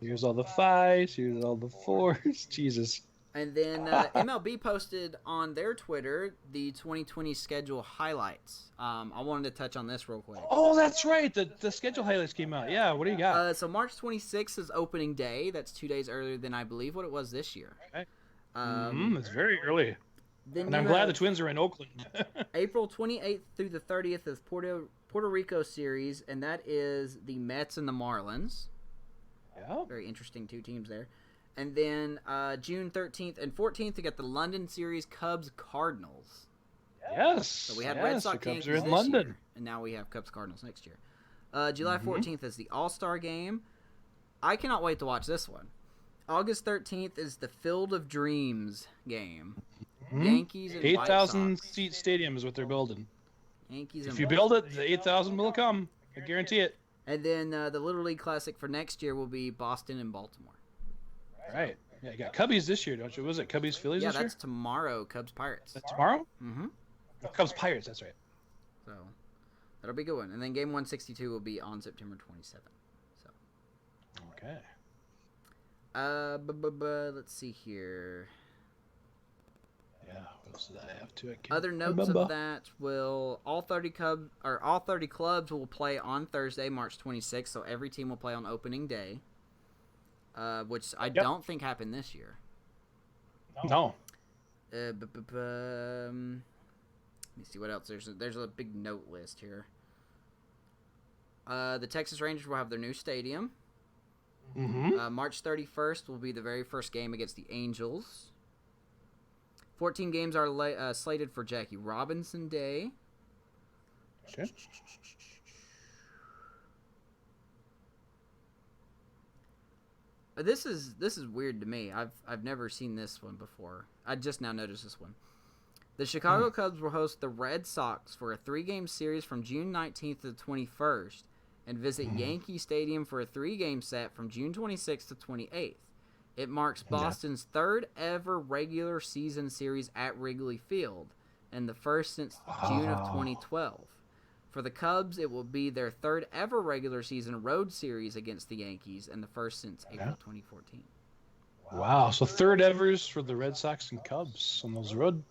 Here's all the 5s. Here's all the 4s. Jesus. And then MLB posted on their Twitter the 2020 schedule highlights. I wanted to touch on this real quick. Oh, that's right. The schedule highlights came out. Yeah, what do you got? So March 26th is opening day. That's 2 days earlier than I believe what it was this year. Okay. It's very early. And I'm glad the Twins are in Oakland. April 28th through the 30th is Puerto Rico series, and that is the Mets and the Marlins. Yeah. Very interesting 2 teams there. And then June 13th and 14th, you got the London series, Cubs-Cardinals. Yes. So we had Red Sox Yankees this year, and now we have Cubs-Cardinals next year. July 14th is the All-Star Game. I cannot wait to watch this one. August 13th is the Field of Dreams game. Yankees and 8,000 seat stadium is what they're building. Yankees. If you build it, the 8,000 will come. I guarantee it. And then the Little League Classic for next year will be Boston and Baltimore. Right. Yeah, you got Cubbies this year, don't you? Was it Cubbies Phillies this year? Yeah, that's tomorrow. Cubs Pirates. That's tomorrow? Mm-hmm. Cubs Pirates. That's right. So that'll be a good one. And then game 162 will be on September 27th. So. Okay. Let's see here. Yeah. What else did I have to? Other notes of that will all 30 clubs will play on Thursday, March 26th. So every team will play on opening day. Which I don't think happened this year. No. Let me see what else. There's a big note list here. The Texas Rangers will have their new stadium. Mm-hmm. March 31st will be the very first game against the Angels. 14 games are slated for Jackie Robinson Day. Okay. This is weird to me. I've never seen this one before. I just now noticed this one. The Chicago Cubs will host the Red Sox for a 3-game series from June 19th to the 21st and visit Yankee Stadium for a 3-game set from June 26th to 28th. It marks Boston's 3rd ever regular season series at Wrigley Field and the first since June of 2012. For the Cubs, it will be their 3rd ever regular season road series against the Yankees and the first since April 2014. Wow. So third evers for the Red Sox and Cubs on those road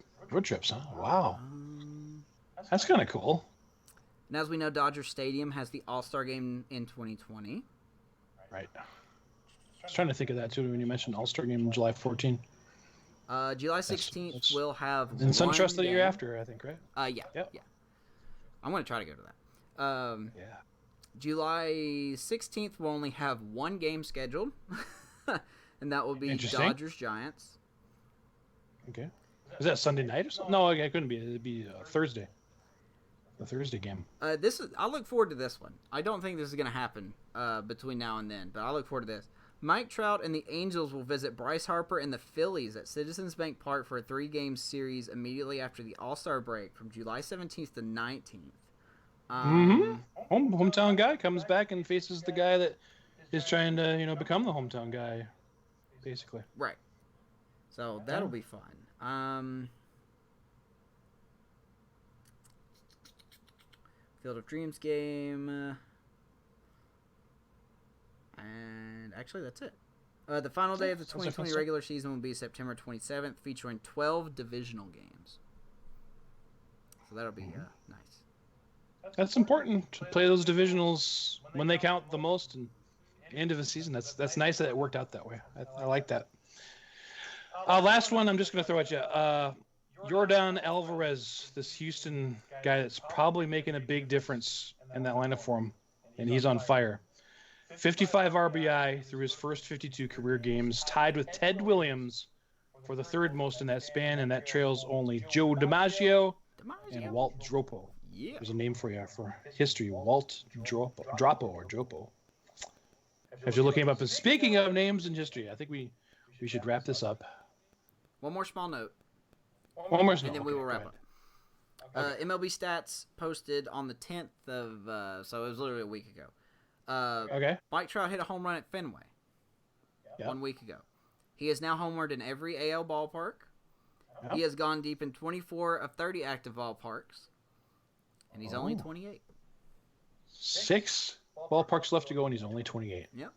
trips, huh? Wow. That's kind of cool. And as we know, Dodger Stadium has the All-Star Game in 2020. Right. I was trying to think of that, too, when you mentioned All-Star Game July 14. July 16th will have and SunTrust the game. year after, I think, right? Yeah. I'm going to try to go to that. Yeah. July 16th will only have one game scheduled, and that will be Dodgers-Giants. Okay. Is that Sunday night or something? No, it couldn't be. It'd be Thursday. The Thursday game. I look forward to this one. I don't think this is going to happen between now and then, but I look forward to this. Mike Trout and the Angels will visit Bryce Harper and the Phillies at Citizens Bank Park for a 3-game series immediately after the All-Star break from July 17th to 19th. Hometown guy comes back and faces the guy that is trying to, become the hometown guy, basically. Right. So that'll be fun. Field of Dreams game. And actually, that's it. The final day of the 2020 regular season will be September 27th, featuring 12 divisional games. So that'll be nice. That's important to play those divisionals when they count the most and end of the season. That's nice that it worked out that way. I like that. Last one, I'm just going to throw at you. Yordan Alvarez, this Houston guy that's probably making a big difference in that lineup for him, and he's on fire. 55 RBI through his first 52 career games, tied with Ted Williams for the third most in that span, and that trails only Joe DiMaggio and Walt Dropo. Yeah. There's a name for you for history, Walt Dropo. As you're looking him up, and speaking of names in history, I think we should wrap this up. One more small note. One more small. And then we will wrap up. MLB Stats posted on the 10th of, so it was literally a week ago. Mike Trout hit a home run at Fenway 1 week ago. He has now homered in every AL ballpark. Yep. He has gone deep in 24 of 30 active ballparks. And he's only 28. 6 ballparks left to go, and he's only 28. Yep.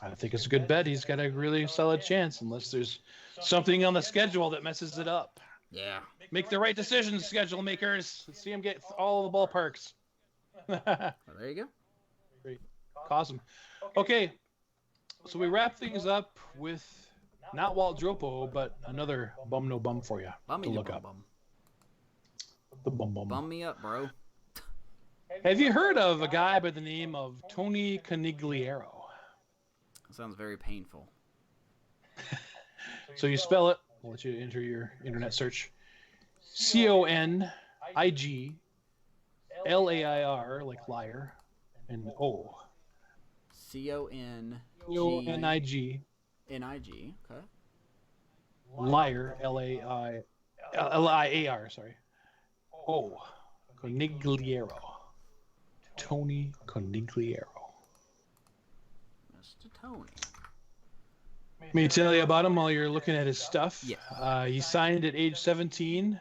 I think it's a good bet. He's got a really solid chance, unless there's something on the schedule that messes it up. Yeah. Make the right decisions, schedule makers. Let's see him get all the ballparks. Well, there you go. Great. Awesome. Okay, so we wrap things up with not Walt Dropo, but another bum no bum for you to look up. The bum. Bum me up, bro. Have you heard of a guy by the name of Tony Conigliaro? Sounds very painful. So you spell it. I'll let you enter your internet search. Conigliar, like liar, and O. Conig. Nig. Okay. Liar, Liar, sorry. O. Conigliaro. Tony Conigliaro. Mr. Tony. Let me tell you about him while you're looking at his stuff. Yeah. He signed at age 17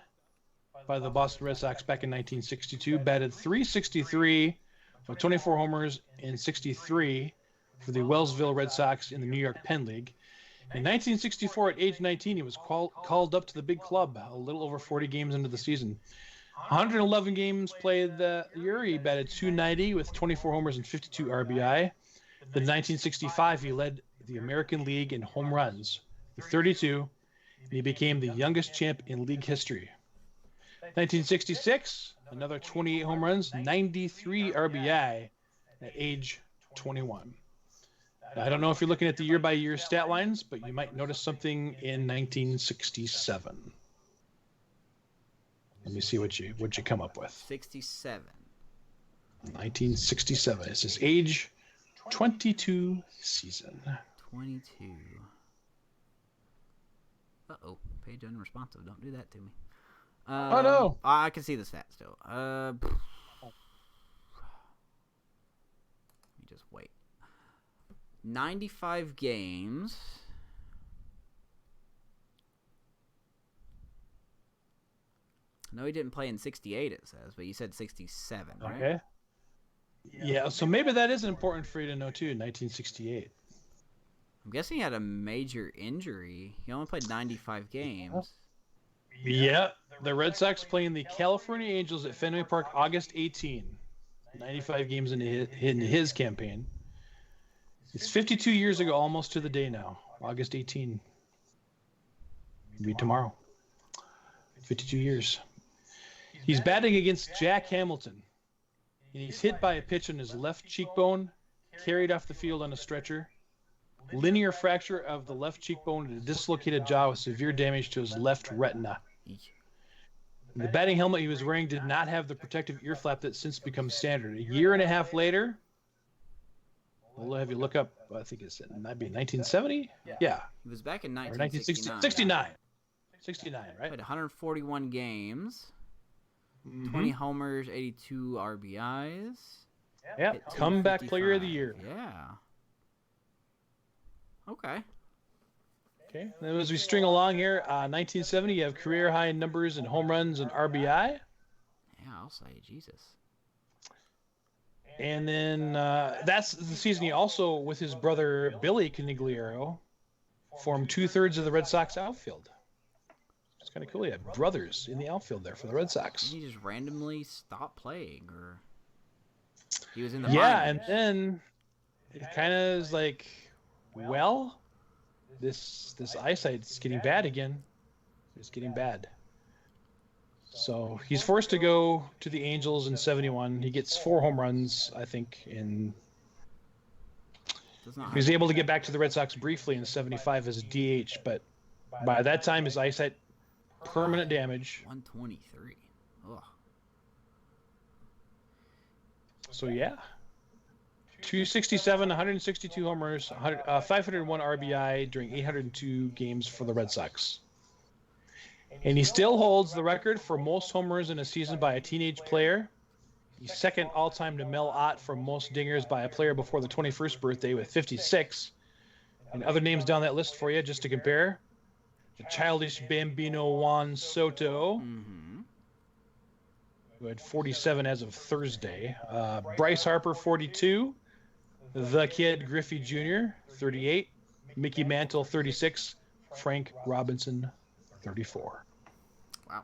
by the Boston Red Sox back in 1962. Batted .363 with 24 homers and 63 for the Wellsville Red Sox in the New York Penn League. In 1964, at age 19, he was called up to the big club a little over 40 games into the season. 111 games played that year. He batted .290 with 24 homers and 52 RBI. In 1965, he led the American League in home runs with 32, and he became the youngest champ in league history. 1966, another 28 home runs, 93 RBI at age 21. Now, I don't know if you're looking at the year-by-year stat lines, but you might notice something in 1967. Let me see what you come up with. 67. 1967. It's his age 22 season. 22. Uh-oh. Page unresponsive. Don't do that to me. Oh, no. I can see the stat still. Let me just wait. 95 games. No, he didn't play in 68, it says, but you said 67, right? Okay. Yeah, so maybe that is important for you to know, too, 1968. I'm guessing he had a major injury. He only played 95 games. Yeah, the Red Sox playing the California Angels at Fenway Park August 18. 95 games in his campaign. It's 52 years ago, almost to the day now. August 18. Maybe tomorrow. 52 years. He's batting against Jack Hamilton. And he's hit by a pitch on his left cheekbone, carried off the field on a stretcher. Linear fracture of the left cheekbone and a dislocated jaw with severe damage to his left retina. The batting helmet he was wearing did not have the protective ear flap that's since become standard. A year and a half later, we'll have you look up, I think it's might be 1970? Yeah. He was back in 1969. 69, right? Played 141 games, Mm-hmm. 20 homers, 82 RBIs. Yeah, comeback player of the year. Yeah. Okay. Okay, then as we string along here, 1970, you have career high numbers in home runs and RBI. Yeah, I'll say Jesus. And then that's the season he also, with his brother Billy Canigliaro, formed 2/3 of the Red Sox outfield. It's kind of cool. He had brothers in the outfield there for the Red Sox. He just randomly stopped playing, or he was in the minors. minors. And then it kind of is like, well, this eyesight's getting bad again. It's getting bad. So he's forced to go to the Angels in 71. He gets 4 home runs, I think, in. He was able to get back to the Red Sox briefly in 75 as a DH, but by that time his eyesight permanent damage. 123. Ugh. So yeah. 267, 162 homers, 501 RBI during 802 games for the Red Sox. And he still holds the record for most homers in a season by a teenage player. He's second all-time to Mel Ott for most dingers by a player before the 21st birthday with 56. And other names down that list for you, just to compare. The childish Bambino Juan Soto, who had 47 as of Thursday. Bryce Harper, 42. The Kid Griffey Jr., 38. Mickey Mantle, 36. Frank Robinson, 34. Wow.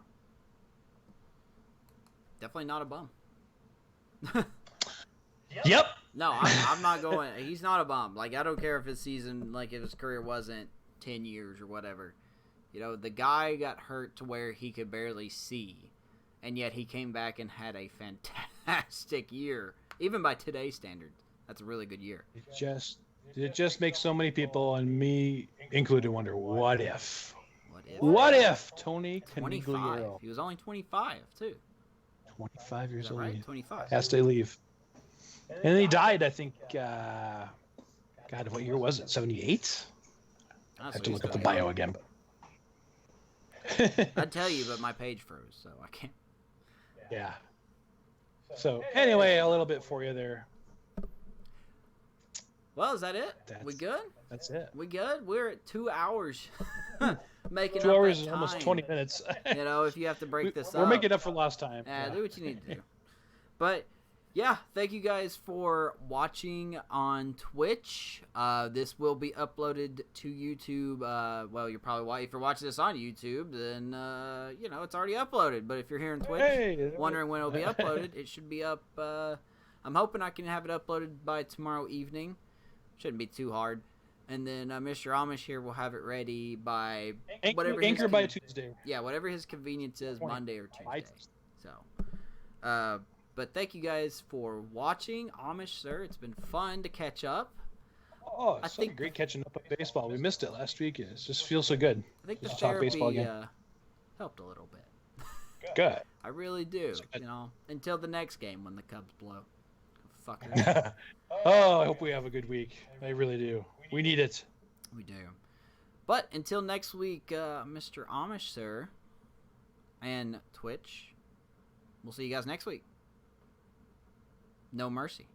Definitely not a bum. Yep. No, I'm not going. He's not a bum. Like, I don't care if his season, like, if his career wasn't 10 years or whatever. You know, the guy got hurt to where he could barely see, and yet he came back and had a fantastic year, even by today's standards. That's a really good year. It just makes so many people, and me included, wonder, what if? What if? What if Tony 25. Canigliaro, He was only 25 too. 25 years old, Right? 25. has to leave. And then he died, I think, God, what year was it? 78? I have to look up the bio again. I'd tell you, but my page froze, so I can't. Yeah. So, anyway, a little bit for you there. Well, is that it? We good? That's it. We good? We're at 2 hours. Making 2 up hours that and time. almost 20 minutes. You know, if you have to break this up. We're making up for lost time. Yeah, do what you need to do. But, yeah, thank you guys for watching on Twitch. This will be uploaded to YouTube. Well, you're probably, if you're watching this on YouTube, then, you know, it's already uploaded. But if you're here on Twitch, wondering when it'll be uploaded, it should be up. I'm hoping I can have it uploaded by tomorrow evening. Shouldn't be too hard. And then Mr. Amish here will have it ready by whatever Anchor by Tuesday. Yeah, whatever his convenience is, Monday or Tuesday. So, but thank you guys for watching. Amish, sir, it's been fun to catch up. Oh, it's so great catching up on baseball. We missed it last week. It just feels so good. I think the Just talk baseball therapy again. helped a little bit. Good. I really do. You know, until the next game when the Cubs blow. Fucker. Oh, I hope we have a good week. I really do. We need it. We do. But until next week, Mr. Amish, sir, and Twitch, we'll see you guys next week. No mercy.